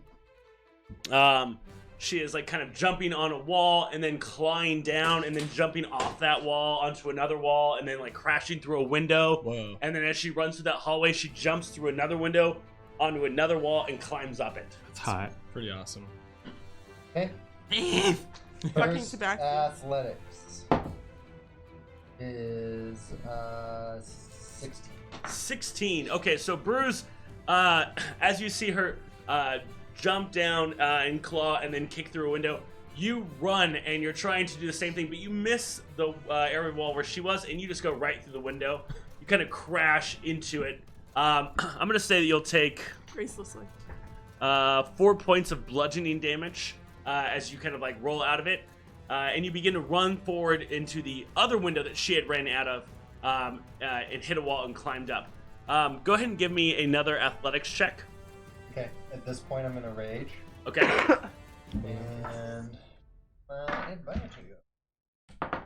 Speaker 1: she is like kind of jumping on a wall and then clawing down and then jumping off that wall onto another wall and then like crashing through a window.
Speaker 10: Whoa.
Speaker 1: And then as she runs through that hallway, she jumps through another window onto another wall and climbs up it.
Speaker 4: It's hot.
Speaker 10: Pretty awesome.
Speaker 9: Okay.
Speaker 3: Fucking
Speaker 9: First
Speaker 3: tobacco.
Speaker 9: athletics is 16.
Speaker 1: 16. Okay, so Bruce, as you see her jump down and claw and then kick through a window, you run and you're trying to do the same thing, but you miss the area wall where she was, and you just go right through the window. You kind of crash into it. I'm gonna say that you'll take
Speaker 3: Gracelessly.
Speaker 1: 4 points of bludgeoning damage as you kind of like roll out of it, and you begin to run forward into the other window that she had ran out of, and hit a wall and climbed up. Go ahead and give me another athletics check.
Speaker 9: Okay. At this point, I'm gonna rage,
Speaker 1: Okay.
Speaker 9: and well, I invited you to go.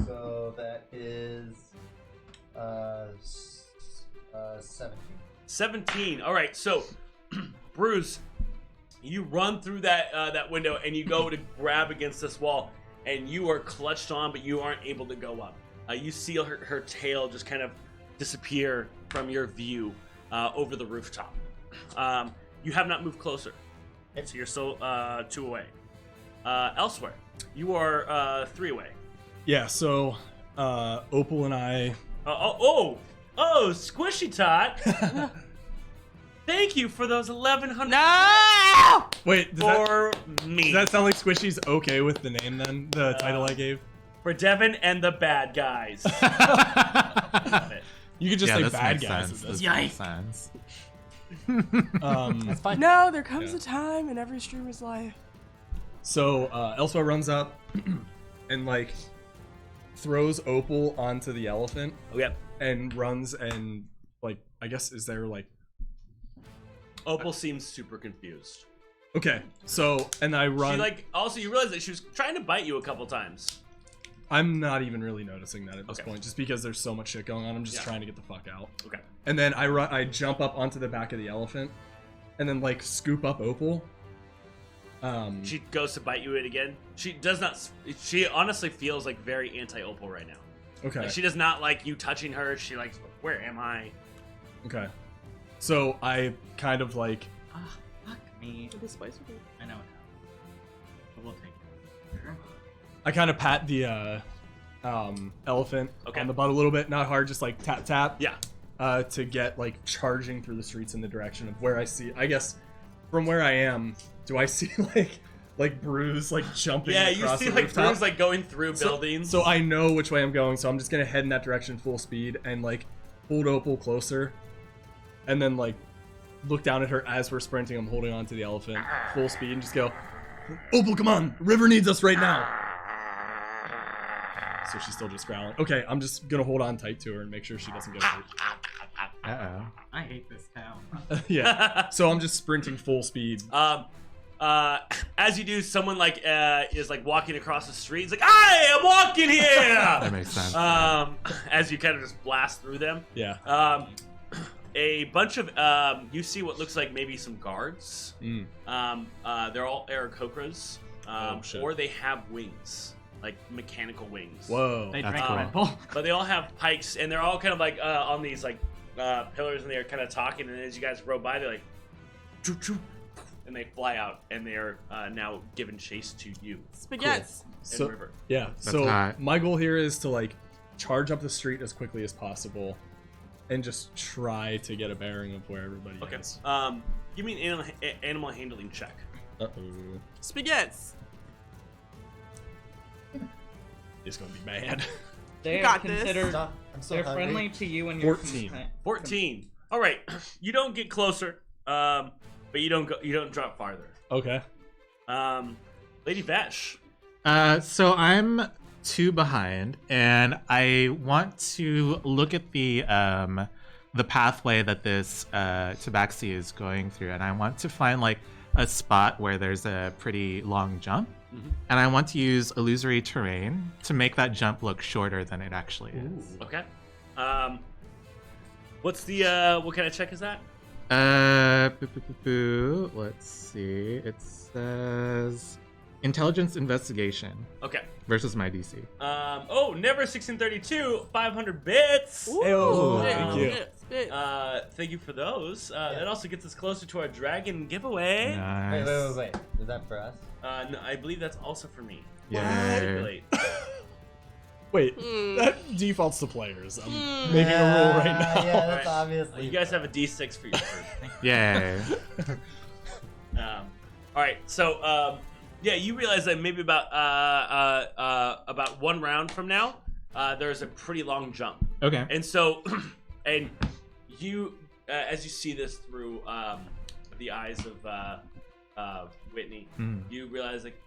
Speaker 9: So that is 17.
Speaker 1: 17. All right. So, Bruce, you run through that window and you go to grab against this wall, and you are clutched on, but you aren't able to go up. You see her tail just kind of disappear from your view over the rooftop. You have not moved closer, so you're still 2 away. Elsewhere, you are 3 away.
Speaker 10: Yeah. So, Opal and I.
Speaker 1: Squishy Tot. Thank you for those 1,100
Speaker 3: No!
Speaker 10: Wait.
Speaker 1: for me.
Speaker 10: Does that sound like Squishy's okay with the name then? The title I gave.
Speaker 1: For Devin and the bad guys. Love it.
Speaker 10: You could just
Speaker 4: Yeah,
Speaker 10: say
Speaker 4: this
Speaker 10: bad
Speaker 4: makes
Speaker 10: guys.
Speaker 4: sense.
Speaker 10: at this
Speaker 4: This
Speaker 10: point.
Speaker 4: makes sense.
Speaker 10: That's fine.
Speaker 3: No, there comes
Speaker 10: Yeah.
Speaker 3: a time in every streamer's life.
Speaker 10: So Elsewhere runs up and like throws Opal onto the elephant
Speaker 1: Oh, yeah.
Speaker 10: and runs and like I guess is there like
Speaker 1: Opal seems super confused.
Speaker 10: okay so and I run.
Speaker 1: She also you realize that she was trying to bite you a couple times.
Speaker 10: I'm not even really noticing that at this
Speaker 1: Okay.
Speaker 10: point just because there's so much shit going on. I'm just
Speaker 1: Yeah.
Speaker 10: trying to get the fuck out.
Speaker 1: Okay.
Speaker 10: And then I jump up onto the back of the elephant and then like scoop up Opal.
Speaker 1: She goes to bite you again. She does not. She honestly feels like very anti-Opal right now.
Speaker 10: Okay.
Speaker 1: Like, she does not like you touching her. She likes, where am I?
Speaker 10: Okay. So I kind of like
Speaker 2: Fuck me.
Speaker 3: It'll be spicy.
Speaker 2: I know it. But we'll take it.
Speaker 10: I kind of pat the elephant
Speaker 1: Okay.
Speaker 10: on the butt a little bit, not hard, just like tap tap.
Speaker 1: Yeah.
Speaker 10: To get like charging through the streets in the direction of where I see. I guess from where I am, do I see like Bruce like jumping?
Speaker 1: Yeah, you
Speaker 10: across
Speaker 1: see
Speaker 10: the
Speaker 1: like
Speaker 10: rooftop?
Speaker 1: Bruce like going through buildings.
Speaker 10: So I know which way I'm going, so I'm just gonna head in that direction full speed and like hold Opal closer, and then like look down at her as we're sprinting. I'm holding on to the elephant full speed and just go, Opal, come on, River needs us right now. So she's still just growling. Okay, I'm just gonna hold on tight to her and make sure she doesn't get hurt.
Speaker 4: Uh-oh.
Speaker 2: I hate this town.
Speaker 10: Yeah. So I'm just sprinting full speed.
Speaker 1: As you do, someone like is like walking across the street. He's like, "I am walking here."
Speaker 4: That makes sense.
Speaker 1: As you kind of just blast through them.
Speaker 10: Yeah.
Speaker 1: A bunch of you see what looks like maybe some guards. They're all Aarakocras,
Speaker 10: shit.
Speaker 1: or they have wings, like mechanical wings.
Speaker 10: Whoa.
Speaker 2: They
Speaker 4: That's
Speaker 2: drink
Speaker 4: cool.
Speaker 2: Red Bull.
Speaker 1: But they all have pikes, and they're all kind of like on these like pillars, and they're kind of talking. And as you guys row by, they're like, choo choo, and they fly out, and they are now giving chase to you.
Speaker 3: Spaghettis.
Speaker 10: So
Speaker 1: River.
Speaker 10: yeah. So
Speaker 4: hot.
Speaker 10: my goal here is to like charge up the street as quickly as possible, and just try to get a bearing of where everybody
Speaker 1: Okay.
Speaker 10: is.
Speaker 1: Give me an animal handling check.
Speaker 10: Uh-oh.
Speaker 3: Spaghettis.
Speaker 10: It's gonna be bad.
Speaker 2: They
Speaker 3: got
Speaker 2: are
Speaker 3: this.
Speaker 2: considered.
Speaker 9: I'm so
Speaker 2: They're
Speaker 9: hungry.
Speaker 2: friendly to you and your
Speaker 10: 14.
Speaker 1: 14. All right, you don't get closer, but you don't go. You don't drop farther.
Speaker 10: Okay.
Speaker 1: Lady Vesh.
Speaker 4: So I'm 2 behind, and I want to look at the pathway that this tabaxi is going through, and I want to find like a spot where there's a pretty long jump, and I want to use illusory terrain to make that jump look shorter than it actually is.
Speaker 1: Okay. What's the what kind of check is that?
Speaker 4: Let's see. It says intelligence investigation
Speaker 1: Okay.
Speaker 4: versus my DC.
Speaker 1: Never 1632, 500 bits.
Speaker 3: Ooh,
Speaker 10: thank you.
Speaker 3: Spit.
Speaker 1: Thank you for those. That also gets us closer to our dragon giveaway.
Speaker 4: Nice.
Speaker 9: Wait. Is that for us?
Speaker 1: No, I believe that's also for me.
Speaker 4: Yay.
Speaker 1: Really.
Speaker 10: Wait, that defaults to players. I'm making a rule right now.
Speaker 9: Yeah, that's
Speaker 1: Alright.
Speaker 9: obviously.
Speaker 1: You guys have a D6 for your turn.
Speaker 4: Yay.
Speaker 1: All right, so yeah, you realize that maybe about one round from now, there's a pretty long jump,
Speaker 4: Okay.
Speaker 1: and so, and you, as you see this through the eyes of Whitney, you realize like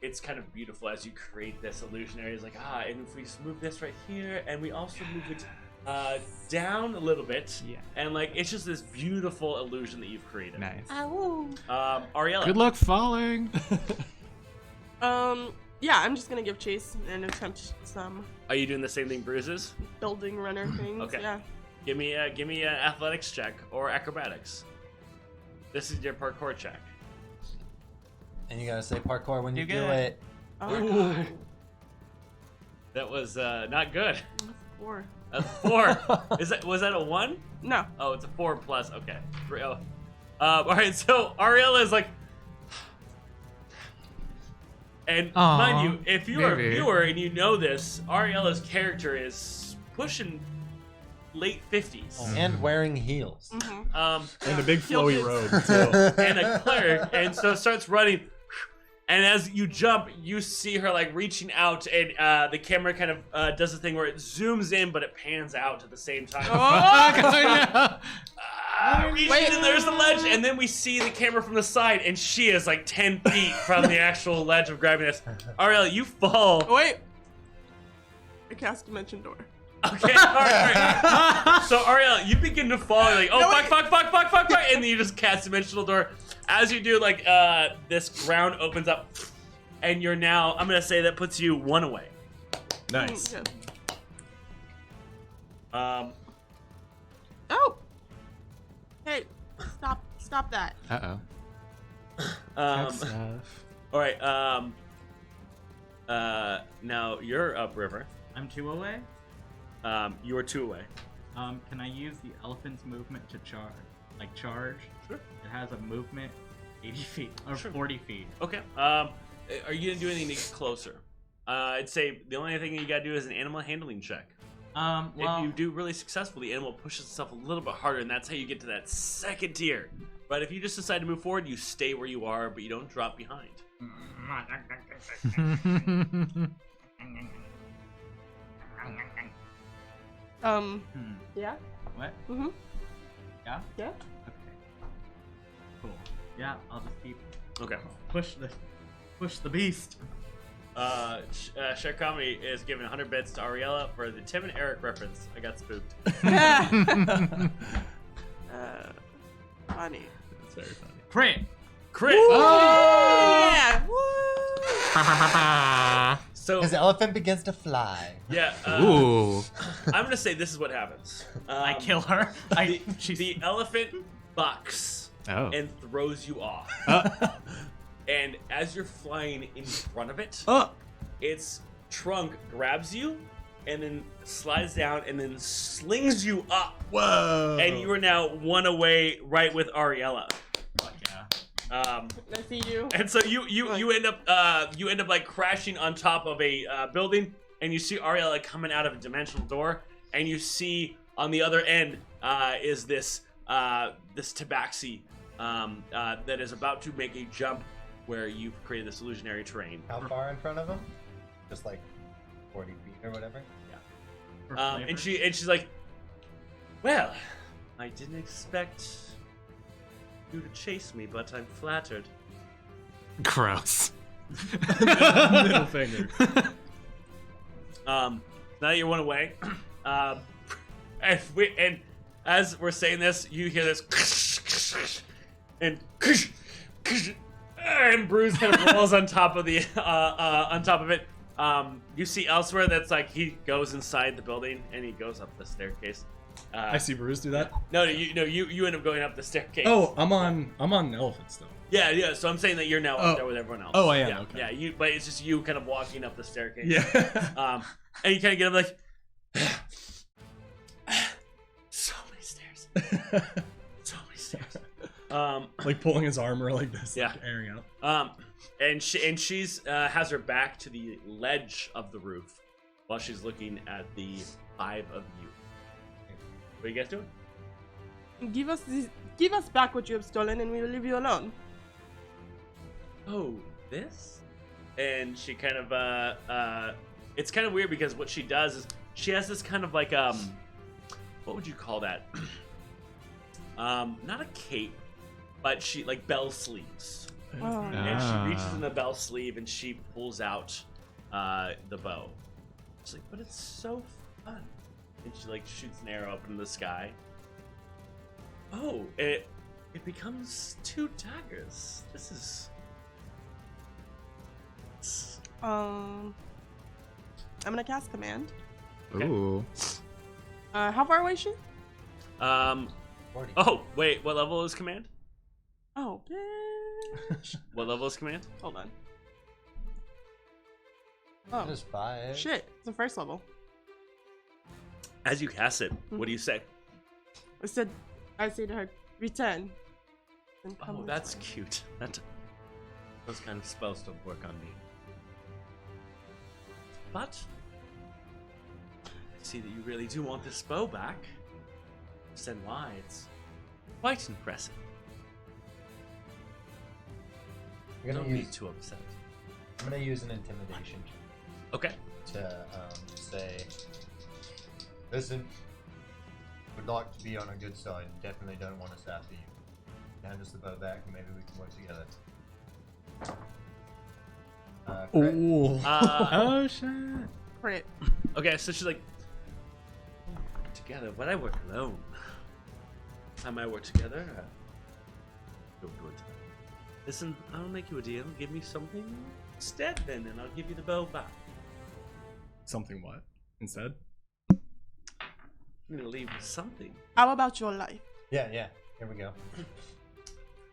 Speaker 1: it's kind of beautiful as you create this illusionary. It's like and if we just move this right here, and we also move it down a little bit, and like it's just this beautiful illusion that you've created.
Speaker 4: Nice.
Speaker 1: Ariella.
Speaker 4: Good luck falling.
Speaker 3: Yeah, I'm just gonna give chase and attempt some
Speaker 1: Are you doing the same thing, Bruises?
Speaker 3: building runner things.
Speaker 1: Okay.
Speaker 3: Yeah.
Speaker 1: Give me an athletics check or acrobatics. This is your parkour check.
Speaker 9: And you gotta say parkour when you
Speaker 2: Do
Speaker 9: do
Speaker 2: good.
Speaker 9: it.
Speaker 3: Oh, God.
Speaker 1: That was not good.
Speaker 3: That's 4.
Speaker 1: That's 4. Was that a 1?
Speaker 3: No.
Speaker 1: Oh, it's a 4 plus. Okay. 3. Oh. All right. So Ariella is like, and
Speaker 4: Aw,
Speaker 1: mind you, if you are a
Speaker 4: baby.
Speaker 1: viewer and you know this, Ariella's character is pushing late 50s.
Speaker 9: And wearing heels.
Speaker 10: And a big flowy robe, too.
Speaker 1: And a cleric, and so starts running. And as you jump, you see her like reaching out, and the camera kind of does a thing where it zooms in, but it pans out at the same time. Reaching, and there's the ledge, and then we see the camera from the side, and she is like 10 feet from the actual ledge of grabbing us. Ariella, you fall.
Speaker 3: Oh, wait. I cast Dimension Door.
Speaker 1: Okay, all right. So Ariella, you begin to fall. You're like, oh,
Speaker 3: No,
Speaker 1: fuck, and then you just cast Dimensional Door. As you do, like, this ground opens up, and you're now, I'm gonna say that puts you 1 away.
Speaker 10: Nice.
Speaker 3: Yeah.
Speaker 1: Um,
Speaker 3: Hey, stop that.
Speaker 4: Uh-oh.
Speaker 1: all right, now you're up, River.
Speaker 2: I'm 2 away.
Speaker 1: You are 2 away.
Speaker 2: Can I use the elephant's movement to charge? Like charge?
Speaker 1: Sure.
Speaker 2: It has a movement 80 feet or
Speaker 1: Sure.
Speaker 2: 40 feet.
Speaker 1: Okay. Are you gonna do anything to get closer? I'd say the only thing you gotta do is an animal handling check.
Speaker 2: Well,
Speaker 1: If you do really successfully, the animal pushes itself a little bit harder, and that's how you get to that second tier. But if you just decide to move forward, you stay where you are, but you don't drop behind.
Speaker 3: Yeah.
Speaker 2: what?
Speaker 3: Mhm.
Speaker 2: Yeah.
Speaker 3: Yeah.
Speaker 2: Okay. Cool. Yeah, I'll just keep
Speaker 1: Okay.
Speaker 2: push the beast.
Speaker 1: Share Comedy is giving 100 bits to Ariella for the Tim and Eric reference. I got spooked.
Speaker 3: Funny.
Speaker 10: It's very funny.
Speaker 2: Crit.
Speaker 1: Crit!
Speaker 3: Yeah.
Speaker 1: So,
Speaker 9: His elephant begins to fly.
Speaker 1: yeah,
Speaker 11: Ooh.
Speaker 1: I'm gonna say this is what happens.
Speaker 2: I kill her.
Speaker 1: The elephant bucks
Speaker 11: Oh.
Speaker 1: and throws you off. And as you're flying in front of it, its trunk grabs you and then slides down and then slings you up.
Speaker 10: Whoa!
Speaker 1: And you are now one away right with Ariella.
Speaker 2: Fuck yeah.
Speaker 3: I see you.
Speaker 1: And so you end up like crashing on top of a building, and you see Ariella coming out of a dimensional door, and you see on the other end is this tabaxi that is about to make a jump where you've created this illusionary terrain.
Speaker 9: How far in front of him? Just like 40 feet or whatever?
Speaker 1: And she's like, well, I didn't expect you to chase me, but I'm flattered.
Speaker 11: Gross.
Speaker 10: Middle finger.
Speaker 1: Now that you're one away, and as we're saying this, you hear this, and Bruce kind of rolls on top of the it. You see elsewhere that's like he goes inside the building and he goes up the staircase.
Speaker 10: I see Bruce do that.
Speaker 1: No, you end up going up the staircase.
Speaker 10: Oh, I'm on the elephant still.
Speaker 1: Yeah. So I'm saying that you're now up there with everyone else.
Speaker 10: Oh, I am.
Speaker 1: Yeah,
Speaker 10: Okay.
Speaker 1: yeah. But it's just you kind of walking up the staircase.
Speaker 10: Yeah.
Speaker 1: And you kind of get up like, so many stairs. So many stairs.
Speaker 10: Like pulling his armor like this.
Speaker 1: Yeah.
Speaker 10: Like airing out.
Speaker 1: And she's has her back to the ledge of the roof while she's looking at the 5 of you. What are you guys doing?
Speaker 3: Give us back what you have stolen, and we will leave you alone.
Speaker 1: Oh, this? And she kind of it's kind of weird because what she does is she has this kind of like what would you call that? Not a cape, but she like bell sleeves.
Speaker 3: Oh.
Speaker 1: And she reaches in the bell sleeve and she pulls out the bow. She's like, but it's so fun. And she like shoots an arrow up into the sky. Oh, it becomes 2 daggers. This is.
Speaker 3: I'm gonna cast command.
Speaker 1: Okay.
Speaker 11: Ooh.
Speaker 3: How far away is she?
Speaker 9: 40.
Speaker 1: Oh, wait, what level is command?
Speaker 3: Oh, bitch.
Speaker 1: What level is command?
Speaker 3: Hold on. Oh,
Speaker 9: Just 5.
Speaker 3: shit. It's the first level.
Speaker 1: As you cast it, what do you say?
Speaker 3: I say to her, return. Then come
Speaker 1: Oh,
Speaker 3: with
Speaker 1: that's
Speaker 3: me."
Speaker 1: cute. Those kind of spells don't work on me. But I see that you really do want this bow back. Said why? It's quite impressive. Don't be too upset.
Speaker 9: I'm gonna use an intimidation
Speaker 1: Okay.
Speaker 9: to say, listen, would like to be on a good side. Definitely don't want us after you. Hand us the bow back, and maybe we can work together. Crit.
Speaker 10: Ooh.
Speaker 11: Oh shit.
Speaker 3: Crit.
Speaker 1: Okay, so she's like, together, but I work alone. Time I work together, feel good. Listen, I'll make you a deal. Give me something instead, then, and I'll give you the bow back.
Speaker 10: Something what? Instead?
Speaker 1: I'm gonna leave with something.
Speaker 3: How about your life?
Speaker 9: Yeah. Here we go.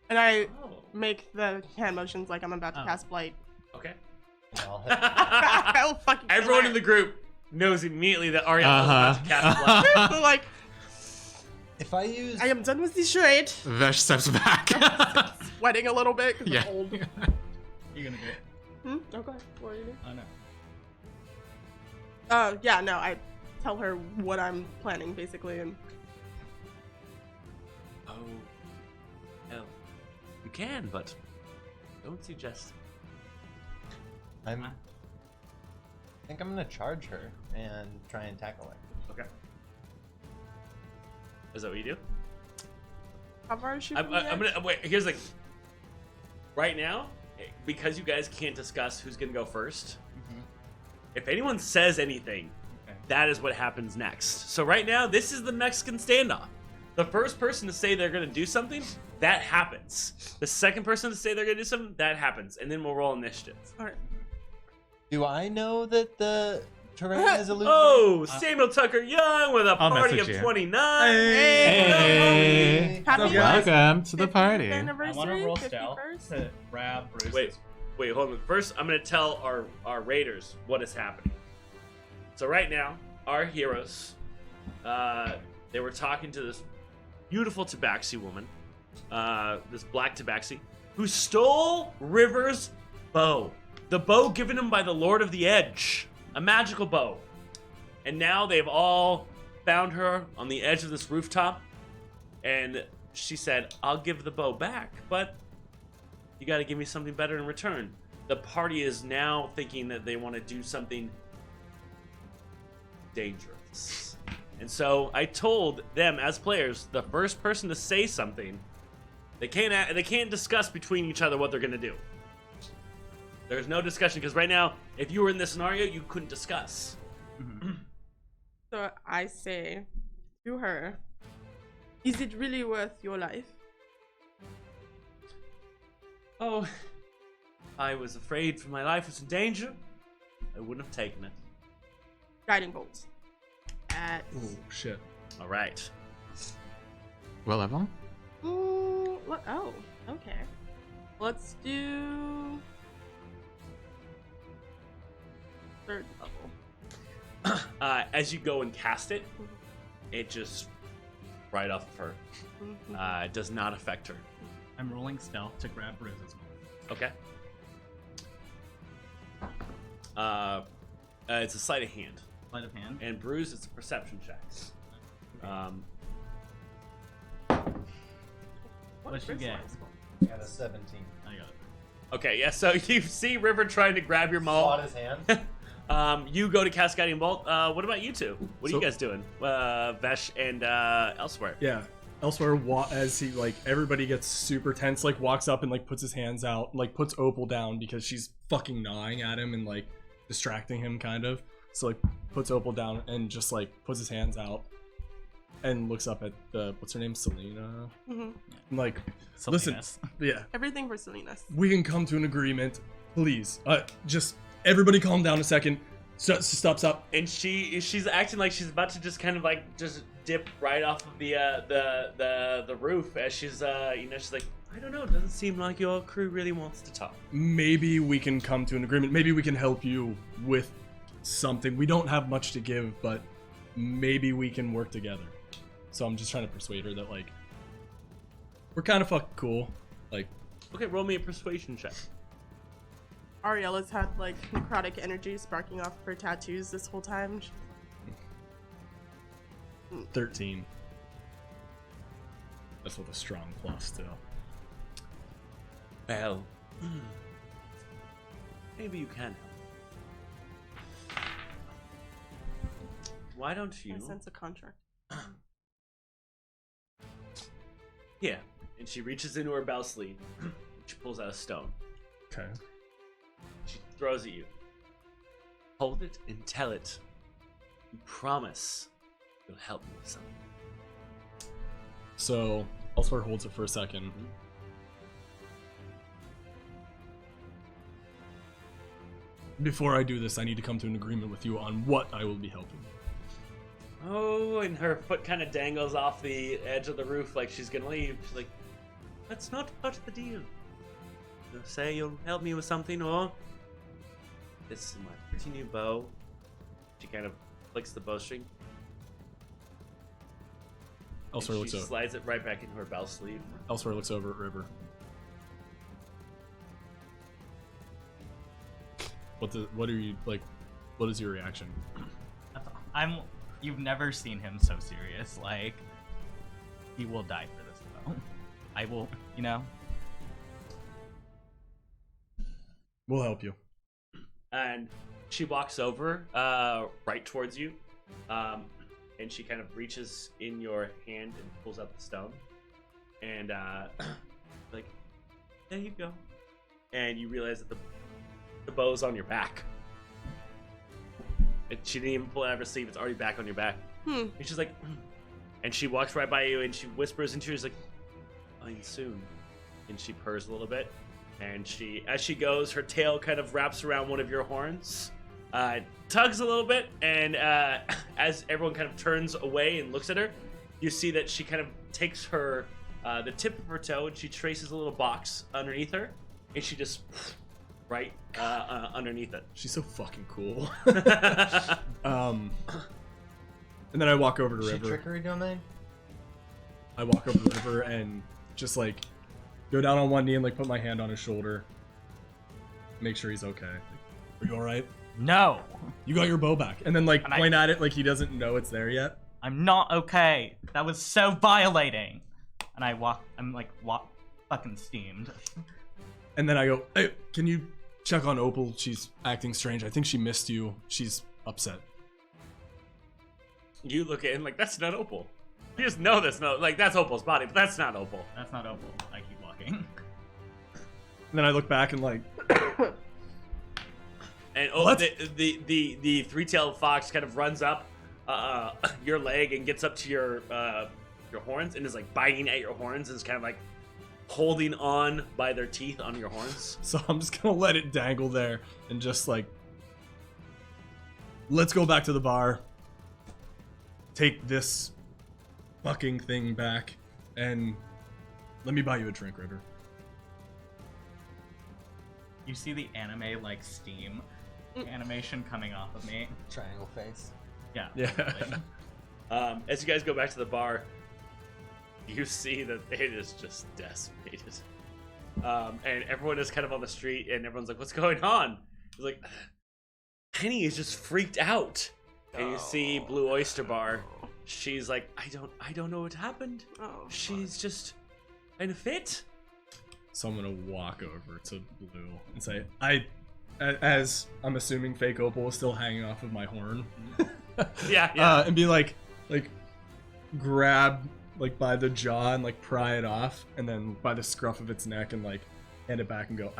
Speaker 3: And I
Speaker 1: Oh.
Speaker 3: make the hand motions like I'm about to cast Blight.
Speaker 1: Okay.
Speaker 9: I'll hit.
Speaker 3: I'll fucking kill
Speaker 1: Everyone
Speaker 3: her.
Speaker 1: in the group knows immediately that Ariana is about to cast blood.
Speaker 3: So, like,
Speaker 9: If I use.
Speaker 3: I am done with the charade.
Speaker 11: Vesh steps back.
Speaker 3: Sweating a little bit because
Speaker 11: Yeah.
Speaker 3: I'm old.
Speaker 10: You're gonna get.
Speaker 3: Okay. What are you doing?
Speaker 10: I know.
Speaker 3: Yeah, no, I tell her what I'm planning, basically, and...
Speaker 1: Oh, hell. You can, but don't suggest.
Speaker 9: I think I'm gonna charge her and try and tackle her.
Speaker 1: Okay. Is that what you do?
Speaker 3: How far is she
Speaker 1: I'm
Speaker 3: from the edge?
Speaker 1: gonna wait. Here's the right now, because you guys can't discuss who's gonna go 1st. If anyone says anything, that is what happens next. So right now, this is the Mexican standoff. The first person to say they're gonna do something, that happens. The second person to say they're gonna do something, that happens, and then we'll roll initiative.
Speaker 3: All right.
Speaker 9: Do I know that the terrain is illuminated?
Speaker 1: Oh, Samuel Tucker Young with a
Speaker 11: I'll
Speaker 1: party
Speaker 11: message
Speaker 1: of
Speaker 11: you.
Speaker 1: 29.
Speaker 11: Hey!
Speaker 3: Happy
Speaker 11: Welcome to the
Speaker 3: 50th
Speaker 11: party.
Speaker 3: anniversary,
Speaker 2: I want to roll
Speaker 3: 51st?
Speaker 2: stealth to grab Bruce's.
Speaker 1: Wait, hold on. First, I'm gonna tell our raiders what is happening. So right now, our heroes, they were talking to this beautiful tabaxi woman, this black tabaxi, who stole River's bow. The bow given him by the Lord of the Edge, a magical bow. And now they've all found her on the edge of this rooftop, and she said, "I'll give the bow back, but you got to give me something better in return." The party is now thinking that they want to do something dangerous. And so I told them as players, the first person to say something, they can't discuss between each other what they're going to do. There's no discussion, because right now, if you were in this scenario, you couldn't discuss.
Speaker 3: So I say to her, is it really worth your life?
Speaker 1: Oh, I was afraid for my life was in danger. I wouldn't have taken it.
Speaker 3: Guiding bolts. At...
Speaker 10: Oh shit.
Speaker 1: All right.
Speaker 11: What level?
Speaker 3: What? Oh, okay. Let's do... 3rd level.
Speaker 1: As you go and cast it, it just right off of her. It does not affect her.
Speaker 2: I'm rolling stealth to grab Bruce's.
Speaker 1: Okay. It's a sleight of hand.
Speaker 2: Sleight of hand.
Speaker 1: And Bruce, it's a perception check.
Speaker 2: What'd you get?
Speaker 9: I got a 17.
Speaker 2: I got it.
Speaker 1: Okay, yeah, so you see River trying to grab your maul.
Speaker 9: Slot his hand.
Speaker 1: You go to cast Guiding Bolt. What about you two? What are
Speaker 10: So-
Speaker 1: you guys doing? Vesh and Elsewhere.
Speaker 10: Yeah. Elsewhere, as he everybody gets super tense, walks up and puts his hands out, puts Opal down because she's fucking gnawing at him and distracting him kind of. So puts Opal down and just puts his hands out and looks up at the what's her name, Selena.
Speaker 3: Mm-hmm.
Speaker 10: And, listen,
Speaker 2: Salinas.
Speaker 10: yeah,
Speaker 3: Everything for Salinas.
Speaker 10: we can come to an agreement, please. Just everybody calm down a second. Stop.
Speaker 1: And she's acting like she's about to just kind of just dip right off of the roof as she's she's like, I don't know, it doesn't seem like your crew really wants to talk.
Speaker 10: Maybe we can come to an agreement. Maybe we can help you with something. We don't have much to give, but maybe we can work together. So I'm just trying to persuade her that we're kind of fucking cool.
Speaker 1: Okay, roll me a persuasion check.
Speaker 3: Ariella's had necrotic energy sparking off her tattoos this whole time.
Speaker 10: 13. That's with a strong plus still.
Speaker 1: Well, maybe you can help. Why don't you?
Speaker 3: I sense a contract.
Speaker 1: Yeah. And she reaches into her bell sleeve. She pulls out a stone.
Speaker 10: Okay.
Speaker 1: She throws at you. Hold it and tell it. You promise you'll help me with something.
Speaker 10: So Elsewhere holds it for a second. Before I do this, I need to come to an agreement with you on what I will be helping.
Speaker 1: Oh, and her foot kind of dangles off the edge of the roof like she's gonna leave. She's like, that's not part of the deal. You'll say you'll help me with something, or this is my pretty new bow. She kind of flicks the bowstring.
Speaker 10: Elsewhere
Speaker 1: and
Speaker 10: looks
Speaker 1: she
Speaker 10: over.
Speaker 1: slides it right back into her bell sleeve.
Speaker 10: Elsewhere looks over at River. What are you like? What is your reaction?
Speaker 2: You've never seen him so serious. Like, he will die for this though. I will,
Speaker 10: We'll help you.
Speaker 1: And she walks over right towards you, and she kind of reaches in your hand and pulls out the stone, and like, there you go. And you realize that the bow's on your back. She didn't even pull it out of her sleeve. It's already back on your back. And she's like, and she walks right by you and she whispers into you, she's like, "Fine soon." And she purrs a little bit. And as she goes, her tail kind of wraps around one of your horns, tugs a little bit, and as everyone kind of turns away and looks at her, you see that she kind of takes her, the tip of her toe, and she traces a little box underneath her, and she just right underneath it.
Speaker 10: She's so fucking cool. And then I walk over to River.
Speaker 9: Trickery domain?
Speaker 10: I walk over to River and just like go down on one knee and like put my hand on his shoulder. Make sure he's okay. Are you alright?
Speaker 2: No.
Speaker 10: You got your bow back. And then like
Speaker 2: And
Speaker 10: point at it like he doesn't know it's there yet.
Speaker 2: I'm not okay. That was so violating. And I'm fucking steamed.
Speaker 10: And then I go, "Hey, can you check on Opal? She's acting strange. I think she missed you. She's upset."
Speaker 1: You look at it and like, that's not Opal. You just know that's that's Opal's body, but that's not Opal.
Speaker 2: That's not Opal. I keep walking.
Speaker 10: And then I look back and like,
Speaker 1: and
Speaker 10: What?
Speaker 1: the three-tailed fox kind of runs up your leg and gets up to your horns and is like biting at your horns and is kind of like holding on by their teeth on your horns.
Speaker 10: so I'm just gonna let it dangle there and just like, let's go back to the bar. Take this fucking thing back and let me buy you a drink, River.
Speaker 2: You see the anime like steam animation coming off of me.
Speaker 9: Triangle face.
Speaker 2: Yeah.
Speaker 10: Yeah.
Speaker 1: As you guys go back to the bar, you see that it is just decimated. And everyone is kind of on the street, and everyone's like, "What's going on?" It's like, Penny is just freaked out. And you see Blue Oyster Bar. She's like, I don't know what happened. She's just in a fit.
Speaker 10: So I'm gonna walk over to Blue and say, as I'm assuming fake Opal is still hanging off of my horn.
Speaker 1: Yeah.
Speaker 10: And be like grab like by the jaw and like pry it off, and then by the scruff of its neck and like hand it back and go,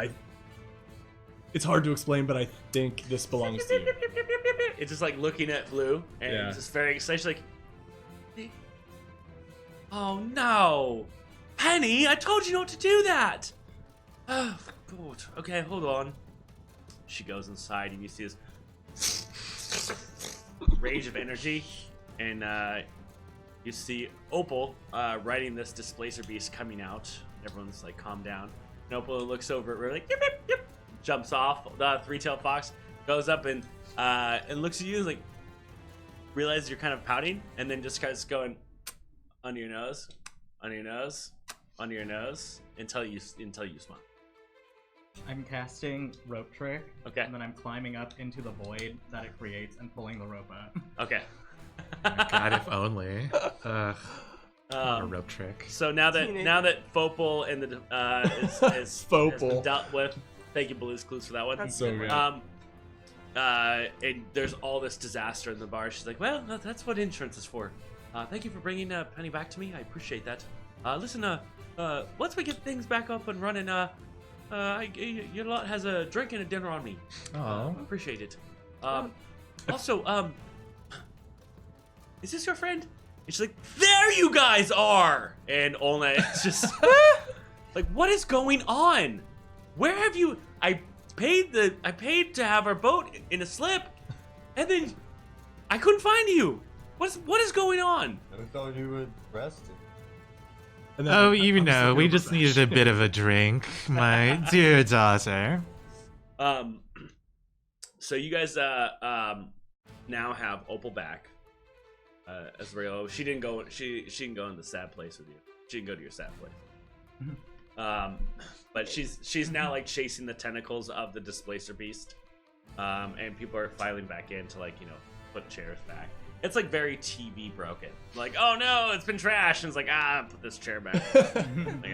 Speaker 10: it's hard to explain, but I think this belongs to you.
Speaker 1: It's just like looking at Blue, and
Speaker 10: Yeah.
Speaker 1: it's just very excited. She's like, "Oh no, Penny! I told you not to do that." Oh God. Okay, hold on. She goes inside, and you see this rage of energy, and you see Opal riding this displacer beast coming out. Everyone's like, "Calm down." And Opal looks over at her like, "Yip, yip, yip." Jumps off. The three-tailed fox goes up and looks at you and like realizes you're kind of pouting, and then just starts going under your nose, under your nose, under your nose until you smile.
Speaker 2: I'm casting rope trick.
Speaker 1: Okay.
Speaker 2: And then I'm climbing up into the void that it creates and pulling the rope out.
Speaker 1: Okay.
Speaker 11: God, if only. Ugh. A rope trick.
Speaker 1: So now that Fopal and the has been dealt with. Thank you, Blue's Clues, for that one.
Speaker 3: That's
Speaker 10: So good.
Speaker 1: And there's all this disaster in the bar. She's like, "Well, that's what insurance is for. Thank you for bringing Penny back to me. I appreciate that. Listen, once we get things back up and running, your lot has a drink and a dinner on me.
Speaker 11: Oh.
Speaker 1: Appreciate it. Also, is this your friend?" And she's like, "There you guys are!" And Olna is just like, "What is going on? Where have you? I paid to have our boat in a slip, and then I couldn't find you. What is going on?"
Speaker 9: I thought you were rested.
Speaker 10: And then
Speaker 11: Oh,
Speaker 10: I'm
Speaker 11: you
Speaker 10: just
Speaker 11: know,
Speaker 10: like,
Speaker 11: we
Speaker 10: "Oh,
Speaker 11: just
Speaker 10: my
Speaker 11: needed a bit of a drink, my dear daughter.
Speaker 1: So you guys now have Opal back. As real, she didn't go. She didn't go in the sad place with you. She didn't go to your sad place. But she's now like chasing the tentacles of the displacer beast, and people are filing back in to like put chairs back. It's like very TV broken. Like, oh no, it's been trashed. And it's like, put this chair back. Like,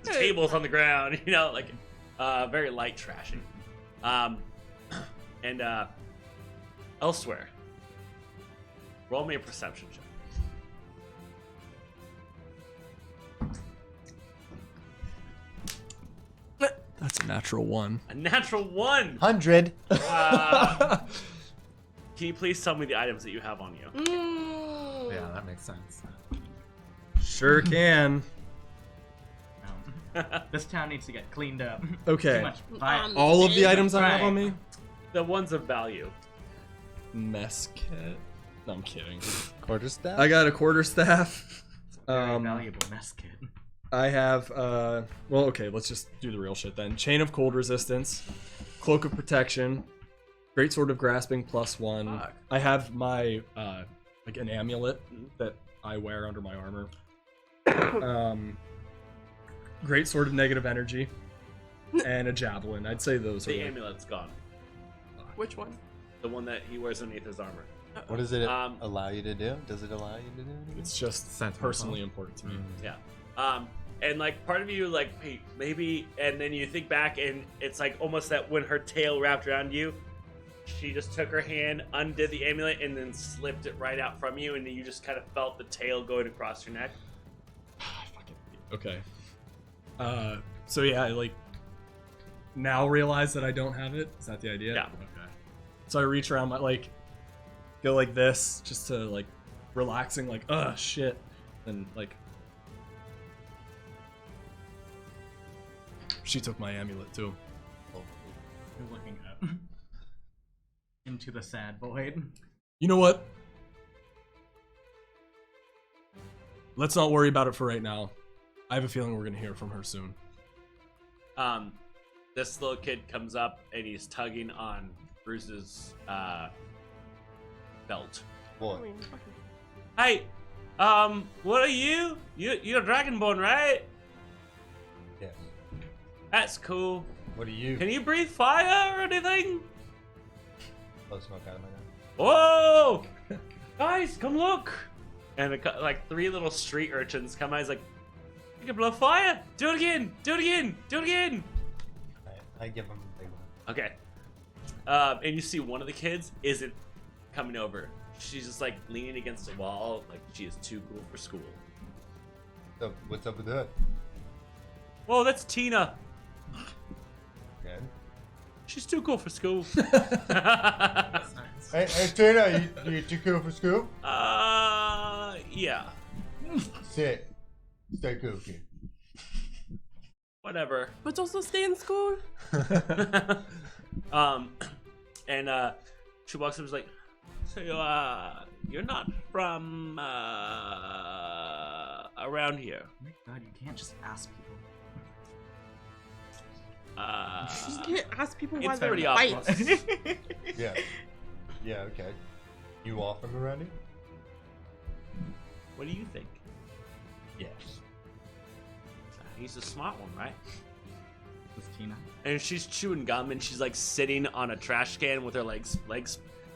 Speaker 1: the table's on the ground. You know, like, very light trashing. And elsewhere, roll me a perception check.
Speaker 10: That's a natural 1.
Speaker 1: A natural 1.
Speaker 9: 100.
Speaker 1: Can you please tell me the items that you have on you?
Speaker 11: Yeah, that makes sense.
Speaker 10: Sure can.
Speaker 2: This town needs to get cleaned up.
Speaker 10: Okay.
Speaker 2: Too much violence.
Speaker 10: All of the items I have on me?
Speaker 1: The ones of value.
Speaker 10: Mess kit. No, I'm kidding.
Speaker 9: Quarterstaff?
Speaker 10: I got a quarterstaff.
Speaker 2: Very valuable mess kit.
Speaker 10: I have, well, okay, let's just do the real shit then. Chain of cold resistance, cloak of protection, great sword of grasping +1.
Speaker 1: Fuck.
Speaker 10: I have my, like an amulet that I wear under my armor. Great sword of negative energy, and a javelin. I'd say those
Speaker 1: The
Speaker 10: are.
Speaker 1: amulet's gone.
Speaker 3: Which one?
Speaker 1: The one that he wears underneath his armor.
Speaker 9: What does it allow you to do? Does it allow you to do anything?
Speaker 10: It's just
Speaker 11: Sentimental.
Speaker 10: personally important to me.
Speaker 1: Yeah. And like part of you like, hey, maybe, and then you think back and it's like almost that when her tail wrapped around you, she just took her hand, undid the amulet, and then slipped it right out from you, and then you just kind of felt the tail going across your neck.
Speaker 10: Okay. So yeah, I like now realize that I don't have it. Is that the idea?
Speaker 1: Yeah.
Speaker 10: Okay. So I reach around my like go like this just to like relaxing like shit and like she took my amulet too.
Speaker 2: You're looking up into the sad void.
Speaker 10: You know what? Let's not worry about it for right now. I have a feeling we're gonna hear from her soon.
Speaker 1: This little kid comes up and he's tugging on Bruce's belt.
Speaker 9: What?
Speaker 1: Hey, what are you? You're Dragonborn, right?
Speaker 9: Yes.
Speaker 1: That's cool.
Speaker 9: What are you?
Speaker 1: Can you breathe fire or anything?
Speaker 9: Blow smoke out of my nose.
Speaker 1: Whoa! Guys, come look! And like 3 little street urchins come out. He's like, you can blow fire! Do it again! Do it again! Do it again!
Speaker 9: I give him a big one.
Speaker 1: Okay. And you see one of the kids isn't coming over. She's just like leaning against the wall, like she is too cool for school.
Speaker 9: So, what's up with that?
Speaker 1: Whoa, that's Tina.
Speaker 9: Okay.
Speaker 1: She's too cool for school.
Speaker 9: Hey, Tina, you too cool for school?
Speaker 1: Yeah.
Speaker 9: Sit. Stay cool, kid.
Speaker 1: Whatever.
Speaker 3: But also stay in school.
Speaker 1: And she walks up and is like, so you're not from around here.
Speaker 2: Oh my god, you can't just ask people.
Speaker 3: You can't ask people why
Speaker 1: It's
Speaker 3: they're
Speaker 1: pretty
Speaker 3: white.
Speaker 1: obvious.
Speaker 9: Yeah. Yeah, okay. You are from around here?
Speaker 1: What do you think?
Speaker 9: Yes.
Speaker 1: He's a smart one, right?
Speaker 2: With Tina.
Speaker 1: And she's chewing gum and she's like sitting on a trash can with her legs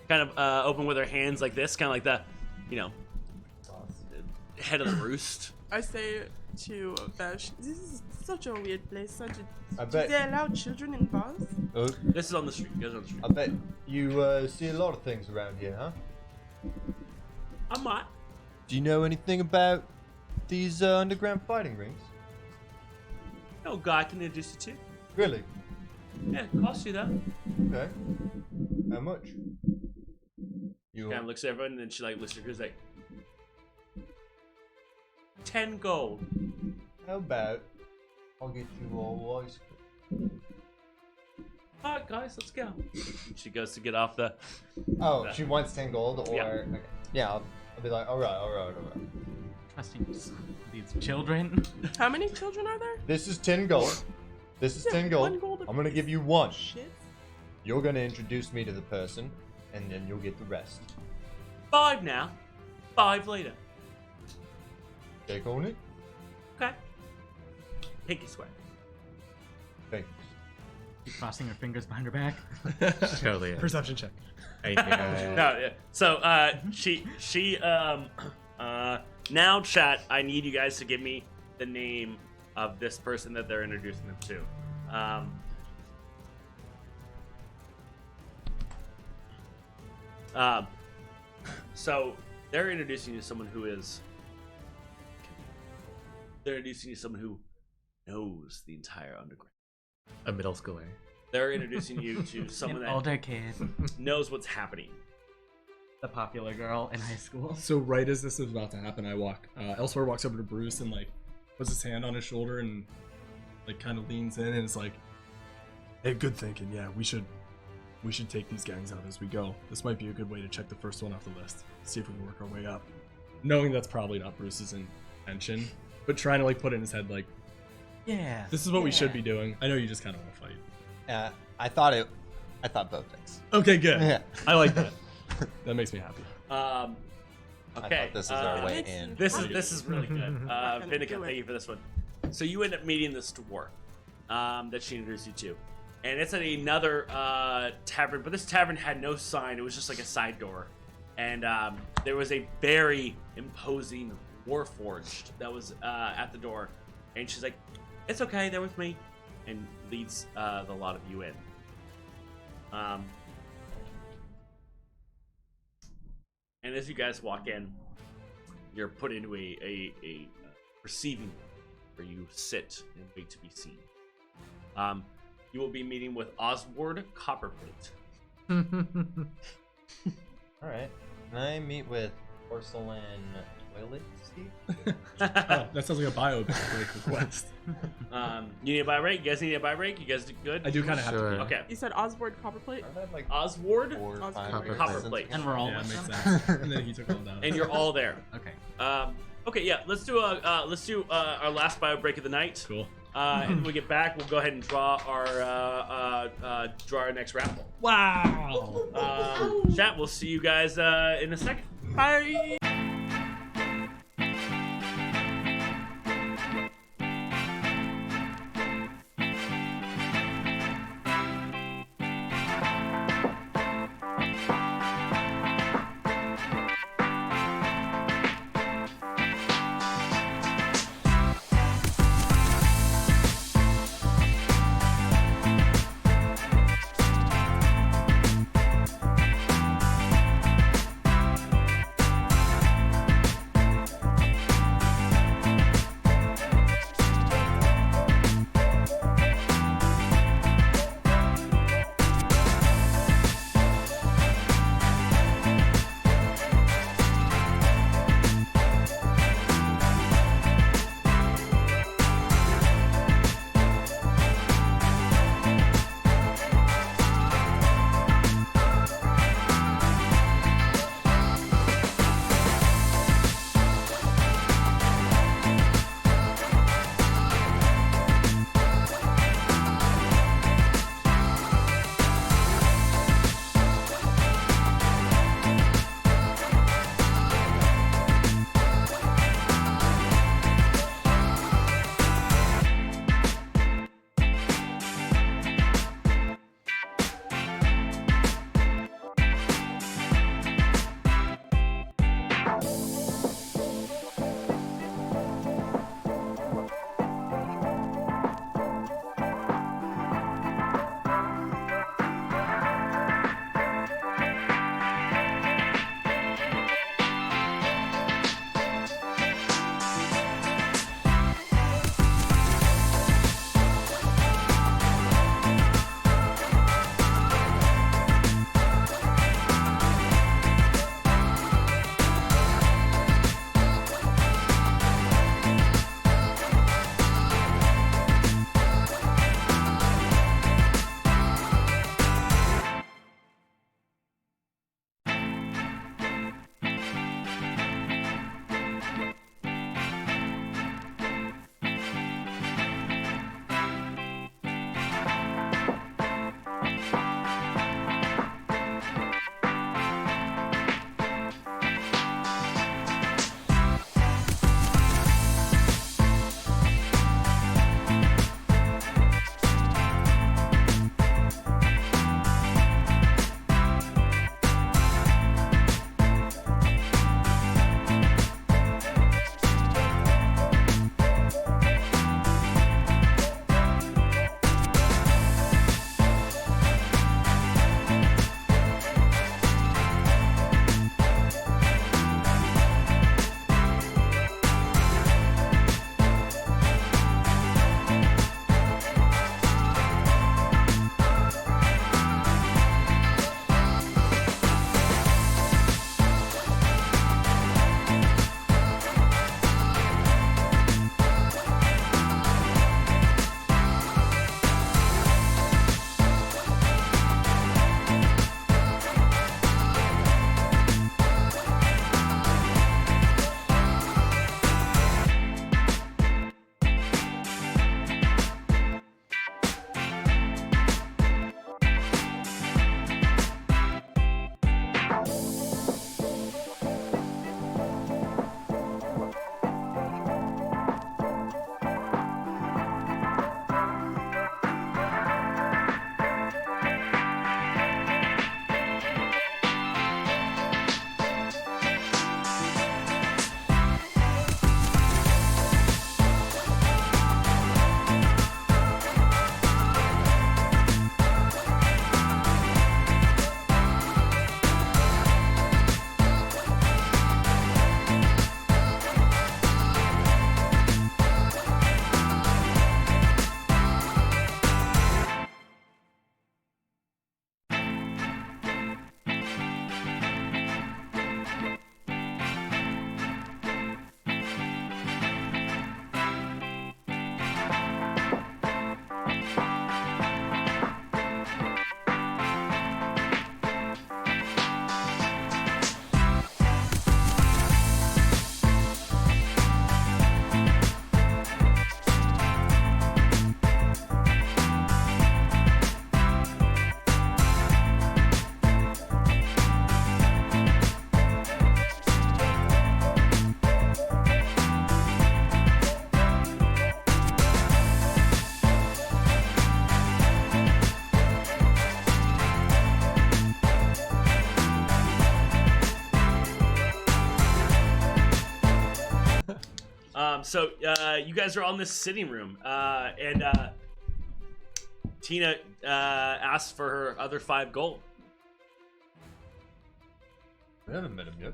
Speaker 1: kind of open with her hands like this, kind of like the, you know, head of the roost.
Speaker 3: I say to Vash, this is such a weird place. Do
Speaker 9: bet-
Speaker 3: they allow children in bars?
Speaker 9: Oh,
Speaker 1: This is on the street. You guys are on the street.
Speaker 9: I bet you see a lot of things around here, huh?
Speaker 1: I might.
Speaker 9: Do you know anything about these underground fighting rings?
Speaker 1: No guy can introduce you to.
Speaker 9: Really?
Speaker 1: Yeah, it costs you that.
Speaker 9: Okay. How much? You
Speaker 1: Kind of looks at everyone and then she like looks at her like 10 gold.
Speaker 9: How about I'll get you all ice cream?
Speaker 1: Alright guys, let's go. She goes to get off the.
Speaker 9: Oh, she wants 10 gold, or
Speaker 1: Yeah.
Speaker 9: okay. Yeah, I'll be like, all right.
Speaker 2: Trusting these children.
Speaker 3: How many children are there?
Speaker 9: This is 10 gold. This is
Speaker 3: Yeah,
Speaker 9: 10 gold.
Speaker 3: 1 gold
Speaker 9: I'm gonna give you 1.
Speaker 3: Shit.
Speaker 9: You're gonna introduce me to the person, and then you'll get the rest.
Speaker 1: 5 now. 5 later.
Speaker 9: Take on it.
Speaker 1: Okay. Pinky swear.
Speaker 9: Thanks.
Speaker 2: Keep crossing her fingers behind her back.
Speaker 11: Totally.
Speaker 10: Perception check.
Speaker 11: I
Speaker 1: No, yeah. So now chat, I need you guys to give me the name of this person that they're introducing them to. So they're introducing you to someone who is. They're introducing you to someone who knows the entire underground.
Speaker 11: A middle schooler.
Speaker 1: They're introducing you to someone
Speaker 2: An
Speaker 1: that
Speaker 2: older kid.
Speaker 1: knows what's happening.
Speaker 2: The popular girl in high school.
Speaker 10: So right as this is about to happen, I walk. Elsewhere walks over to Bruce and like puts his hand on his shoulder and like kind of leans in and is like, "Hey, good thinking. Yeah, we should take these gangs out as we go. This might be a good way to check the first one off the list. See if we can work our way up." Knowing that's probably not Bruce's intention, but trying to like put it in his head like,
Speaker 2: Yeah.
Speaker 10: "This is what we should be doing." I know you just kind of want to fight.
Speaker 9: I thought both things.
Speaker 10: Okay, good.
Speaker 9: Yeah.
Speaker 10: I like that. That makes me happy.
Speaker 9: I
Speaker 1: Okay.
Speaker 9: thought this is our way in.
Speaker 1: This is really good. Vinica,
Speaker 3: do it.
Speaker 1: thank you for this one. So you end up meeting this dwarf that she introduced you to, and it's at another tavern. But this tavern had no sign; it was just like a side door, and there was a very imposing warforged that was at the door. And she's like, "It's okay, they're with me," and leads the lot of you in. And as you guys walk in, you're put into a receiving where you sit and wait to be seen. You will be meeting with Oswald Copperplate.
Speaker 9: All right. Can I meet with porcelain toilet seat?
Speaker 10: Oh, that sounds like a bio break request.
Speaker 1: You need a buy break? You guys need a buy break? You guys do good?
Speaker 10: I do kind of have to.
Speaker 11: Sure.
Speaker 10: Be.
Speaker 1: Okay.
Speaker 3: You said Oswald Copperplate?
Speaker 9: Are there like
Speaker 1: Oswald,
Speaker 9: 4 or 5
Speaker 3: Copperplate.
Speaker 1: Copperplate.
Speaker 2: And we're all
Speaker 10: Yeah,
Speaker 2: with
Speaker 10: makes
Speaker 2: them?
Speaker 10: sense. And then he took all down.
Speaker 1: and you're all there.
Speaker 2: Okay.
Speaker 1: Okay, yeah. Let's do our last bio break of the night.
Speaker 10: Cool.
Speaker 1: And when we get back, we'll go ahead and draw our next raffle.
Speaker 10: Wow.
Speaker 1: Chat. We'll see you guys in a second.
Speaker 3: Bye!
Speaker 1: So you guys are all in this sitting room, and Tina asks for her other 5 gold.
Speaker 9: We haven't met him yet.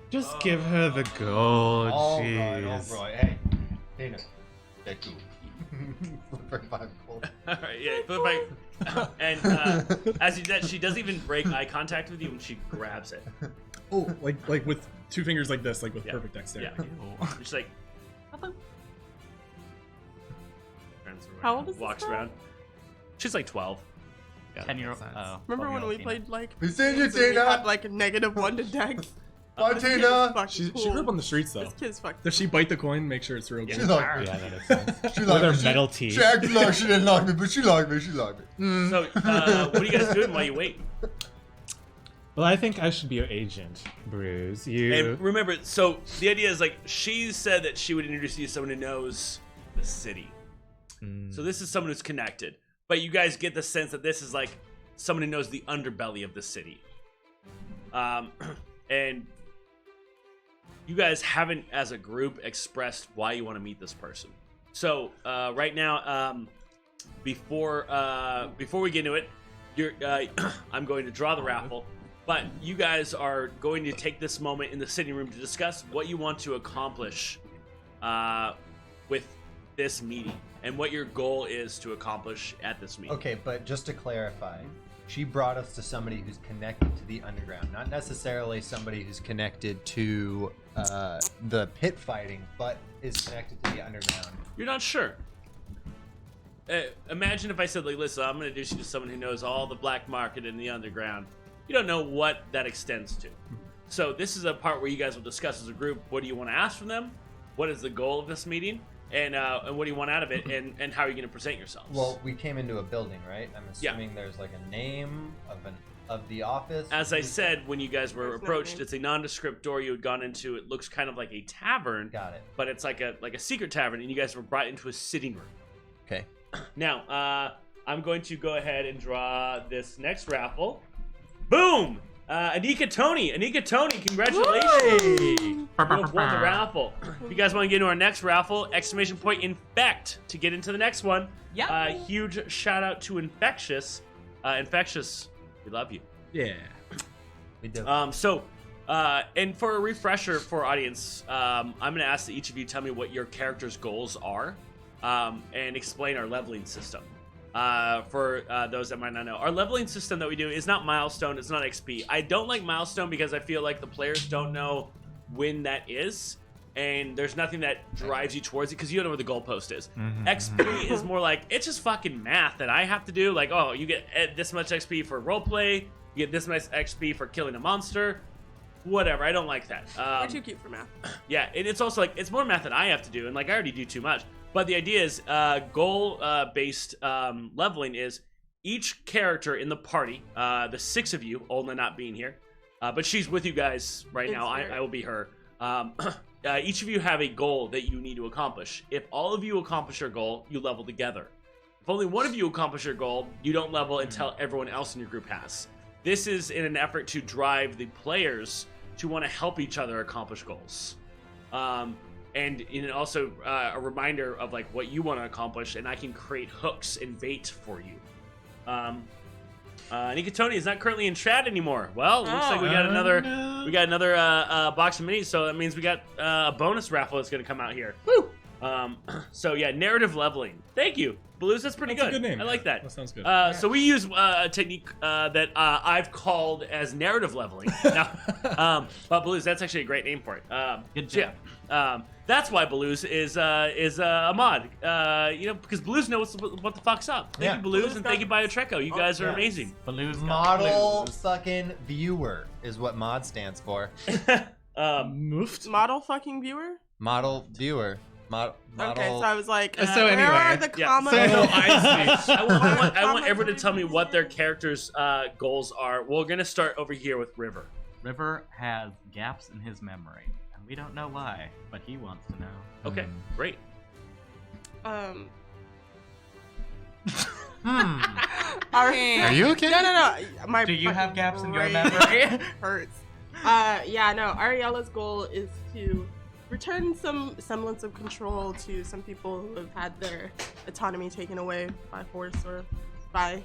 Speaker 11: Just give her the gold.
Speaker 9: All
Speaker 11: Jeez.
Speaker 9: right. Hey, Tina. Yeah, cool. For 5 gold.
Speaker 1: All right, yeah, but and as you did, she doesn't even break eye contact with you when she grabs it.
Speaker 10: Oh, like with 2 fingers like this, like with perfect dexterity.
Speaker 1: Yeah. She's like,
Speaker 3: How old is this
Speaker 1: walks
Speaker 3: girl?
Speaker 1: around. She's like 12.
Speaker 2: 10-year-old. Oh,
Speaker 3: Remember when we
Speaker 2: 12-year-old
Speaker 3: played like
Speaker 9: We seen you,
Speaker 3: games and we
Speaker 9: Tina.
Speaker 3: had like a -1 to dex?
Speaker 9: Bye,
Speaker 3: This kid is
Speaker 9: Tina.
Speaker 3: fucking
Speaker 10: She
Speaker 3: cool.
Speaker 10: grew up on the streets though.
Speaker 3: This kid's fucking.
Speaker 10: Does she bite the coin? Make sure it's real good.
Speaker 9: She liked me.
Speaker 11: Yeah, that makes sense.
Speaker 9: She
Speaker 11: With
Speaker 9: liked
Speaker 11: her
Speaker 9: me.
Speaker 11: metal
Speaker 9: She
Speaker 11: teeth.
Speaker 9: acted like she didn't like me, but she liked me. She liked me.
Speaker 1: So, what are you guys doing while you wait?
Speaker 11: Well, I think I should be your agent, Bruce. You.
Speaker 1: And remember, so the idea is like she said that she would introduce you to someone who knows the city. So this is someone who's connected, but you guys get the sense that this is like someone who knows the underbelly of the city. And you guys haven't, as a group, expressed why you want to meet this person. So right now, before we get into it, I'm going to draw the raffle. But you guys are going to take this moment in the sitting room to discuss what you want to accomplish with this meeting and what your goal is to accomplish at this meeting.
Speaker 9: Okay, but just to clarify, she brought us to somebody who's connected to the underground, not necessarily somebody who's connected to the pit fighting, but is connected to the underground.
Speaker 1: You're not sure. Imagine if I said, like, listen, I'm going to introduce you to someone who knows all the black market in the underground. You don't know what that extends to. So this is a part where you guys will discuss as a group, what do you want to ask from them? What is the goal of this meeting? And what do you want out of it? And how are you going to present yourselves?
Speaker 9: Well, we came into a building, right? I'm assuming there's like a name of the office.
Speaker 1: As I said, when you guys were
Speaker 3: There's no
Speaker 1: approached,
Speaker 3: name.
Speaker 1: it's a nondescript door you had gone into. It looks kind of like a tavern.
Speaker 9: Got it.
Speaker 1: But it's like a secret tavern, and you guys were brought into a sitting room.
Speaker 9: Okay.
Speaker 1: Now, I'm going to go ahead and draw this next raffle. Boom! Anika Tony, congratulations! You have won the raffle. If you guys want to get into our next raffle, exclamation point infect to get into the next one.
Speaker 2: Yeah.
Speaker 1: Huge shout out to Infectious. Infectious, we love you.
Speaker 11: Yeah.
Speaker 9: We do.
Speaker 1: And for a refresher for our audience, I'm going to ask that each of you tell me what your character's goals are, and explain our leveling system. For those that might not know, our leveling system that we do is not milestone, it's not XP. I don't like milestone because I feel like the players don't know when that is, and there's nothing that drives you towards it because you don't know where the goalpost is. XP is more like, it's just fucking math that I have to do. Like, oh, you get this much XP for roleplay, you get this much XP for killing a monster. Whatever, I don't like that.
Speaker 3: We're too cute for math.
Speaker 1: Yeah, and it's also like, it's more math that I have to do, and like I already do too much. But the idea is goal-based leveling is each character in the party, the 6 of you, Olna not being here, but she's with you guys right now. I will be her. Each of you have a goal that you need to accomplish. If all of you accomplish your goal, you level together. If only one of you accomplish your goal, you don't level until everyone else in your group has. This is in an effort to drive the players to want to help each other accomplish goals. And also a reminder of like what you want to accomplish, and I can create hooks and bait for you. Nikatoni is not currently in chat anymore. Well, looks like we got another box of minis, so that means we got a bonus raffle that's going to come out here. Woo! So yeah, narrative leveling. Thank you, Blues. That's pretty
Speaker 10: That's
Speaker 1: good.
Speaker 10: a good name.
Speaker 1: I like that.
Speaker 10: That sounds good.
Speaker 1: So we use a technique that I've called as narrative leveling. Now, but Blues, that's actually a great name for it.
Speaker 2: Good
Speaker 1: so
Speaker 2: job.
Speaker 1: yeah, that's why Blues is a mod. Because Blues knows what the fuck's up. Thank
Speaker 9: Yeah.
Speaker 1: you, Blues,
Speaker 3: Blues
Speaker 1: and
Speaker 3: got-
Speaker 1: thank you, BioTreco. You guys are
Speaker 9: yeah.
Speaker 1: amazing.
Speaker 2: Balloons got
Speaker 9: Model
Speaker 2: blues.
Speaker 9: fucking viewer is what mod stands for.
Speaker 10: Moofed?
Speaker 3: Model fucking viewer?
Speaker 9: Model viewer. Model.
Speaker 3: Okay, so I was like,
Speaker 11: So
Speaker 3: where
Speaker 11: anyway,
Speaker 3: are the
Speaker 1: yeah,
Speaker 3: commas?
Speaker 11: so-
Speaker 1: No, I see. I want
Speaker 3: Comments
Speaker 1: everyone to tell me
Speaker 3: everybody
Speaker 1: what their
Speaker 3: said.
Speaker 1: characters' goals are. We're gonna start over here with River.
Speaker 2: River has gaps in his memory, and we don't know why, but he wants to know.
Speaker 1: Okay, great.
Speaker 3: Are
Speaker 11: Are you okay?
Speaker 3: No. My
Speaker 2: Do you have
Speaker 3: fucking
Speaker 2: gaps in your
Speaker 3: brain
Speaker 2: memory?
Speaker 3: hurts. No. Ariella's goal is to return some semblance of control to some people who have had their autonomy taken away by force or by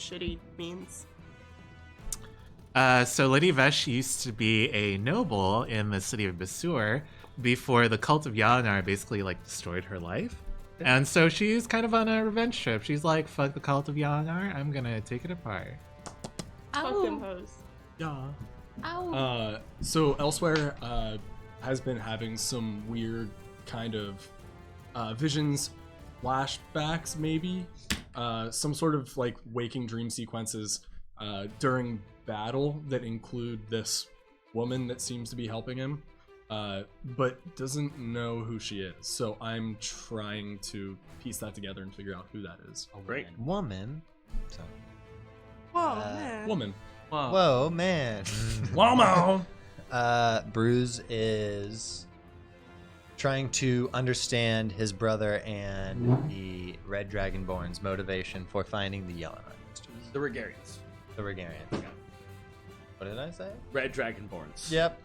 Speaker 3: shitty means.
Speaker 4: So Lady Vesh used to be a noble in the city of Basur before the cult of Yalinar basically like destroyed her life. And so she's kind of on a revenge trip. She's like, fuck the cult of Yalinar, I'm gonna take it apart.
Speaker 3: Fuck them hoes.
Speaker 10: Yeah. So Elsewhere has been having some weird kind of visions, flashbacks maybe, some sort of like waking dream sequences during battle that include this woman that seems to be helping him, but doesn't know who she is. So I'm trying to piece that together and figure out who that is.
Speaker 1: Great.
Speaker 9: Woman. So.
Speaker 3: Whoa, man.
Speaker 10: Woman.
Speaker 9: Whoa, man.
Speaker 10: Woman.
Speaker 9: Bruce is trying to understand his brother and the Red Dragonborn's motivation for finding the Yellow monsters.
Speaker 1: The Regarians.
Speaker 9: The Regarians. What did I say?
Speaker 1: Red Dragonborns.
Speaker 9: Yep.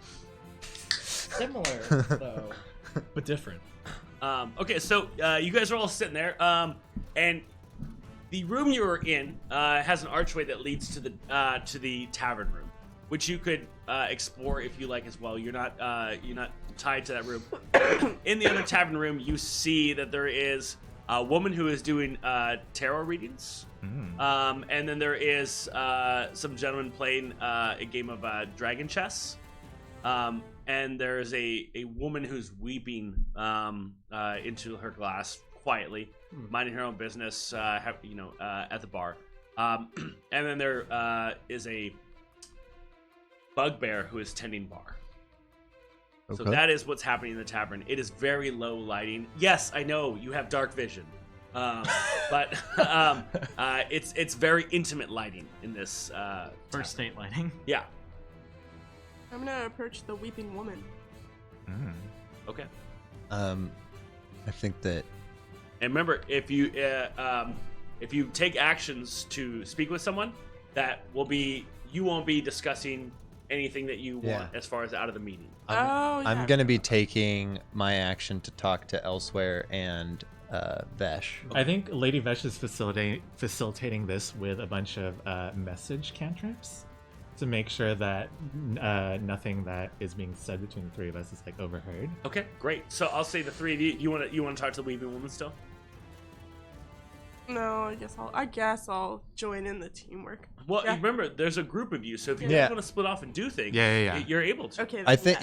Speaker 10: Similar, though, but different.
Speaker 1: Okay, so you guys are all sitting there, and the room you are in has an archway that leads to the tavern room, which you could explore if you like as well. You're not tied to that room. In the other tavern room, you see that there is a woman who is doing tarot readings. And then there is some gentlemen playing a game of dragon chess. And there's a woman who's weeping into her glass quietly, minding her own business, at the bar. And then there is a bugbear who is tending bar. So that is what's happening in the tavern. It is very low lighting. Yes, I know you have dark vision. But it's very intimate lighting in this
Speaker 2: First state lighting.
Speaker 1: Yeah.
Speaker 3: I'm gonna approach the weeping woman.
Speaker 1: Okay.
Speaker 9: I think that.
Speaker 1: And remember, if you take actions to speak with someone, that will be you won't be discussing anything that you want as far as out of the meeting.
Speaker 9: I'm gonna be taking my action to talk to Elsewhere and Vesh.
Speaker 4: I think Lady Vesh is facilitating this with a bunch of message cantrips to make sure that nothing that is being said between the three of us is like overheard.
Speaker 1: Okay, great. So I'll say the three of you. You want to talk to the weeping woman still?
Speaker 3: No, I guess I'll join in the teamwork.
Speaker 1: Well, remember, there's a group of you, so if you guys want to split off and do things, you're able to.
Speaker 3: Okay.
Speaker 9: I think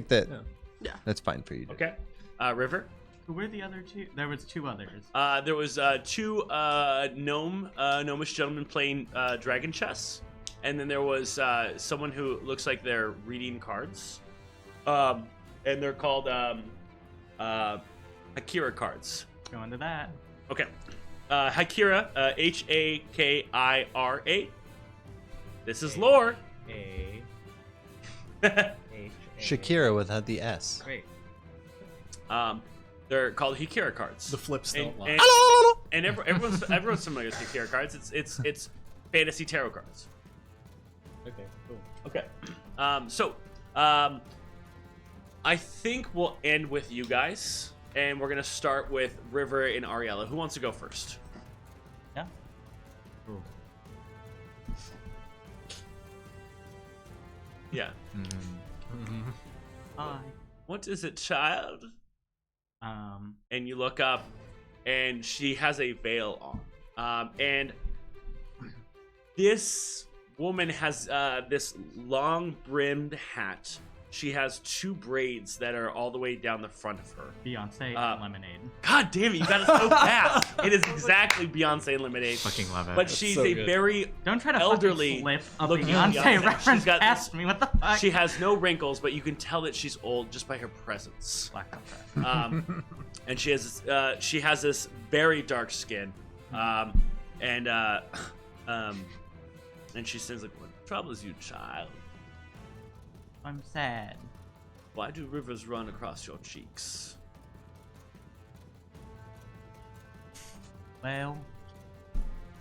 Speaker 9: that that's fine for you.
Speaker 1: Okay. River.
Speaker 2: Who were the other two? There was two others.
Speaker 1: There was two gnomish gentlemen playing dragon chess, and then there was someone who looks like they're reading cards, and they're called Hakira cards.
Speaker 2: Go into that.
Speaker 1: Okay. Hakira, Hakira. This is lore.
Speaker 9: Shakira without the S.
Speaker 2: Great.
Speaker 1: They're called Hakira cards.
Speaker 10: The flips don't lie.
Speaker 1: And everyone's familiar with Hakira cards. It's fantasy tarot cards.
Speaker 10: Okay, cool.
Speaker 1: Okay. I think we'll end with you guys, and we're gonna start with River and Ariella. Who wants to go first?
Speaker 2: Yeah.
Speaker 10: Ooh.
Speaker 1: Yeah.
Speaker 2: Hi.
Speaker 1: What is it, child? And you look up, and she has a veil on. And this woman has this long-brimmed hat. She has two braids that are all the way down the front of her.
Speaker 2: Beyonce and Lemonade.
Speaker 1: God damn it, you got it so fast. It is exactly Beyonce and Lemonade.
Speaker 4: Fucking love it.
Speaker 1: But she's so very
Speaker 2: Don't try to
Speaker 1: elderly
Speaker 2: flip a
Speaker 1: looking
Speaker 2: Beyonce reference
Speaker 1: She's got
Speaker 2: past me. What the fuck?
Speaker 1: She has no wrinkles, but you can tell that she's old just by her presence.
Speaker 2: Black Panther.
Speaker 1: And she has this very dark skin, and she sings like, "What troubles you, child?
Speaker 2: I'm sad.
Speaker 1: Why do rivers run across your cheeks?"
Speaker 2: Well,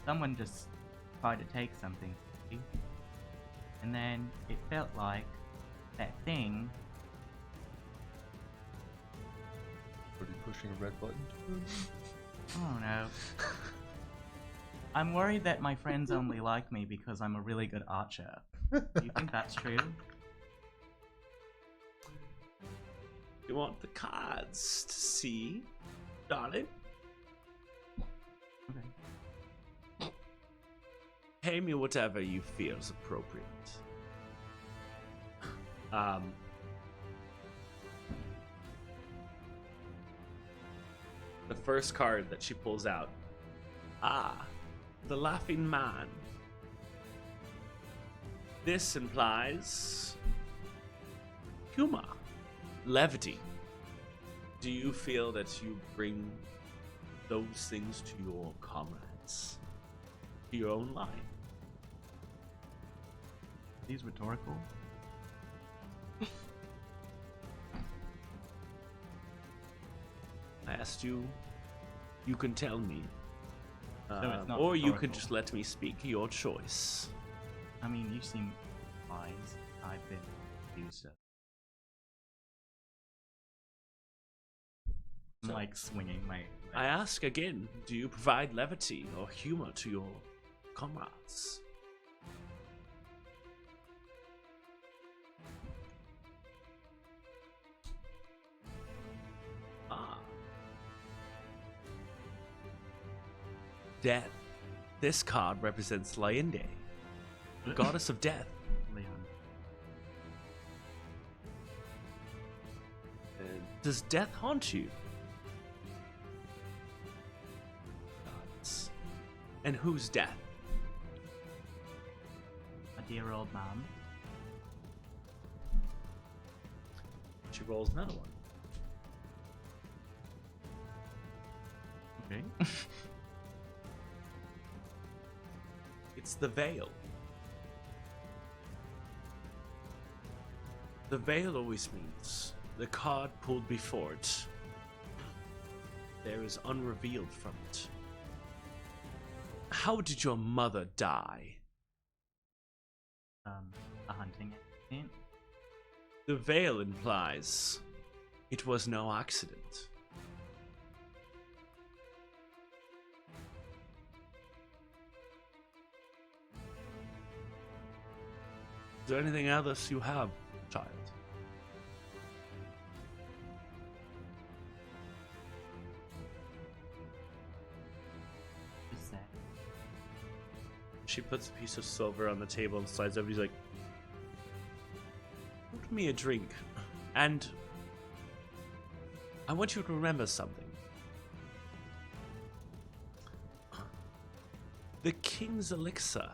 Speaker 2: someone just tried to take something from me, and then it felt like that thing
Speaker 9: pushing a red button?
Speaker 2: Oh no. I'm worried that my friends only like me because I'm a really good archer. Do you think that's true?
Speaker 1: You want the cards to see, darling?
Speaker 2: Okay.
Speaker 1: Pay me whatever you feel is appropriate. The first card that she pulls out. The Laughing Man. This implies humor, levity. Do you feel that you bring those things to your comrades, to your own life?
Speaker 2: These rhetorical?
Speaker 1: I asked you. You can tell me.
Speaker 2: it's not
Speaker 1: or you can
Speaker 2: rhetorical.
Speaker 1: just let me speak. Your choice.
Speaker 2: I mean, you seem wise. I've been used I'm like swinging my legs.
Speaker 1: I ask again, do you provide levity or humor to your comrades? Death. This card represents Lainde, the goddess of death.
Speaker 2: Leon.
Speaker 1: Does death haunt you? Gods. And whose death?
Speaker 2: A dear old man.
Speaker 1: She rolls another one.
Speaker 2: Okay.
Speaker 1: It's the veil. The veil always means the card pulled before it. There is unrevealed from it. How did your mother die?
Speaker 2: A hunting accident.
Speaker 1: The veil implies it was no accident. Is there anything else you have, child?
Speaker 2: Just say.
Speaker 1: She puts a piece of silver on the table and slides over. He's like, "Put me a drink, and I want you to remember something. The king's elixir.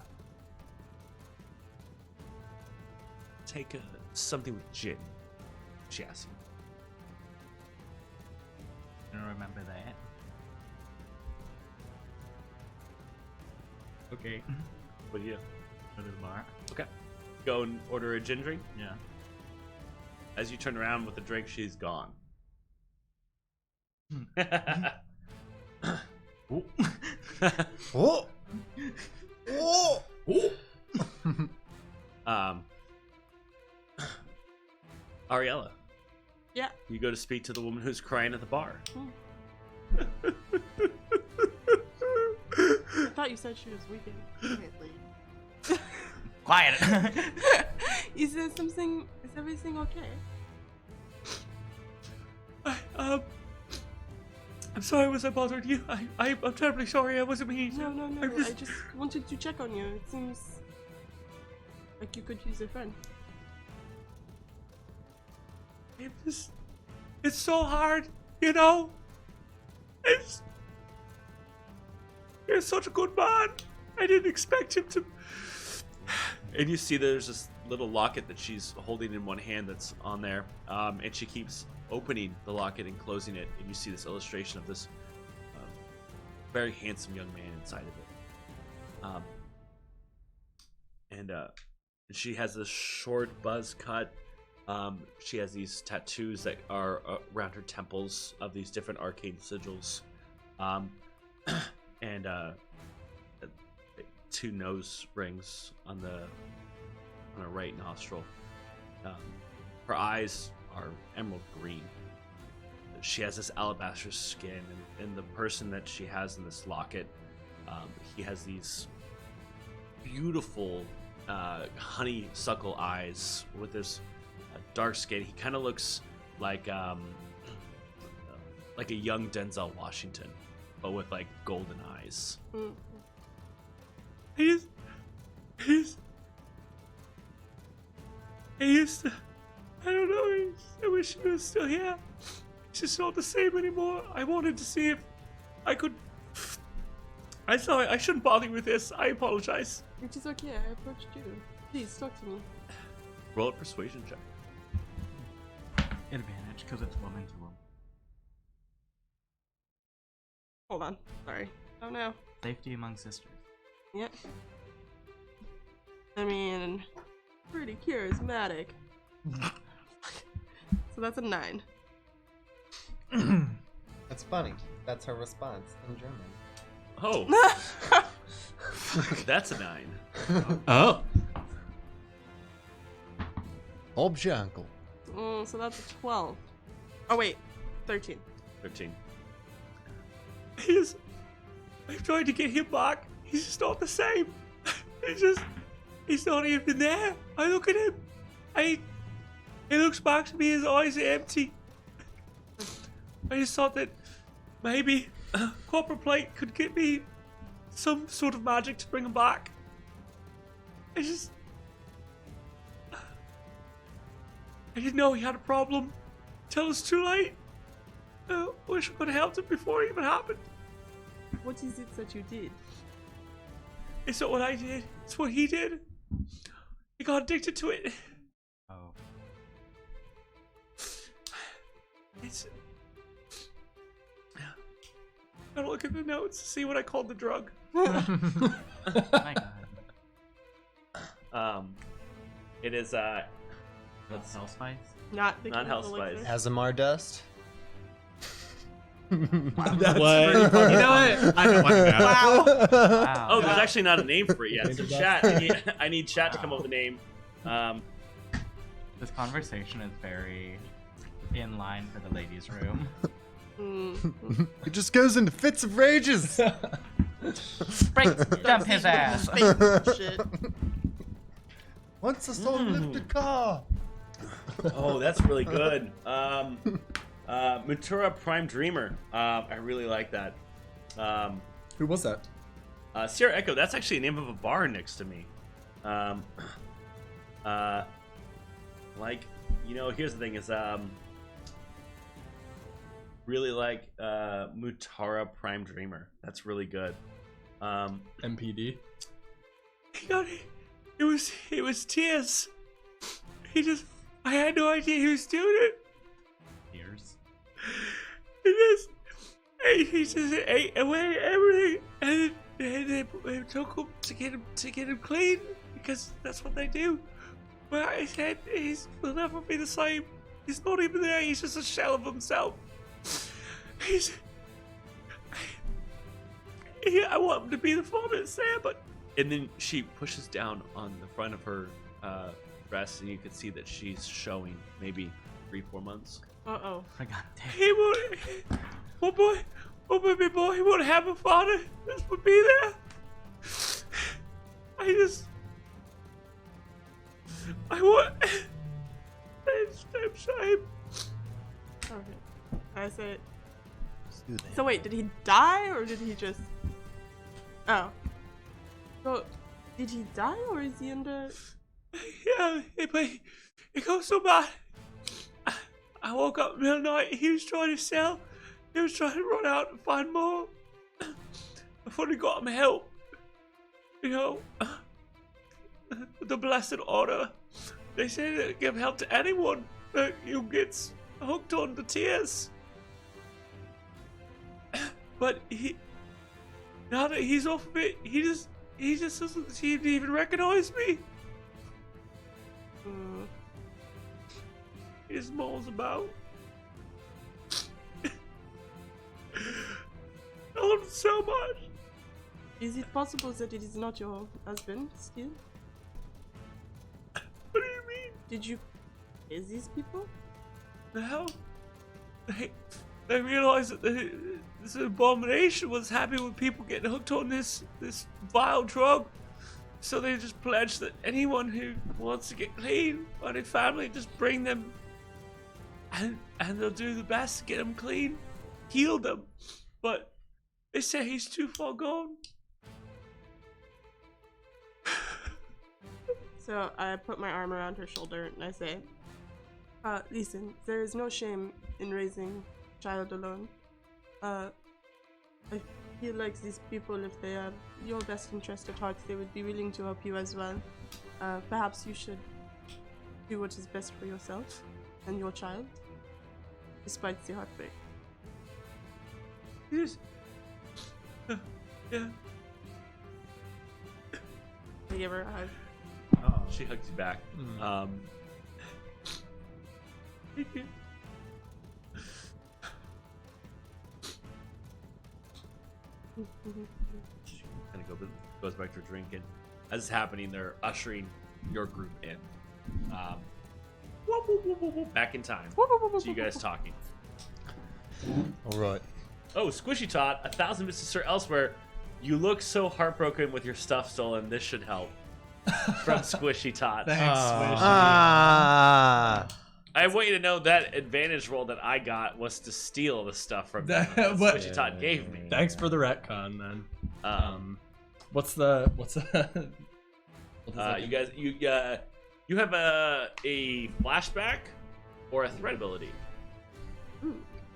Speaker 1: Take something with gin." She asks you.
Speaker 2: I don't remember that. Okay.
Speaker 1: What do you?
Speaker 2: Go to the bar.
Speaker 1: Okay. Go and order a gin drink.
Speaker 2: Yeah.
Speaker 1: As you turn around with the drink, she's gone.
Speaker 9: Oh! Oh!
Speaker 1: Ariella,
Speaker 3: Yeah.
Speaker 1: you go to speak to the woman who's crying at the bar.
Speaker 3: I thought you said she was weeping. Quietly.
Speaker 2: Quiet.
Speaker 3: Is there something? Is everything okay?
Speaker 1: I'm sorry, was I bothered you? I'm terribly sorry. I wasn't meaning to.
Speaker 3: No. I just wanted to check on you. It seems like you could use a friend.
Speaker 1: It's so hard, you know. You're such a good man. I didn't expect him to. And you see there's this little locket that she's holding in one hand that's on there, and she keeps opening the locket and closing it, and you see this illustration of this very handsome young man inside of it. And she has this short buzz cut. She has these tattoos that are around her temples of these different arcane sigils, and two nose rings on her right nostril. Her eyes are emerald green. she has this alabaster skin, and the person that she has in this locket, he has these beautiful honeysuckle eyes with this dark skin. He kind of looks like a young Denzel Washington, but with like golden eyes. I don't know. I wish he was still here. It's just not the same anymore. I wanted to see if I could. I'm sorry. I shouldn't bother you with this. I apologize.
Speaker 3: Which is okay. I approached you. Please talk to me.
Speaker 1: Roll a persuasion check.
Speaker 2: Advantage, because it's woman to woman.
Speaker 3: Hold on. Sorry. Oh no.
Speaker 2: Safety among sisters.
Speaker 3: Yep. I mean, pretty charismatic. So that's a 9.
Speaker 12: That's funny. That's her response in German.
Speaker 1: Oh. That's a 9.
Speaker 11: Oh.
Speaker 12: Bob's your uncle.
Speaker 3: So that's a 12. Oh wait, 13.
Speaker 1: 13. I've tried to get him back. He's just not the same. He's not even there. I look at him. He looks back to me, his eyes are empty. I just thought that maybe Copper Plate could get me some sort of magic to bring him back. I didn't know he had a problem till it's too late. Wish I could have helped him before it even happened.
Speaker 3: What is it that you did?
Speaker 1: It's not what I did. It's what he did. He got addicted to it.
Speaker 2: Oh.
Speaker 1: Gotta look at the notes to see what I called the drug.
Speaker 2: My God.
Speaker 1: It is
Speaker 2: That's hellspice?
Speaker 3: Not
Speaker 1: hellspice.
Speaker 12: Azamar dust.
Speaker 11: What? You know what? I don't want to know.
Speaker 3: Wow.
Speaker 1: Oh, there's actually not a name for it yet. So chat, I need chat to come up with a name.
Speaker 2: This conversation is very in line for the ladies' room.
Speaker 12: It just goes into fits of rages.
Speaker 2: Break, dump his ass.
Speaker 3: Shit.
Speaker 12: Once a soul lift a car.
Speaker 1: Oh, that's really good. Matura Prime Dreamer. I really like that.
Speaker 10: Who was that?
Speaker 1: Sierra Echo. That's actually the name of a bar next to me. Here's the thing: is really like Mutara Prime Dreamer. That's really good.
Speaker 10: MPD.
Speaker 1: It was tears. I had no idea he was doing it.
Speaker 2: Tears.
Speaker 1: He just ate away everything, and they took him to get him clean because that's what they do. But I said will never be the same. He's not even there. He's just a shell of himself. I want him to be the father that's there, but. And then she pushes down on the front of her dress, and you can see that she's showing maybe 3-4 months.
Speaker 3: Uh-oh.
Speaker 2: I got damn.
Speaker 1: He won't, baby boy, he won't have a father. This would be there. I'm sorry.
Speaker 3: Okay. I say. So wait, did he die or did he just? Oh. So, did he die or is he under?
Speaker 1: Yeah, it goes so bad. I woke up in the middle of the night. He was trying to sell. He was trying to run out and find more. I finally got him help. The Blessed Order. They say they give help to anyone who gets hooked on the tears. But now that he's off of it, he just doesn't seem to even recognize me. He just mulls about. I love him so much.
Speaker 3: Is it possible that it is not your husband still?
Speaker 1: What do you mean?
Speaker 3: Did you kiss these people?
Speaker 1: The hell? they realized that this abomination was happy with people getting hooked on this vile drug. So they just pledged that anyone who wants to get clean by their family, just bring them, and they'll do the best to get them clean, heal them. But they say he's too far gone.
Speaker 3: So I put my arm around her shoulder and I say, listen, there is no shame in raising a child alone. I feel like these people, if they have your best interest at heart, they would be willing to help you as well. Perhaps you should do what is best for yourself and your child, despite the heartbreak.
Speaker 1: Yes. Yeah.
Speaker 3: I give her a hug.
Speaker 1: Oh. She hugs you back. Thank you. She kind of goes back to drinking. As it's happening, they're ushering your group in. Back in time. So you guys talking.
Speaker 9: All right.
Speaker 1: Oh, Squishy Tot, 1,000 bits to Sir Elsewhere. You look so heartbroken with your stuff stolen. This should help. From Squishy Tot.
Speaker 10: Thanks, Squishy.
Speaker 1: I want you to know that advantage roll that I got was to steal the stuff from that Squishy Tot gave me.
Speaker 10: Thanks for the retcon, man. What's the
Speaker 1: you guys you have a flashback or a threat ability.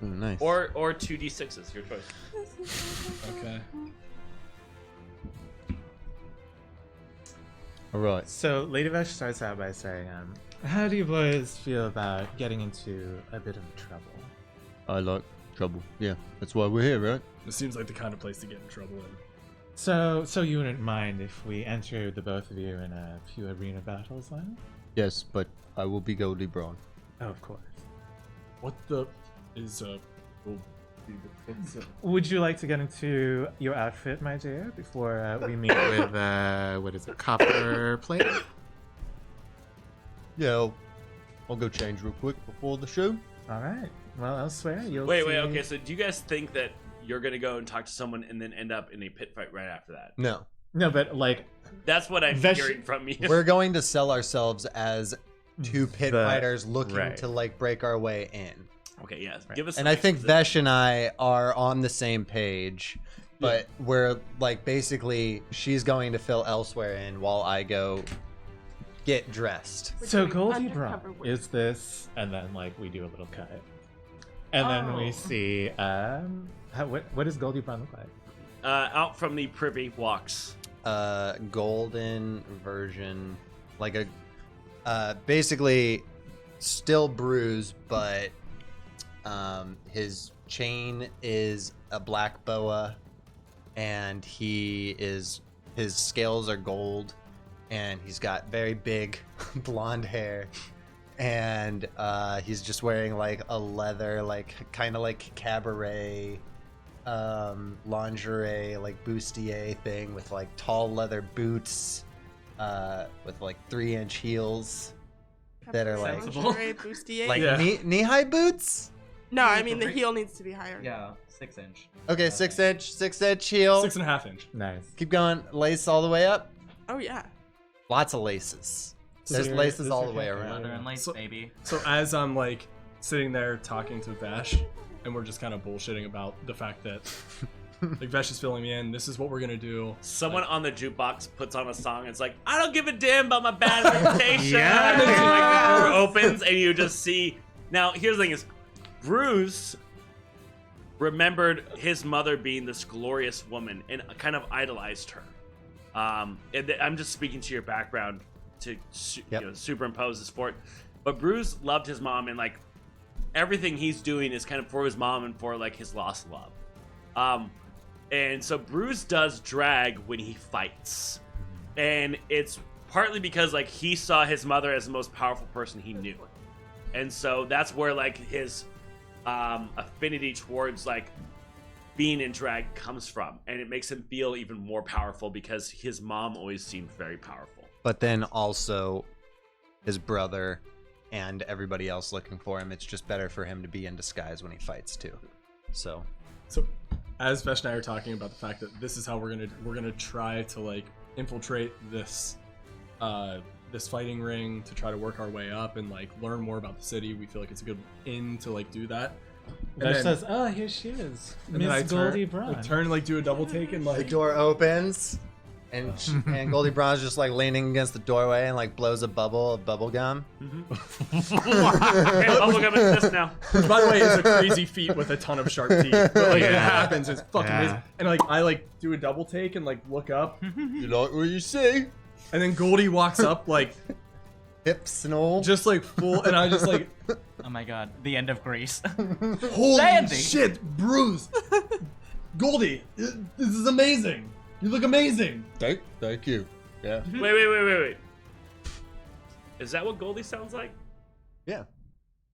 Speaker 9: Oh, nice.
Speaker 1: Or 2d6s, your choice.
Speaker 10: Okay.
Speaker 9: All right.
Speaker 4: So Lady Vesh starts out by saying, how do you boys feel about getting into a bit of trouble?
Speaker 9: I like trouble. Yeah, that's why we're here, right?
Speaker 10: It seems like the kind of place to get in trouble in.
Speaker 4: So you wouldn't mind if we enter the both of you in a few arena battles, then?
Speaker 9: Yes, but I will be Goldie Braun.
Speaker 4: Oh, of course.
Speaker 10: What the is
Speaker 4: Would you like to get into your outfit, my dear, before we meet with what is it, copper plate?
Speaker 9: Yeah, I'll go change real quick before the show.
Speaker 4: All right. Well, elsewhere you'll
Speaker 1: Wait,
Speaker 4: see...
Speaker 1: okay, so do you guys think that you're gonna go and talk to someone and then end up in a pit fight right after that?
Speaker 9: No.
Speaker 4: No, but like...
Speaker 1: That's what I'm hearing from you.
Speaker 9: We're going to sell ourselves as two pit fighters looking
Speaker 4: right.
Speaker 9: to like break our way in.
Speaker 1: Okay, yeah. Give us.
Speaker 9: And I think Vesh and I are on the same page, but we're like basically she's going to fill elsewhere in while I go get dressed.
Speaker 4: So Goldie Braun is this, and then like we do a little cut, and then we see what does Goldie Braun look like?
Speaker 1: Out from the privy walks.
Speaker 9: Golden version, like a basically still bruised, but his chain is a black boa, and his scales are gold, and he's got very big blonde hair, and he's just wearing like a leather, like kind of like cabaret lingerie, like bustier thing with like tall leather boots with like 3-inch heels that are like knee-high boots.
Speaker 3: No, I mean the heel needs to be higher.
Speaker 2: Yeah, 6-inch.
Speaker 9: Okay, 6-inch heel.
Speaker 10: 6.5-inch.
Speaker 4: Nice.
Speaker 9: Keep going. Lace all the way up.
Speaker 3: Oh yeah.
Speaker 9: Lots of laces. There's laces all the way around.
Speaker 2: Leather and lace, baby.
Speaker 10: So as I'm like sitting there talking to Vesh, and we're just kind of bullshitting about the fact that like Vesh is filling me in. This is what we're gonna do.
Speaker 1: Someone on the jukebox puts on a song. And it's like, I don't give a damn about my bad reputation.
Speaker 4: Yes.
Speaker 1: And then, like, the door opens and you just see. Now here's the thing: is Bruce remembered his mother being this glorious woman and kind of idolized her. And I'm just speaking to your background to superimpose this for it. But Bruce loved his mom, and like everything he's doing is kind of for his mom and for like his lost love. And so Bruce does drag when he fights, and it's partly because like he saw his mother as the most powerful person he knew, and so that's where like his affinity towards like being in drag comes from, and it makes him feel even more powerful because his mom always seemed very powerful.
Speaker 9: But then also his brother and everybody else looking for him, it's just better for him to be in disguise when he fights too. So
Speaker 10: So, as Vesh and I are talking about the fact that this is how we're gonna try to like infiltrate this this fighting ring to try to work our way up and like learn more about the city. We feel like it's a good in to like do that.
Speaker 11: Vesh says, "Oh, here she is,
Speaker 10: And then I
Speaker 11: Miss Goldie
Speaker 10: turn,
Speaker 11: Braun."
Speaker 10: I turn, like do a double take and
Speaker 9: the
Speaker 10: like
Speaker 9: door opens, and and Goldie Braun's just like leaning against the doorway and like blows a bubble of bubble gum.
Speaker 1: Okay, bubblegum exists now.
Speaker 10: Which, by the way, is a crazy feat with a ton of sharp teeth. But like it happens, it's fucking
Speaker 11: Yeah.
Speaker 10: amazing. And like I like do a double take and like look up,
Speaker 9: You like what you see?
Speaker 10: and then Goldie walks up like
Speaker 9: Hips and all.
Speaker 10: just like full, and I just like,
Speaker 2: Oh my god, the end of Greece.
Speaker 10: holy
Speaker 2: Sandy.
Speaker 10: shit, Bruce, Goldie, this is amazing. You look amazing.
Speaker 9: Thank you. Yeah.
Speaker 1: Wait. Is that what Goldie sounds like?
Speaker 9: Yeah.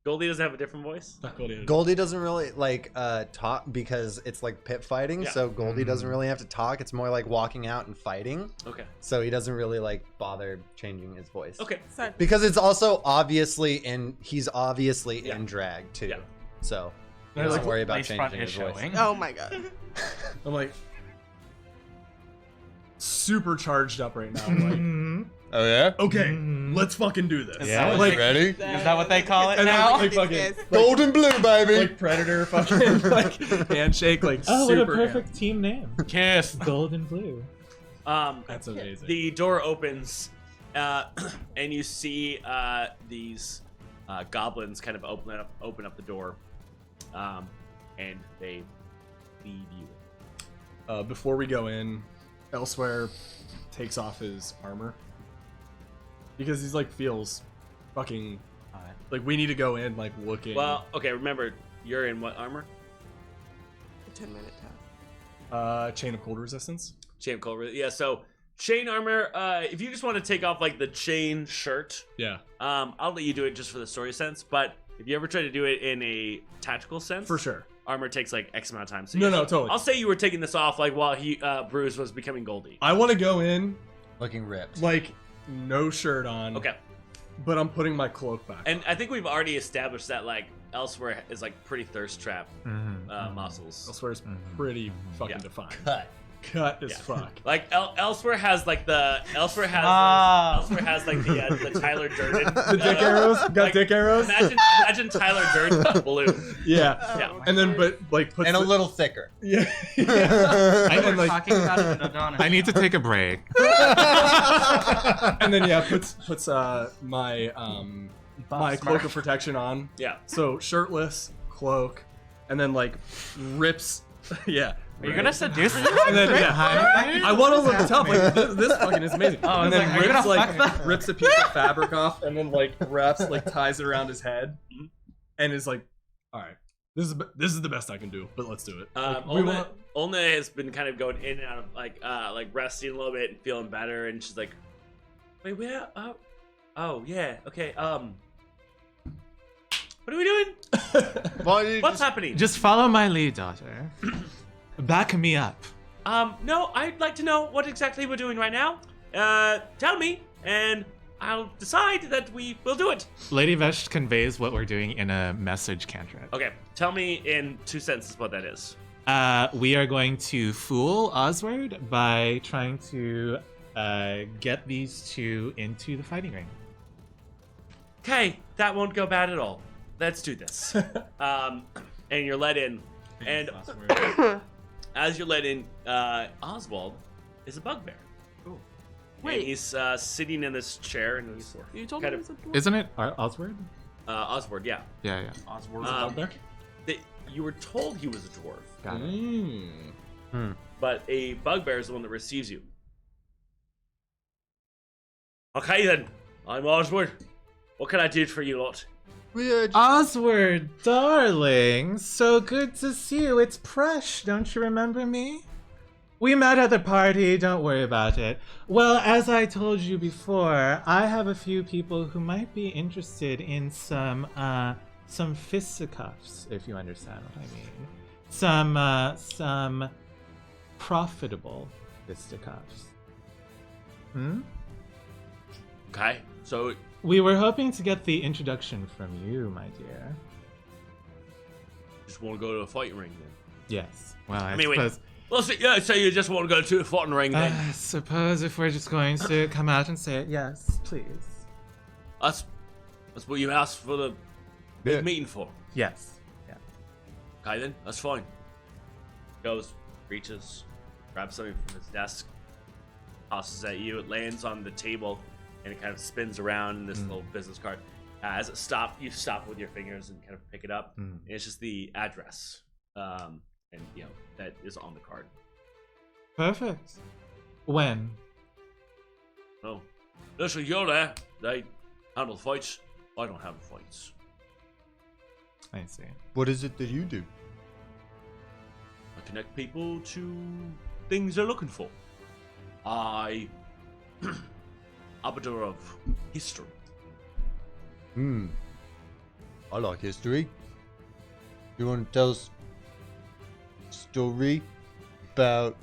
Speaker 1: Goldie doesn't have a different voice?
Speaker 10: Not Goldie.
Speaker 9: Goldie doesn't really like talk because it's like pit fighting,
Speaker 1: Yeah.
Speaker 9: so Goldie doesn't really have to talk. It's more like walking out and fighting.
Speaker 1: Okay.
Speaker 9: So he doesn't really like bother changing his voice.
Speaker 1: Okay.
Speaker 3: Sorry.
Speaker 9: Because it's also he's obviously
Speaker 1: Yeah.
Speaker 9: in drag too.
Speaker 1: Yeah.
Speaker 9: So he
Speaker 10: I
Speaker 9: doesn't
Speaker 10: like
Speaker 9: worry about
Speaker 2: Lace front
Speaker 9: changing
Speaker 2: is
Speaker 9: his voice.
Speaker 2: showing.
Speaker 3: Oh my god.
Speaker 10: I'm like super charged up right now. I'm like,
Speaker 9: Oh yeah?
Speaker 10: okay, let's fucking do this.
Speaker 11: Yeah.
Speaker 10: Like,
Speaker 9: Ready?
Speaker 2: Is that what they call it
Speaker 10: and
Speaker 2: now?
Speaker 10: like fucking
Speaker 3: Yes.
Speaker 9: Golden blue, baby.
Speaker 10: like Predator fucking like handshake like
Speaker 11: Oh, what a
Speaker 10: super
Speaker 11: perfect team name.
Speaker 2: Kiss.
Speaker 11: Gold and blue.
Speaker 10: That's amazing.
Speaker 1: The door opens, and you see these goblins kind of open up the door, and they lead you.
Speaker 10: Before we go in, Elsewhere takes off his armor because he's like feels fucking like we need to go in like looking.
Speaker 1: Well, okay. Remember, you're in what armor?
Speaker 3: A 10-minute task.
Speaker 10: Chain of cold resistance.
Speaker 1: Chain of cold. Yeah. So chain armor. If you just want to take off like the chain shirt,
Speaker 10: Yeah,
Speaker 1: I'll let you do it just for the story sense. But if you ever try to do it in a tactical sense,
Speaker 10: for sure.
Speaker 1: armor takes like X amount of time. So
Speaker 10: No,
Speaker 1: yeah,
Speaker 10: totally.
Speaker 1: I'll say you were taking this off like while Bruce was becoming Goldie.
Speaker 10: I want to go in
Speaker 9: Looking ripped.
Speaker 10: like no shirt on.
Speaker 1: Okay.
Speaker 10: But I'm putting my cloak back.
Speaker 1: And I think we've already established that like Elsewhere is like pretty thirst trap muscles.
Speaker 10: Elsewhere's pretty fucking
Speaker 1: Yeah.
Speaker 10: defined.
Speaker 9: Cut.
Speaker 10: As
Speaker 1: Yeah.
Speaker 10: fuck.
Speaker 1: Like Elsewhere has like the Elsewhere has like the Tyler Durden.
Speaker 10: The dick arrows? Got dick arrows?
Speaker 1: Imagine Tyler Durden with blue.
Speaker 10: Yeah.
Speaker 1: Yeah.
Speaker 10: And then but like puts
Speaker 9: And a
Speaker 10: the-
Speaker 9: little thicker.
Speaker 10: Yeah.
Speaker 2: I
Speaker 10: And
Speaker 2: was
Speaker 10: like
Speaker 2: talking about it in Adonis.
Speaker 11: I need to take a break.
Speaker 10: and then yeah, puts my my cloak of protection on.
Speaker 1: Yeah.
Speaker 10: So shirtless, cloak, and then like rips yeah.
Speaker 2: Are you gonna seduce me?
Speaker 10: And then, yeah, I want to look tough. Like this fucking is amazing.
Speaker 2: Oh,
Speaker 10: and
Speaker 2: it's
Speaker 10: then
Speaker 2: like, are you
Speaker 10: rips
Speaker 2: gonna
Speaker 10: like
Speaker 2: fuck them?
Speaker 10: rips a piece of fabric off, and then like wraps like ties it around his head, and is like, all right, this is the best I can do, but let's do it. Like,
Speaker 1: Olna has been kind of going in and out of like resting a little bit and feeling better, and she's like, wait, where? Oh yeah, okay. What are we doing? What's happening?
Speaker 11: Just follow my lead, daughter. Back me up.
Speaker 1: No, I'd like to know what exactly we're doing right now. Tell me, and I'll decide that we will do it.
Speaker 11: Lady Vesh conveys what we're doing in a message cantrip.
Speaker 1: Okay, tell me in 2 sentences what that is.
Speaker 11: We are going to fool Oswald by trying to get these two into the fighting ring.
Speaker 1: Okay, that won't go bad at all. Let's do this. And you're let in, and as you're let in, Oswald is a bugbear. Cool.
Speaker 3: Wait.
Speaker 1: And he's sitting in this chair, and he's
Speaker 3: You told
Speaker 1: kind
Speaker 3: me
Speaker 1: of
Speaker 3: it was a dwarf?
Speaker 11: Isn't it Oswald?
Speaker 1: Oswald, yeah.
Speaker 11: Yeah.
Speaker 10: Oswald's a bugbear?
Speaker 1: You were told he was a dwarf,
Speaker 11: Got it.
Speaker 1: but a bugbear is the one that receives you. Okay then, I'm Oswald. What can I do for you lot?
Speaker 11: Oswald, darling, so good to see you. It's Presh, don't you remember me? We met at the party, don't worry about it. Well, as I told you before, I have a few people who might be interested in some fisticuffs, if you understand what I mean. Some profitable fisticuffs.
Speaker 1: Okay, so
Speaker 11: We were hoping to get the introduction from you, my dear.
Speaker 1: Just want to go to a fighting ring then.
Speaker 11: Yes. Well, I
Speaker 1: mean, wait.
Speaker 11: suppose.
Speaker 1: Well, so you just want to go to a fighting ring then?
Speaker 11: I suppose if we're just going to come out and say it, yes, please.
Speaker 1: That's what you asked for the big meeting for.
Speaker 11: Yes. Yeah.
Speaker 1: Okay then, that's fine. Goes, reaches, grabs something from his desk, tosses at you. It lands on the table, and it kind of spins around in this little business card. As it stops, you stop with your fingers and kind of pick it up. And it's just the address, and that is on the card.
Speaker 11: Perfect. When?
Speaker 1: Oh, listen, you're there. They handle fights. I don't have fights.
Speaker 11: I see.
Speaker 9: What is it that you do?
Speaker 1: I connect people to things they're looking for. I arbiter of history.
Speaker 9: I like history. You want to tell us a story about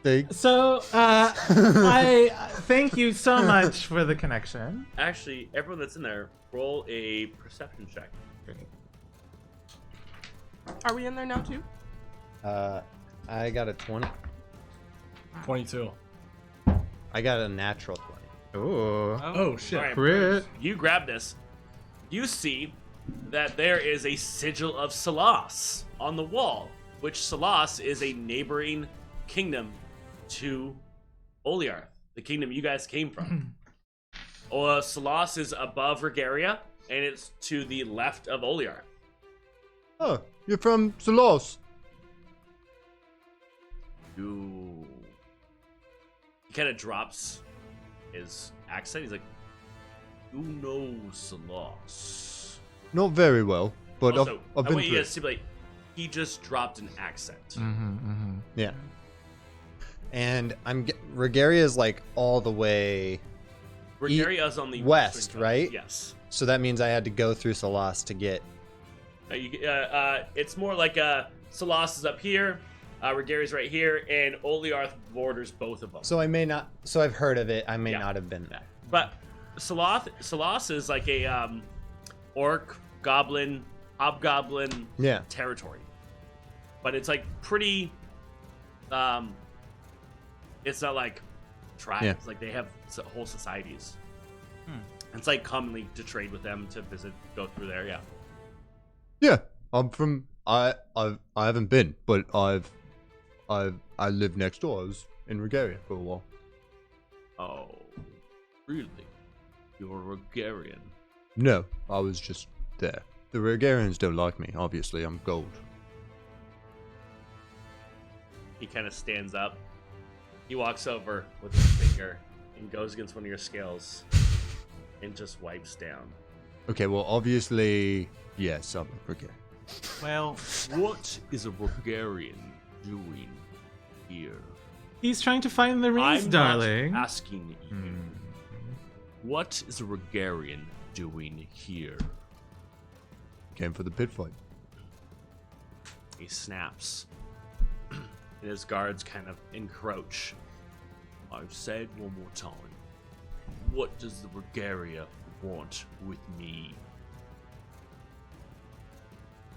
Speaker 9: things?
Speaker 11: So, I thank you so much for the connection.
Speaker 1: Actually, everyone that's in there, roll a perception check.
Speaker 3: Are we in there now too?
Speaker 13: I got a 20.
Speaker 10: 22.
Speaker 13: I got a natural 20.
Speaker 11: Ooh.
Speaker 10: Oh shit.
Speaker 1: Alright,
Speaker 11: Crit.
Speaker 1: you grab this. You see that there is a sigil of Salas on the wall, which Salas is a neighboring kingdom to Oliarth, the kingdom you guys came from. Salas is above Regaria, and it's to the left of Oliarth.
Speaker 9: Oh, you're from Salos.
Speaker 1: Ooh. He kind of drops his accent. He's like, "You know Salas."
Speaker 9: Not very well, but
Speaker 1: Also,
Speaker 9: I've
Speaker 1: I
Speaker 9: been
Speaker 1: want you
Speaker 9: through.
Speaker 1: guys to be like, he just dropped an accent.
Speaker 13: Yeah. And Regaria is like all the way
Speaker 1: Regaria's on the
Speaker 13: west,
Speaker 1: western coast.
Speaker 13: right?
Speaker 1: Yes.
Speaker 13: So that means I had to go through Salas to get.
Speaker 1: It's more like Salas is up here, Regaria's right here, and Oliarth borders both of them.
Speaker 13: So I may not. So I've heard of it. I may not have been there.
Speaker 1: But Salas is like a orc, goblin, hobgoblin territory. But it's like pretty. It's not like tribes.
Speaker 9: Yeah.
Speaker 1: Like they have whole societies. It's like commonly to trade with them, to visit, go through there. Yeah.
Speaker 9: Yeah, I'm from. I haven't been, but I live next door. I was in Regaria for a while.
Speaker 1: Oh, really? You're a Regarian.
Speaker 9: No, I was just there. The Regarians don't like me. Obviously, I'm gold.
Speaker 1: He kind of stands up. He walks over with his finger and goes against one of your scales and just wipes down.
Speaker 9: Okay, well, obviously, yes, I'm a Regarian.
Speaker 1: Well, what is a Regarian doing here?
Speaker 11: He's trying to find the rings,
Speaker 1: I'm
Speaker 11: darling.
Speaker 1: not asking you. What is a Regarian doing here?
Speaker 9: Came for the pit fight.
Speaker 1: He snaps. And his guards kind of encroach. I've said one more time. What does the Regaria want with me?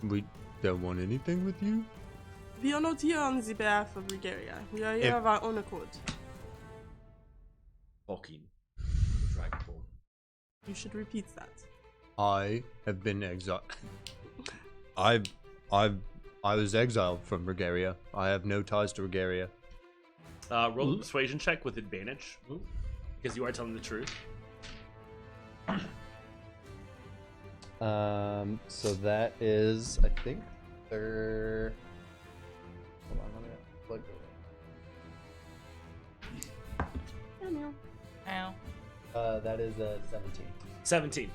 Speaker 9: We don't want anything with you.
Speaker 3: We are not here on the behalf of Regaria. We are here of our own accord.
Speaker 1: Fucking Dragonborn.
Speaker 3: You should repeat that.
Speaker 9: I have been exiled. I was exiled from Regaria. I have no ties to Regaria.
Speaker 1: Roll a persuasion check with advantage. Because you are telling the truth.
Speaker 13: So that is, I think, Hold on, let me plug that is a 17.
Speaker 1: 17.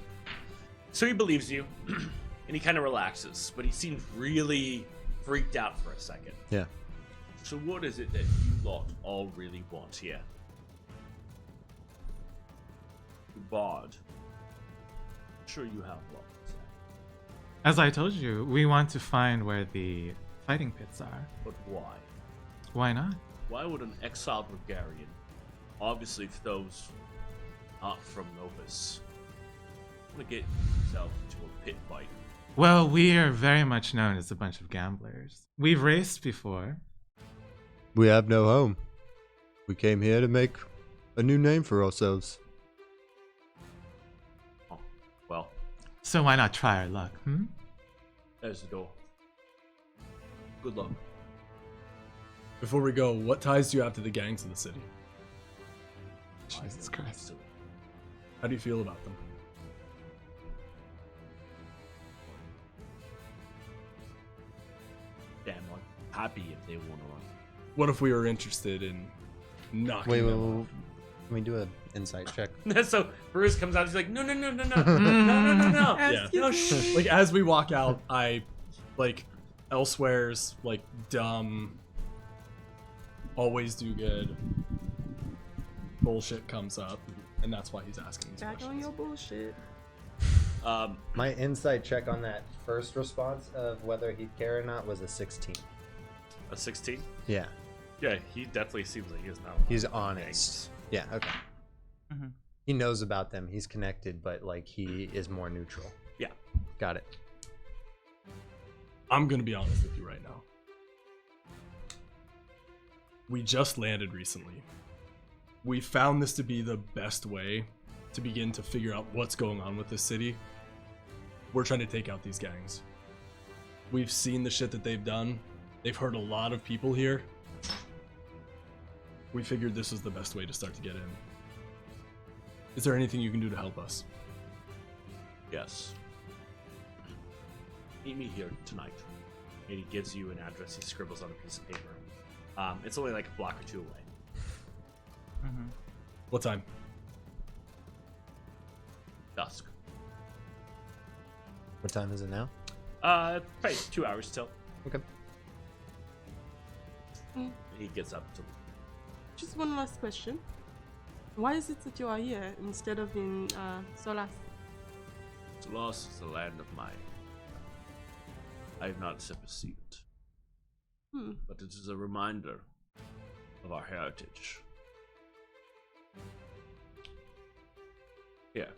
Speaker 1: So he believes you, and he kind of relaxes, but he seems really freaked out for a second.
Speaker 9: Yeah.
Speaker 1: So what is it that you lot all really want here? Bard. Sure you have lots.
Speaker 11: As I told you, we want to find where the fighting pits are.
Speaker 1: But why?
Speaker 11: Why not?
Speaker 1: Why would an exiled Regarian, obviously those not from Novus, want to get himself into a pit fight
Speaker 11: Well, we are very much known as a bunch of gamblers. We've raced before.
Speaker 9: We have no home. We came here to make a new name for ourselves.
Speaker 1: Oh, well,
Speaker 11: So why not try our luck, hmm?
Speaker 1: there's the door. Good luck.
Speaker 10: Before we go, what ties do you have to the gangs of the city?
Speaker 11: Jesus Christ.
Speaker 10: How do you feel about them?
Speaker 1: Damn, I'm happy if they want to run.
Speaker 10: What if we were interested in knocking
Speaker 13: Wait,
Speaker 10: them off?
Speaker 13: can we do an insight check?
Speaker 1: So Bruce comes out. He's like, no, no, no, no, no, no, no, no, no.
Speaker 10: Yeah.
Speaker 1: No, shh.
Speaker 10: Like as we walk out, I like elsewhere's like dumb, always do good. Bullshit comes up, and that's why he's asking these
Speaker 3: Back on
Speaker 10: questions.
Speaker 3: your bullshit.
Speaker 13: My insight check on that first response of whether he'd care or not was a 16.
Speaker 1: A 16?
Speaker 13: Yeah,
Speaker 1: Yeah, he definitely seems like he is now.
Speaker 13: he's honest. Yeah, okay.
Speaker 2: Mhm.
Speaker 13: He knows about them. He's connected, but like he is more neutral.
Speaker 1: Yeah.
Speaker 13: Got it.
Speaker 10: I'm gonna be honest with you right now. We just landed recently. We found this to be the best way to begin to figure out what's going on with this city. We're trying to take out these gangs. We've seen the shit that they've done. They've hurt a lot of people here. We figured this was the best way to start to get in. Is there anything you can do to help us?
Speaker 1: Yes. Meet me here tonight. And he gives you an address. He scribbles on a piece of paper. It's only like a block or two away.
Speaker 10: What time?
Speaker 1: Dusk.
Speaker 13: What time is it now?
Speaker 1: Probably 2 hours till.
Speaker 13: Okay.
Speaker 1: And he gets up to.
Speaker 3: Just one last question. Why is it that you are here instead of in Solas?
Speaker 1: Solas is the land of mine. I have not set a seat, but it is a reminder of our heritage. Yeah.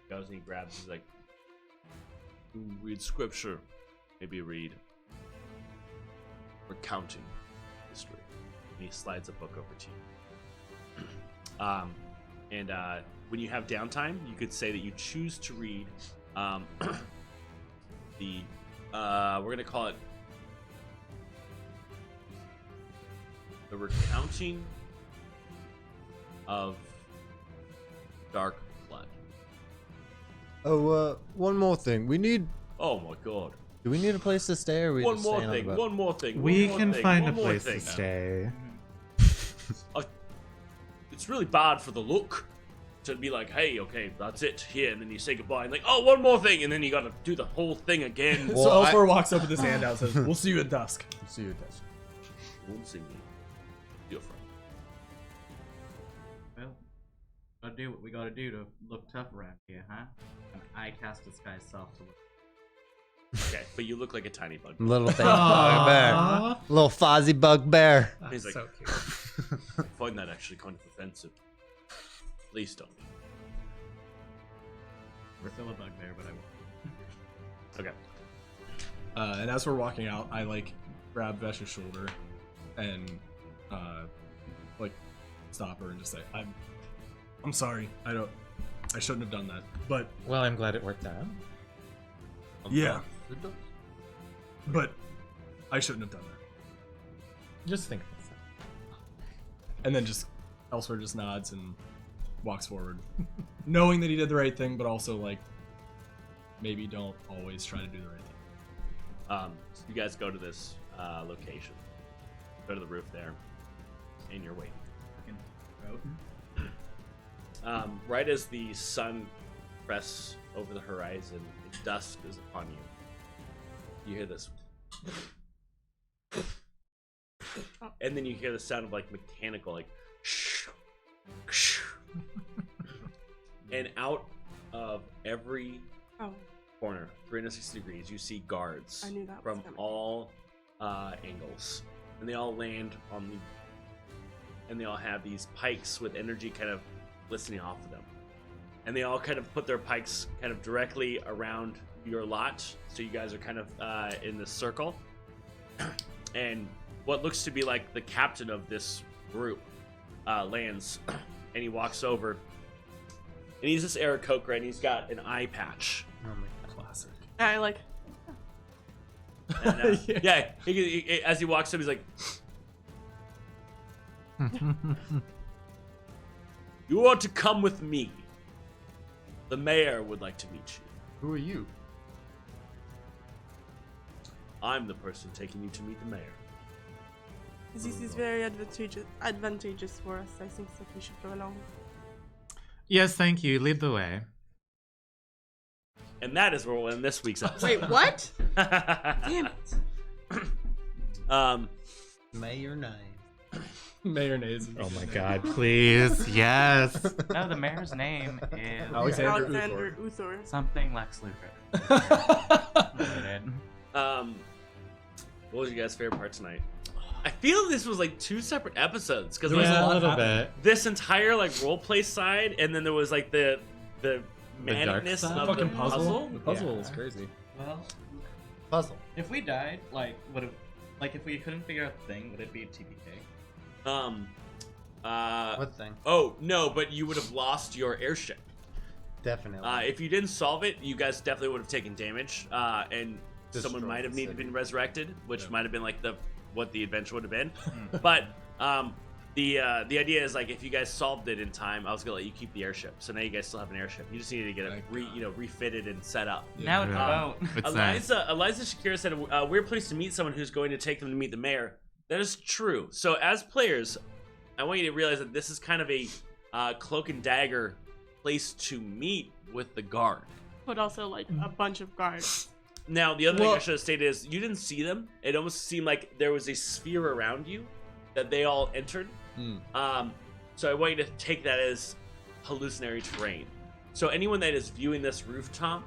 Speaker 1: Goes and he grabs. He's like, "You read scripture, maybe read recounting history." And he slides a book over to you. When you have downtime, you could say that you choose to read the we're gonna call it the recounting of Dark Blood.
Speaker 9: Oh, one more thing. We need.
Speaker 1: Oh my god.
Speaker 13: Do we need a place to stay, or are we
Speaker 1: One
Speaker 13: just
Speaker 1: more
Speaker 13: staying on the
Speaker 1: thing,
Speaker 13: boat?
Speaker 1: one more thing.
Speaker 11: We
Speaker 1: one more
Speaker 11: can
Speaker 1: thing,
Speaker 11: find a
Speaker 1: one more
Speaker 11: place
Speaker 1: thing.
Speaker 11: to stay.
Speaker 1: It's really bad for the look to be like, hey, okay, that's it here, and then you say goodbye, and like, oh, one more thing, and then you gotta do the whole thing again.
Speaker 10: So Elfor walks up with his hand out and says, "We'll see you at dusk."
Speaker 9: See you at dusk.
Speaker 1: Won't see me. Your friend.
Speaker 2: Well, gotta do what we gotta do to look tough around here, huh? And I cast disguise self to look.
Speaker 1: Okay, but you look like a tiny bug.
Speaker 13: Little thing, bugbear. Little fozzie bugbear.
Speaker 1: He's like,
Speaker 11: So cute.
Speaker 1: I find that actually kind of offensive. Please don't.
Speaker 2: We're still a bugbear, but I won't.
Speaker 1: Okay.
Speaker 10: And as we're walking out, I like grab Vesh's shoulder and like stop her and just say, I'm sorry. I shouldn't have done that. But
Speaker 11: Well, I'm glad it worked out.
Speaker 10: yeah. But I shouldn't have done that.
Speaker 11: Just think about that.
Speaker 10: And then just Elsewhere just nods and walks forward, knowing that he did the right thing, but also like maybe don't always try to do the right thing.
Speaker 1: So you guys go to this location, go to the roof there, and you're waiting. Right as the sun crests over the horizon, and dusk is upon you. You hear this, and then you hear the sound of like mechanical, like, and out of every corner, 360 degrees, you see guards
Speaker 3: I knew that was
Speaker 1: from
Speaker 3: coming.
Speaker 1: all angles, and they all land on the, and they all have these pikes with energy kind of glistening off of them, and they all kind of put their pikes kind of directly around your lot, so you guys are kind of in this circle. And what looks to be like the captain of this group lands, and he walks over, and he's this Aarakocra, and he's got an eye patch.
Speaker 9: Oh my classic.
Speaker 3: And I like.
Speaker 1: And, yeah, as he walks up, he's like, "You want to come with me? The mayor would like to meet you."
Speaker 9: Who are you?
Speaker 1: I'm the person taking you to meet the mayor.
Speaker 3: This is very advantageous for us. I think that we should go along.
Speaker 11: Yes, thank you. Lead the way.
Speaker 1: And that is where we'll end this week's episode.
Speaker 3: Wait, what? Damn it.
Speaker 9: Mayor Nine.
Speaker 10: Mayonnaise.
Speaker 11: Oh my god, please. Yes.
Speaker 2: No, the mayor's name is
Speaker 10: Alexander
Speaker 3: Uthor.
Speaker 2: something Lex Luthor.
Speaker 1: What was your guys' favorite part tonight? I feel this was like 2 separate episodes because
Speaker 11: Yeah, a little bit.
Speaker 1: this entire like roleplay side, and then there was like the manicness
Speaker 11: side?
Speaker 1: of
Speaker 10: Fucking
Speaker 1: the
Speaker 10: puzzle.
Speaker 1: puzzle.
Speaker 10: The puzzle
Speaker 11: Yeah.
Speaker 10: was crazy.
Speaker 14: Well,
Speaker 9: Puzzle.
Speaker 14: if we died, like, would it, like, if we couldn't figure out the thing, would it be TPK?
Speaker 9: What thing?
Speaker 1: Oh no, but you would have lost your airship.
Speaker 9: Definitely.
Speaker 1: If you didn't solve it, you guys definitely would have taken damage, and someone
Speaker 9: Destroyed
Speaker 1: might have
Speaker 9: the
Speaker 1: needed
Speaker 9: city.
Speaker 1: been resurrected, which might have been like what the adventure would have been. But the idea is like if you guys solved it in time, I was gonna let you keep the airship. So now you guys still have an airship. You just needed to get it refitted and set up.
Speaker 2: Now it's
Speaker 11: Yeah.
Speaker 2: about.
Speaker 11: It's nice.
Speaker 1: Eliza Shakira said a weird place to meet someone who's going to take them to meet the mayor. That is true. So as players, I want you to realize that this is kind of a cloak and dagger place to meet with the guard.
Speaker 3: But also like a bunch of guards.
Speaker 1: Now, the other thing I should have stated is you didn't see them. It almost seemed like there was a sphere around you that they all entered. So I want you to take that as hallucinatory terrain. So anyone that is viewing this rooftop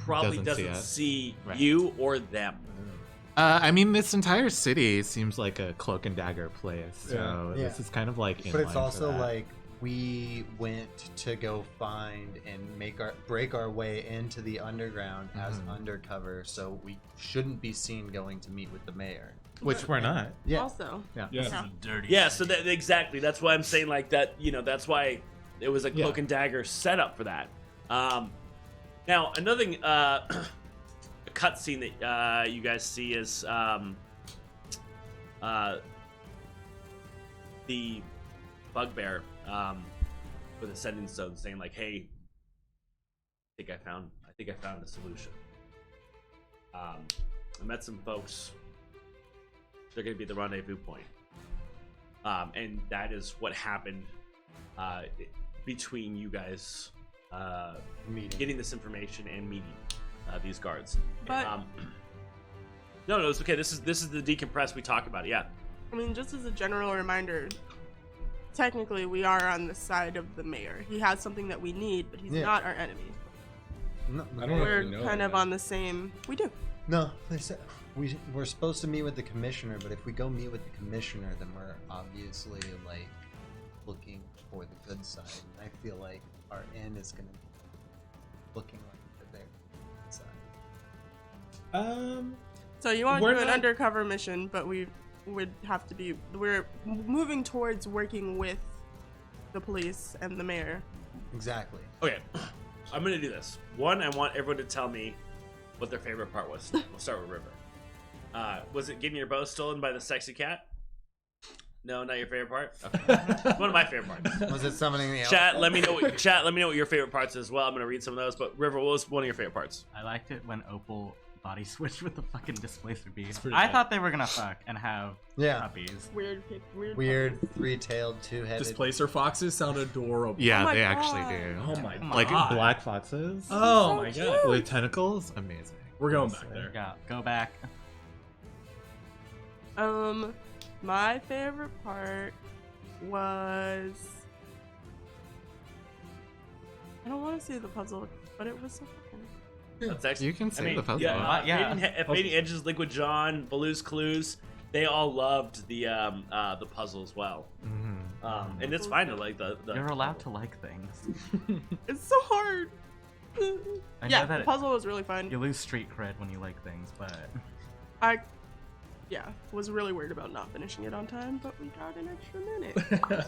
Speaker 1: probably doesn't see
Speaker 11: Right.
Speaker 1: you or them.
Speaker 11: I mean, this entire city seems like a cloak and dagger place, so
Speaker 9: Yeah.
Speaker 11: this is kind of like.
Speaker 9: But it's also like we went to go find and break our way into the underground as undercover, so we shouldn't be seen going to meet with the mayor.
Speaker 11: Which we're not.
Speaker 9: Yeah.
Speaker 3: Also.
Speaker 11: Yeah.
Speaker 10: Yeah.
Speaker 14: Dirty.
Speaker 1: Yeah, so that exactly. That's why I'm saying like that. You know, that's why it was a cloak and dagger setup for that. Now another thing, a cutscene that you guys see is the bugbear with a sending stone saying like, "Hey, I think I found a solution. I met some folks. They're going to be at the rendezvous point." And that is what happened between you guys getting this information and meeting these guards.
Speaker 3: But
Speaker 1: no, it's okay. This is the decompress we talk about. Yeah.
Speaker 3: I mean, just as a general reminder, technically we are on the side of the mayor. He has something that we need, but he's not our enemy.
Speaker 9: No,
Speaker 10: I don't know if
Speaker 3: We're
Speaker 10: we know
Speaker 3: kind
Speaker 10: that
Speaker 3: of
Speaker 10: yet.
Speaker 3: on the same. We do.
Speaker 9: No, they said we're supposed to meet with the commissioner, but if we go meet with the commissioner, then we're obviously like looking for the good side. And I feel like our end is gonna be looking like the bad side.
Speaker 3: So you want to
Speaker 11: We're
Speaker 3: do an
Speaker 11: not-
Speaker 3: undercover mission, but we would have to be. We're moving towards working with the police and the mayor.
Speaker 9: Exactly.
Speaker 1: Okay. I'm gonna do this. One, I want everyone to tell me what their favorite part was. We'll start with River. Was it getting your bow stolen by the sexy cat? No, not your favorite part. Okay. One of my favorite parts.
Speaker 9: Was it summoning the
Speaker 1: Chat, let me know. Let me know what your favorite parts is as well. I'm gonna read some of those. But River, what was one of your favorite parts?
Speaker 2: I liked it when Opal body switched with the fucking displacer bee.
Speaker 10: pretty
Speaker 2: I
Speaker 10: cool.
Speaker 2: thought they were gonna fuck and have puppies.
Speaker 3: Weird,
Speaker 9: three-tailed, two-headed.
Speaker 10: Displacer foxes sound adorable.
Speaker 11: Yeah,
Speaker 3: Oh my
Speaker 11: they
Speaker 3: God.
Speaker 11: actually do.
Speaker 10: Oh my
Speaker 11: Like
Speaker 10: god.
Speaker 11: black foxes.
Speaker 10: Oh
Speaker 3: So
Speaker 10: my
Speaker 3: cute.
Speaker 10: god.
Speaker 11: With tentacles, amazing.
Speaker 10: We're going back there.
Speaker 2: Yeah, go back.
Speaker 3: My favorite part was. I don't want to say the puzzle, but it was so fucking.
Speaker 1: That's actually,
Speaker 11: You can say the puzzle.
Speaker 1: Yeah, Fading Edges, Liquid John, Baloo's Clues, they all loved the puzzle as well. And it's fine to like the
Speaker 2: You're allowed to like things.
Speaker 3: It's so hard.
Speaker 2: I
Speaker 3: Yeah,
Speaker 2: know that
Speaker 3: the puzzle was really fun.
Speaker 2: You lose street cred when you like things, but
Speaker 3: I, was really worried about not finishing it on time, but we got an extra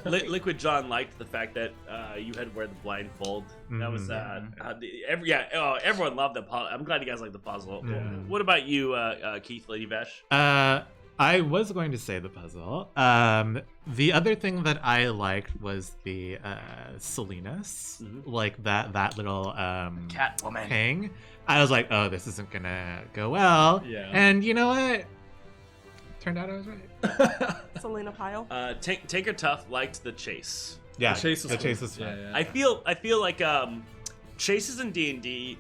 Speaker 3: minute.
Speaker 1: Liquid John liked the fact that you had to wear the blindfold. That was everyone loved the puzzle. I'm glad you guys liked the puzzle. What about you, Keith, Lady Vesh?
Speaker 11: I was going to say the puzzle. The other thing that I liked was the Salinas, like that little
Speaker 2: Catwoman
Speaker 11: thing. I was like, oh, this isn't gonna go well.
Speaker 10: Yeah.
Speaker 11: And you know what? Turned out I was right.
Speaker 3: Selena Pyle.
Speaker 1: Tinker Tough liked the chase.
Speaker 11: Yeah,
Speaker 10: The chase was
Speaker 11: the
Speaker 10: cool.
Speaker 11: chase was fun.
Speaker 10: Yeah.
Speaker 1: I feel like chases in D&D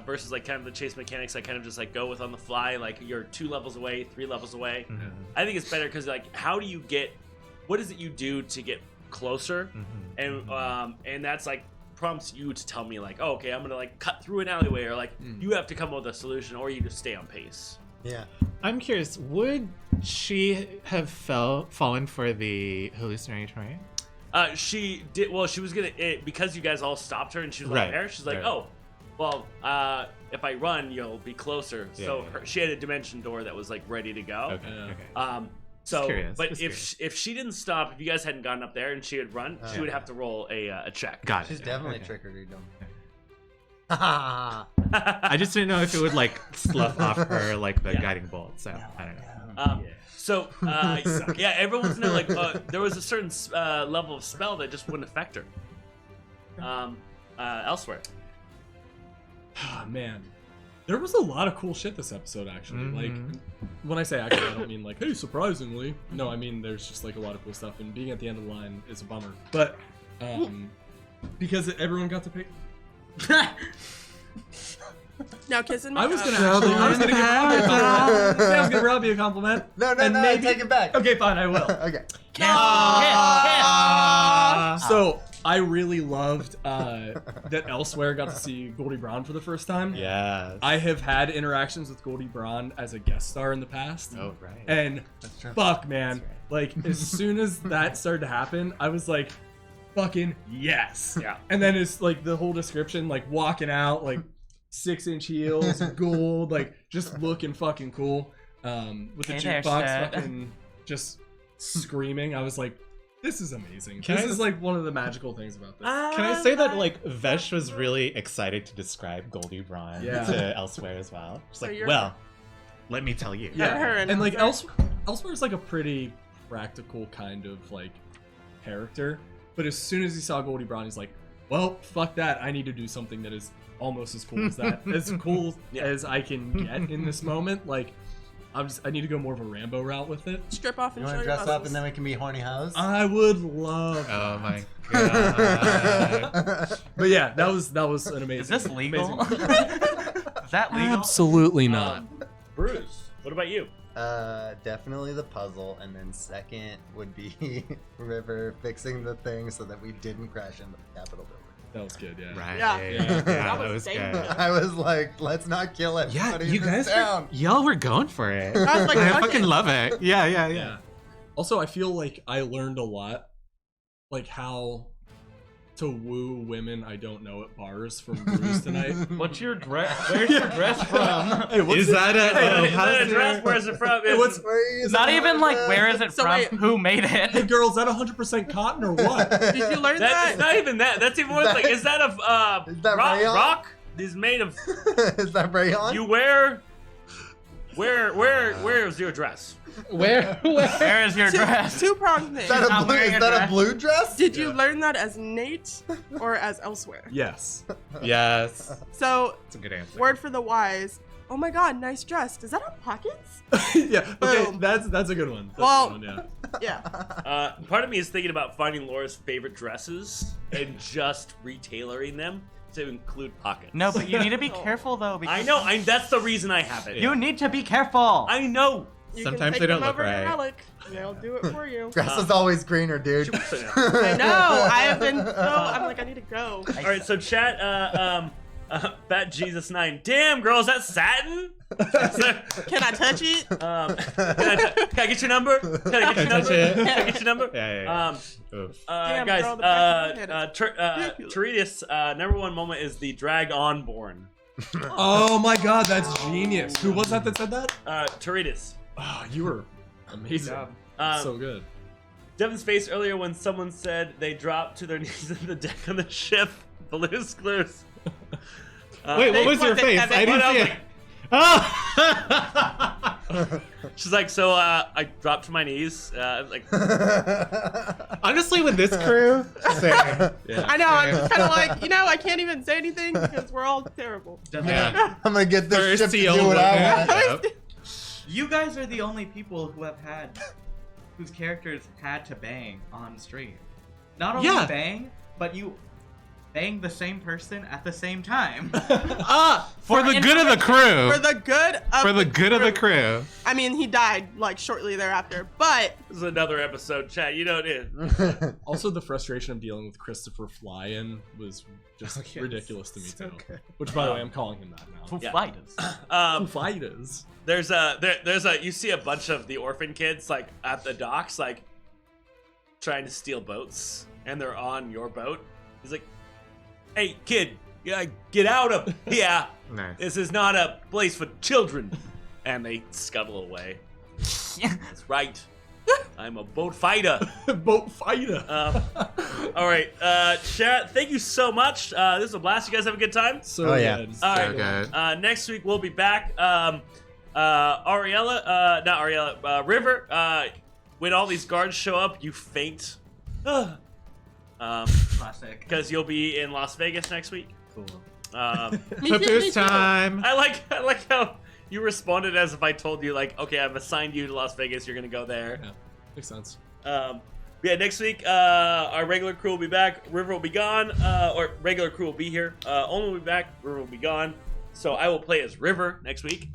Speaker 1: versus like kind of the chase mechanics I kind of just like go with on the fly, like you're 2 levels away, 3 levels away. I think it's better because like how do you get, what is it you do to get closer? And that's like prompts you to tell me like, oh, okay, I'm gonna like cut through an alleyway, or like you have to come up with a solution, or you just stay on pace.
Speaker 9: Yeah.
Speaker 11: I'm curious, would she have fallen for the hallucinatory terrain?
Speaker 1: She did. Well, she was gonna because you guys all stopped her and she was
Speaker 11: Right,
Speaker 1: there. She's like,
Speaker 11: right.
Speaker 1: oh, well, if I run, you'll be closer.
Speaker 11: Yeah,
Speaker 1: So
Speaker 11: yeah.
Speaker 1: she had a dimension door that was like ready to go.
Speaker 11: Okay.
Speaker 1: So,
Speaker 11: curious,
Speaker 1: but
Speaker 11: just
Speaker 1: if she didn't stop, if you guys hadn't gotten up there and she had run, she would have to roll a check.
Speaker 11: Got it.
Speaker 9: She's
Speaker 11: yeah,
Speaker 9: definitely
Speaker 11: okay.
Speaker 9: trickery dumb.
Speaker 11: I just didn't know if it would like slough off her like the guiding bolt. So I don't know.
Speaker 1: So yeah, every once in a while, like there was a certain level of spell that just wouldn't affect her. Elsewhere.
Speaker 10: Ah, man. There was a lot of cool shit this episode, actually. Like, when I say actually, I don't mean like, hey, surprisingly. No, I mean there's just like a lot of cool stuff, and being at the end of the line is a bummer. But, because everyone got to pick.
Speaker 3: Now kissing me.
Speaker 10: I was gonna give Robbie a compliment.
Speaker 9: No, take it back.
Speaker 10: Okay, fine, I will.
Speaker 9: Okay.
Speaker 10: So I really loved that Elsewhere got to see Goldie Braun for the first time.
Speaker 11: Yeah.
Speaker 10: I have had interactions with Goldie Braun as a guest star in the past.
Speaker 11: Oh right.
Speaker 10: And
Speaker 9: That's true.
Speaker 10: fuck, man, like as soon as that started to happen, I was like, fucking yes.
Speaker 1: Yeah.
Speaker 10: And then it's like the whole description, like walking out, like 6-inch heels, gold, like just looking fucking cool. With the
Speaker 2: Hey there,
Speaker 10: jukebox
Speaker 2: Shed.
Speaker 10: fucking just screaming. I was like, this is amazing.
Speaker 11: Can
Speaker 10: This
Speaker 11: I-
Speaker 10: is like one of the magical things about this.
Speaker 11: Can I say that like Vesh was really excited to describe Goldie Braun to Elsewhere as well? She's
Speaker 3: So
Speaker 11: like,
Speaker 3: you're-
Speaker 11: well, let me tell you.
Speaker 10: Yeah,
Speaker 3: her and
Speaker 10: and like
Speaker 3: Elsewhere.
Speaker 10: Elsewhere is like a pretty practical kind of like character, but as soon as he saw Goldie Braun, he's like, well, fuck that, I need to do something that is almost as cool as that, as cool as I can get in this moment. Like, I need to go more of a Rambo route with it.
Speaker 3: Strip off
Speaker 9: You
Speaker 3: and
Speaker 9: want
Speaker 3: show
Speaker 9: to
Speaker 3: your
Speaker 9: dress
Speaker 3: muscles.
Speaker 9: up and then we can be horny hoes?
Speaker 10: I would love
Speaker 11: Oh
Speaker 10: that.
Speaker 11: my god.
Speaker 10: But yeah, that was an amazing.
Speaker 2: Is this legal?
Speaker 10: amazing-
Speaker 2: Is that legal?
Speaker 10: Absolutely not.
Speaker 1: Bruce, what about you?
Speaker 9: Definitely the puzzle, and then second would be River fixing the thing so that we didn't crash into the Capitol building.
Speaker 10: That was good, yeah.
Speaker 11: Right.
Speaker 3: Yeah.
Speaker 11: Yeah,
Speaker 3: That
Speaker 11: that
Speaker 3: was
Speaker 11: was
Speaker 3: dangerous.
Speaker 11: good.
Speaker 9: I was like, let's not kill
Speaker 11: Yeah,
Speaker 9: everybody
Speaker 11: you
Speaker 9: in this
Speaker 11: guys
Speaker 9: town.
Speaker 11: y'all were going for it.
Speaker 3: I was like,
Speaker 11: I
Speaker 3: fuck
Speaker 11: fucking
Speaker 3: it.
Speaker 11: love it. Yeah.
Speaker 10: Yeah. Also, I feel like I learned a lot, like how to woo women I don't know at bars from Bruce tonight.
Speaker 14: What's your dress? Where's your dress from?
Speaker 10: Hey, what's
Speaker 11: Is
Speaker 10: it-
Speaker 11: that a
Speaker 1: Hey,
Speaker 11: how's
Speaker 1: the dress,
Speaker 11: your-
Speaker 1: where's it from?
Speaker 10: Hey, what's
Speaker 2: Not even like where is it
Speaker 3: So
Speaker 2: from?
Speaker 3: wait.
Speaker 2: Who made
Speaker 10: Hey
Speaker 2: it?
Speaker 10: girl, is that 100% cotton or what?
Speaker 3: Did you learn
Speaker 1: That's
Speaker 3: that?
Speaker 1: not even that. That's even worse. Like, is that a
Speaker 9: Is that
Speaker 1: rock?
Speaker 9: rayon?
Speaker 1: Rock is made of.
Speaker 9: Is that rayon?
Speaker 1: You wear. Where is your dress?
Speaker 11: Where?
Speaker 2: Where is your dress?
Speaker 3: Two-pronged thing.
Speaker 9: Is that,
Speaker 2: not
Speaker 9: a blue,
Speaker 2: wearing
Speaker 9: is
Speaker 2: a
Speaker 9: that a
Speaker 2: dress.
Speaker 9: blue dress?
Speaker 3: Did you learn that as Nate or as Elsewhere?
Speaker 10: Yes.
Speaker 11: Yes.
Speaker 3: So,
Speaker 11: That's a good answer.
Speaker 3: word for the wise. Oh my god, nice dress. Does that have pockets?
Speaker 10: Yeah. Okay,
Speaker 3: Boom.
Speaker 10: that's a good one. That's
Speaker 3: Well-
Speaker 10: a good one, yeah.
Speaker 3: Yeah.
Speaker 1: Part of me is thinking about finding Laura's favorite dresses and just retailoring them to include pockets.
Speaker 2: No, but you need to be careful though. Because
Speaker 1: I know. That's the reason I have it.
Speaker 2: You need to be careful.
Speaker 1: I know.
Speaker 3: You
Speaker 11: Sometimes
Speaker 3: can
Speaker 11: they
Speaker 3: take
Speaker 11: don't
Speaker 3: them
Speaker 11: look
Speaker 3: over to
Speaker 11: right.
Speaker 3: Alec, and they'll do it for you.
Speaker 9: Grass is always greener, dude.
Speaker 3: I know. I have been. No, I'm like, I need to go.
Speaker 1: All right, so chat. Fat Jesus 9. Damn, girl, is that satin?
Speaker 3: Can I touch it?
Speaker 1: Can I get your number? Can I get your number? Can I get your number?
Speaker 11: Yeah.
Speaker 3: Damn,
Speaker 1: Guys,
Speaker 3: girl, the back of my head is
Speaker 1: Teridius, number one moment is the drag on born.
Speaker 10: Oh my god, that's genius. Who was that said that?
Speaker 1: Teridius.
Speaker 10: Oh, you were amazing. So good.
Speaker 1: Devin's face earlier when someone said they dropped to their knees in the deck on the ship. Blues clues.
Speaker 11: Wait, what was your face? I didn't see it. Oh!
Speaker 1: She's like, so I dropped to my knees. Like,
Speaker 11: honestly, with this crew, same.
Speaker 3: Yeah, I know. I'm just kind of like, I can't even say anything because we're all terrible.
Speaker 9: Yeah. I'm gonna get this ship to
Speaker 11: seal
Speaker 9: do what I want.
Speaker 14: You guys are the only people whose characters had to bang on stream. Not only bang, but you bang the same person at the same time.
Speaker 11: For the good of the crew.
Speaker 3: For the good of
Speaker 11: the crew.
Speaker 3: I mean, he died like shortly thereafter, but
Speaker 1: this is another episode, chat. You know it is.
Speaker 10: Also, the frustration of dealing with Christopher Flyin was just ridiculous to me too. Okay. Which, by the way, I'm calling him that now.
Speaker 1: Fighters. There's you see a bunch of the orphan kids like at the docks, like trying to steal boats, and they're on your boat. He's like, "Hey, kid, get out of here!
Speaker 11: Nice.
Speaker 1: This is not a place for children." And they scuttle away. That's right. I'm a boat fighter.
Speaker 10: Boat fighter.
Speaker 1: All right, chat. Thank you so much. This was a blast. You guys have a good time.
Speaker 10: So good.
Speaker 1: All right.
Speaker 11: So good.
Speaker 1: Next week we'll be back. River. When all these guards show up, you faint.
Speaker 14: Classic.
Speaker 1: Because you'll be in Las Vegas next week.
Speaker 14: Cool.
Speaker 11: Papoose time.
Speaker 1: I like how you responded as if I told you, like, okay, I've assigned you to Las Vegas. You're gonna go there.
Speaker 10: Yeah, makes sense.
Speaker 1: Yeah, next week our regular crew will be back. River will be gone. Or regular crew will be here. Olin will be back. River will be gone. So I will play as River next week.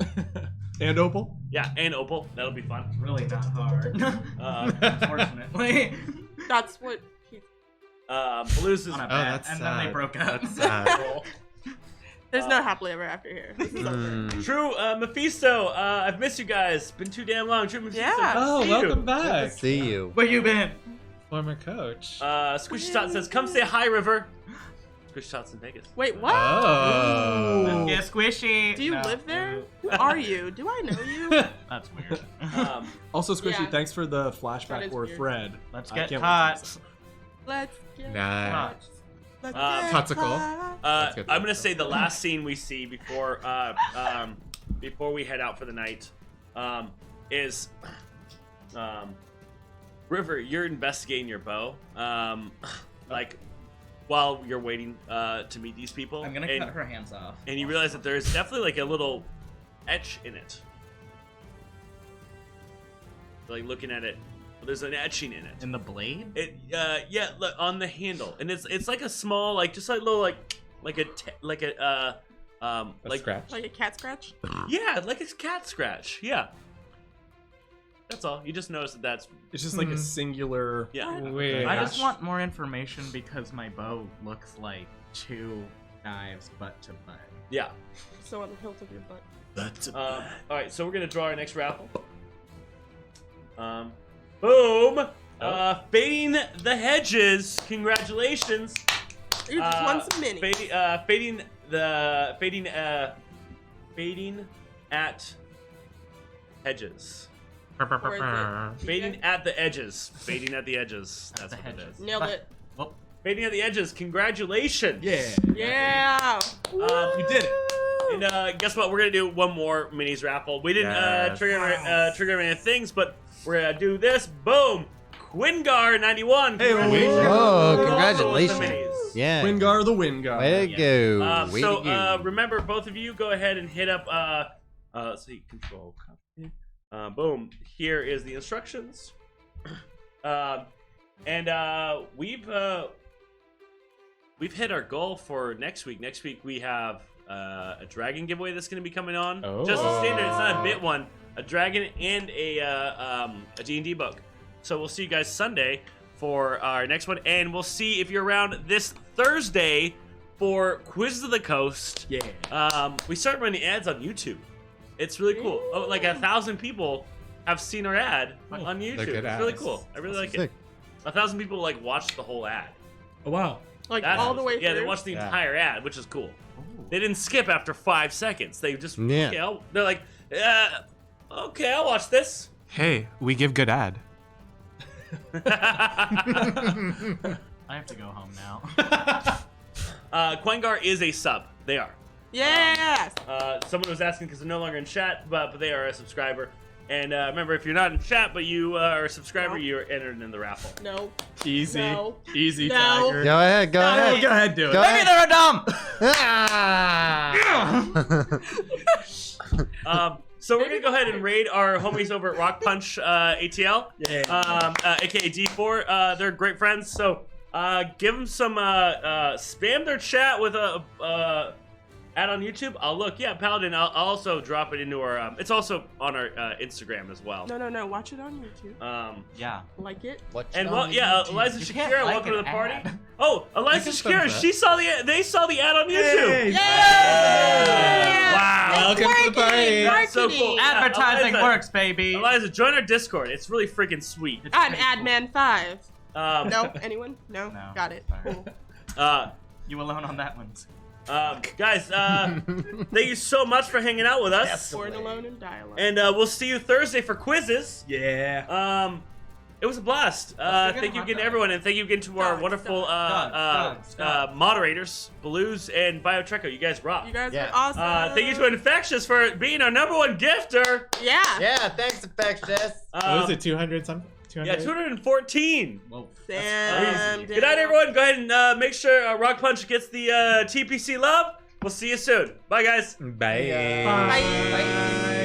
Speaker 10: And Opal.
Speaker 1: Yeah, and Opal. That'll be fun.
Speaker 14: It's really not hard. Unfortunately.
Speaker 3: That's what he...
Speaker 1: Blues is...
Speaker 14: and then they broke up.
Speaker 3: There's no happily ever after here. This is over.
Speaker 1: True, Mephisto, I've missed you guys. Been too damn long. True, Mephisto.
Speaker 3: Yeah.
Speaker 11: Oh,
Speaker 1: see
Speaker 11: welcome
Speaker 1: you.
Speaker 11: back.
Speaker 9: See you.
Speaker 14: Where you been?
Speaker 11: Former coach.
Speaker 1: Squishy Tot says, come say hi, River. Squishy Tot's in Vegas.
Speaker 3: Wait, what?
Speaker 11: Oh.
Speaker 14: Yeah, Squishy.
Speaker 3: Do you live there? Who are you? Do I know you?
Speaker 14: That's weird.
Speaker 10: Also, Squishy,
Speaker 3: Yeah.
Speaker 10: thanks for the
Speaker 3: That
Speaker 10: flashback
Speaker 3: is
Speaker 10: or
Speaker 3: weird.
Speaker 10: thread.
Speaker 14: Let's
Speaker 10: I
Speaker 14: get
Speaker 10: can't
Speaker 14: hot.
Speaker 10: wait to see
Speaker 3: Let's get
Speaker 11: Nice.
Speaker 3: Let's
Speaker 11: Totsical.
Speaker 3: hot.
Speaker 1: I'm gonna say the last scene we see before we head out for the night is River, you're investigating your bow. Like while you're waiting to meet these people.
Speaker 14: I'm gonna cut her hands off.
Speaker 1: And you realize that there's definitely like a little etch in it. Like looking at it, there's an etching in it.
Speaker 14: In the blade?
Speaker 1: It yeah, look, on the handle, and it's like a small, like just like little like a
Speaker 11: scratch.
Speaker 3: Like a cat scratch?
Speaker 1: Yeah, like a cat scratch. Yeah. That's all. You just notice that's.
Speaker 10: It's just like a singular.
Speaker 1: Yeah.
Speaker 11: Weird.
Speaker 14: I just want more information because my bow looks like 2 knives butt to butt.
Speaker 1: Yeah.
Speaker 3: So on the hilt of your butt.
Speaker 1: All right, so we're gonna draw our next raffle. Boom. Fading the hedges. Congratulations.
Speaker 3: You just won some mini.
Speaker 1: Fading at hedges. Fading at the edges. Fading at the edges. That's what it is.
Speaker 3: Nailed it.
Speaker 14: Well,
Speaker 1: Fading at the edges. Congratulations.
Speaker 10: Yeah.
Speaker 3: Yeah.
Speaker 1: You did it. And guess what? We're gonna do one more minis raffle. We didn't trigger any things, but we're gonna do this. Boom. Quingar 91.
Speaker 10: Hey,
Speaker 9: Oh, congratulations.
Speaker 1: Minis.
Speaker 9: Yeah.
Speaker 10: Wingar the Wingar.
Speaker 9: Way to go. Way to go.
Speaker 1: Remember, both of you, go ahead and hit up. Let's see, control copy. Boom. Here is the instructions. We've hit our goal for next week. Next week we have a dragon giveaway that's going to be coming on.
Speaker 11: Oh.
Speaker 1: Just a standard. It's not a bit one. A dragon and a D&D book. So we'll see you guys Sunday for our next one, and we'll see if you're around this Thursday for Quiz of the Coast.
Speaker 10: Yeah.
Speaker 1: We started running ads on YouTube. It's really cool. Oh, like 1,000 people have seen our ad on YouTube.
Speaker 11: good
Speaker 1: It's really
Speaker 11: ads.
Speaker 1: cool. I really like
Speaker 12: Sick.
Speaker 1: it. 1,000 people like watched the whole ad.
Speaker 10: Oh wow.
Speaker 3: Like
Speaker 1: That's
Speaker 3: all the way
Speaker 1: Yeah,
Speaker 3: through.
Speaker 1: they watched the
Speaker 11: Yeah.
Speaker 1: entire ad, which is cool. They didn't skip after 5 seconds. They just
Speaker 12: Yeah.
Speaker 1: they're like, okay, I'll watch this.
Speaker 4: Hey, we give good ad.
Speaker 14: I have to go home now.
Speaker 1: Quengar is a sub. They are.
Speaker 3: Yes.
Speaker 1: Someone was asking because they're no longer in chat, but they are a subscriber. And remember, if you're not in chat, but you are a subscriber,
Speaker 3: No.
Speaker 1: you're entered in the raffle.
Speaker 3: No.
Speaker 10: Easy.
Speaker 3: No.
Speaker 10: Easy,
Speaker 3: No.
Speaker 10: Tiger.
Speaker 12: Go ahead, go ahead.
Speaker 10: Oh, go ahead, do it.
Speaker 12: Go
Speaker 2: Maybe
Speaker 12: ahead.
Speaker 2: they're dumb!
Speaker 1: So we're gonna go ahead and raid our homies over at Rock Punch ATL, aka D4. They're great friends, so give them some spam their chat with a ad on YouTube. I'll look. Yeah, Paladin. I'll also drop it into our. It's also on our Instagram as well.
Speaker 3: No. Watch it on YouTube.
Speaker 14: Yeah.
Speaker 3: Like it.
Speaker 1: And well, yeah, Eliza
Speaker 14: You can't
Speaker 1: Shakira,
Speaker 14: like
Speaker 1: welcome to
Speaker 14: an
Speaker 1: the party.
Speaker 14: ad.
Speaker 1: Oh, Eliza
Speaker 11: You can
Speaker 1: Shakira,
Speaker 11: thumbs up.
Speaker 1: they saw the ad on YouTube.
Speaker 3: Yeah.
Speaker 1: Wow.
Speaker 11: Welcome to the party.
Speaker 1: That's so cool.
Speaker 3: Marketing.
Speaker 2: Advertising
Speaker 1: Eliza,
Speaker 2: works, baby.
Speaker 1: Eliza, join our Discord. It's really freaking sweet.
Speaker 3: I'm Adman5.
Speaker 1: Um,
Speaker 3: No, anyone? No?
Speaker 14: No.
Speaker 3: Got it.
Speaker 14: Sorry.
Speaker 3: Cool.
Speaker 14: You alone on that one.
Speaker 1: Guys, thank you so much for hanging out with us.
Speaker 3: Born alone in dialogue.
Speaker 1: And we'll see you Thursday for quizzes.
Speaker 10: Yeah.
Speaker 1: It was a blast. Thank you again to everyone, and thank you again to our
Speaker 3: Stop,
Speaker 1: wonderful
Speaker 14: stop.
Speaker 1: moderators, Blues and BioTreco. You guys rock.
Speaker 3: You guys
Speaker 9: Yeah.
Speaker 3: are awesome.
Speaker 1: Thank you to Infectious for being our #1 gifter.
Speaker 3: Yeah.
Speaker 9: Yeah, thanks, Infectious.
Speaker 11: What was it, 200 something? 200?
Speaker 1: Yeah, 214.
Speaker 14: Whoa.
Speaker 3: Damn.
Speaker 1: Good night, everyone. Go ahead and make sure Rock Punch gets the TPC love. We'll see you soon. Bye, guys.
Speaker 11: Bye.
Speaker 3: Bye.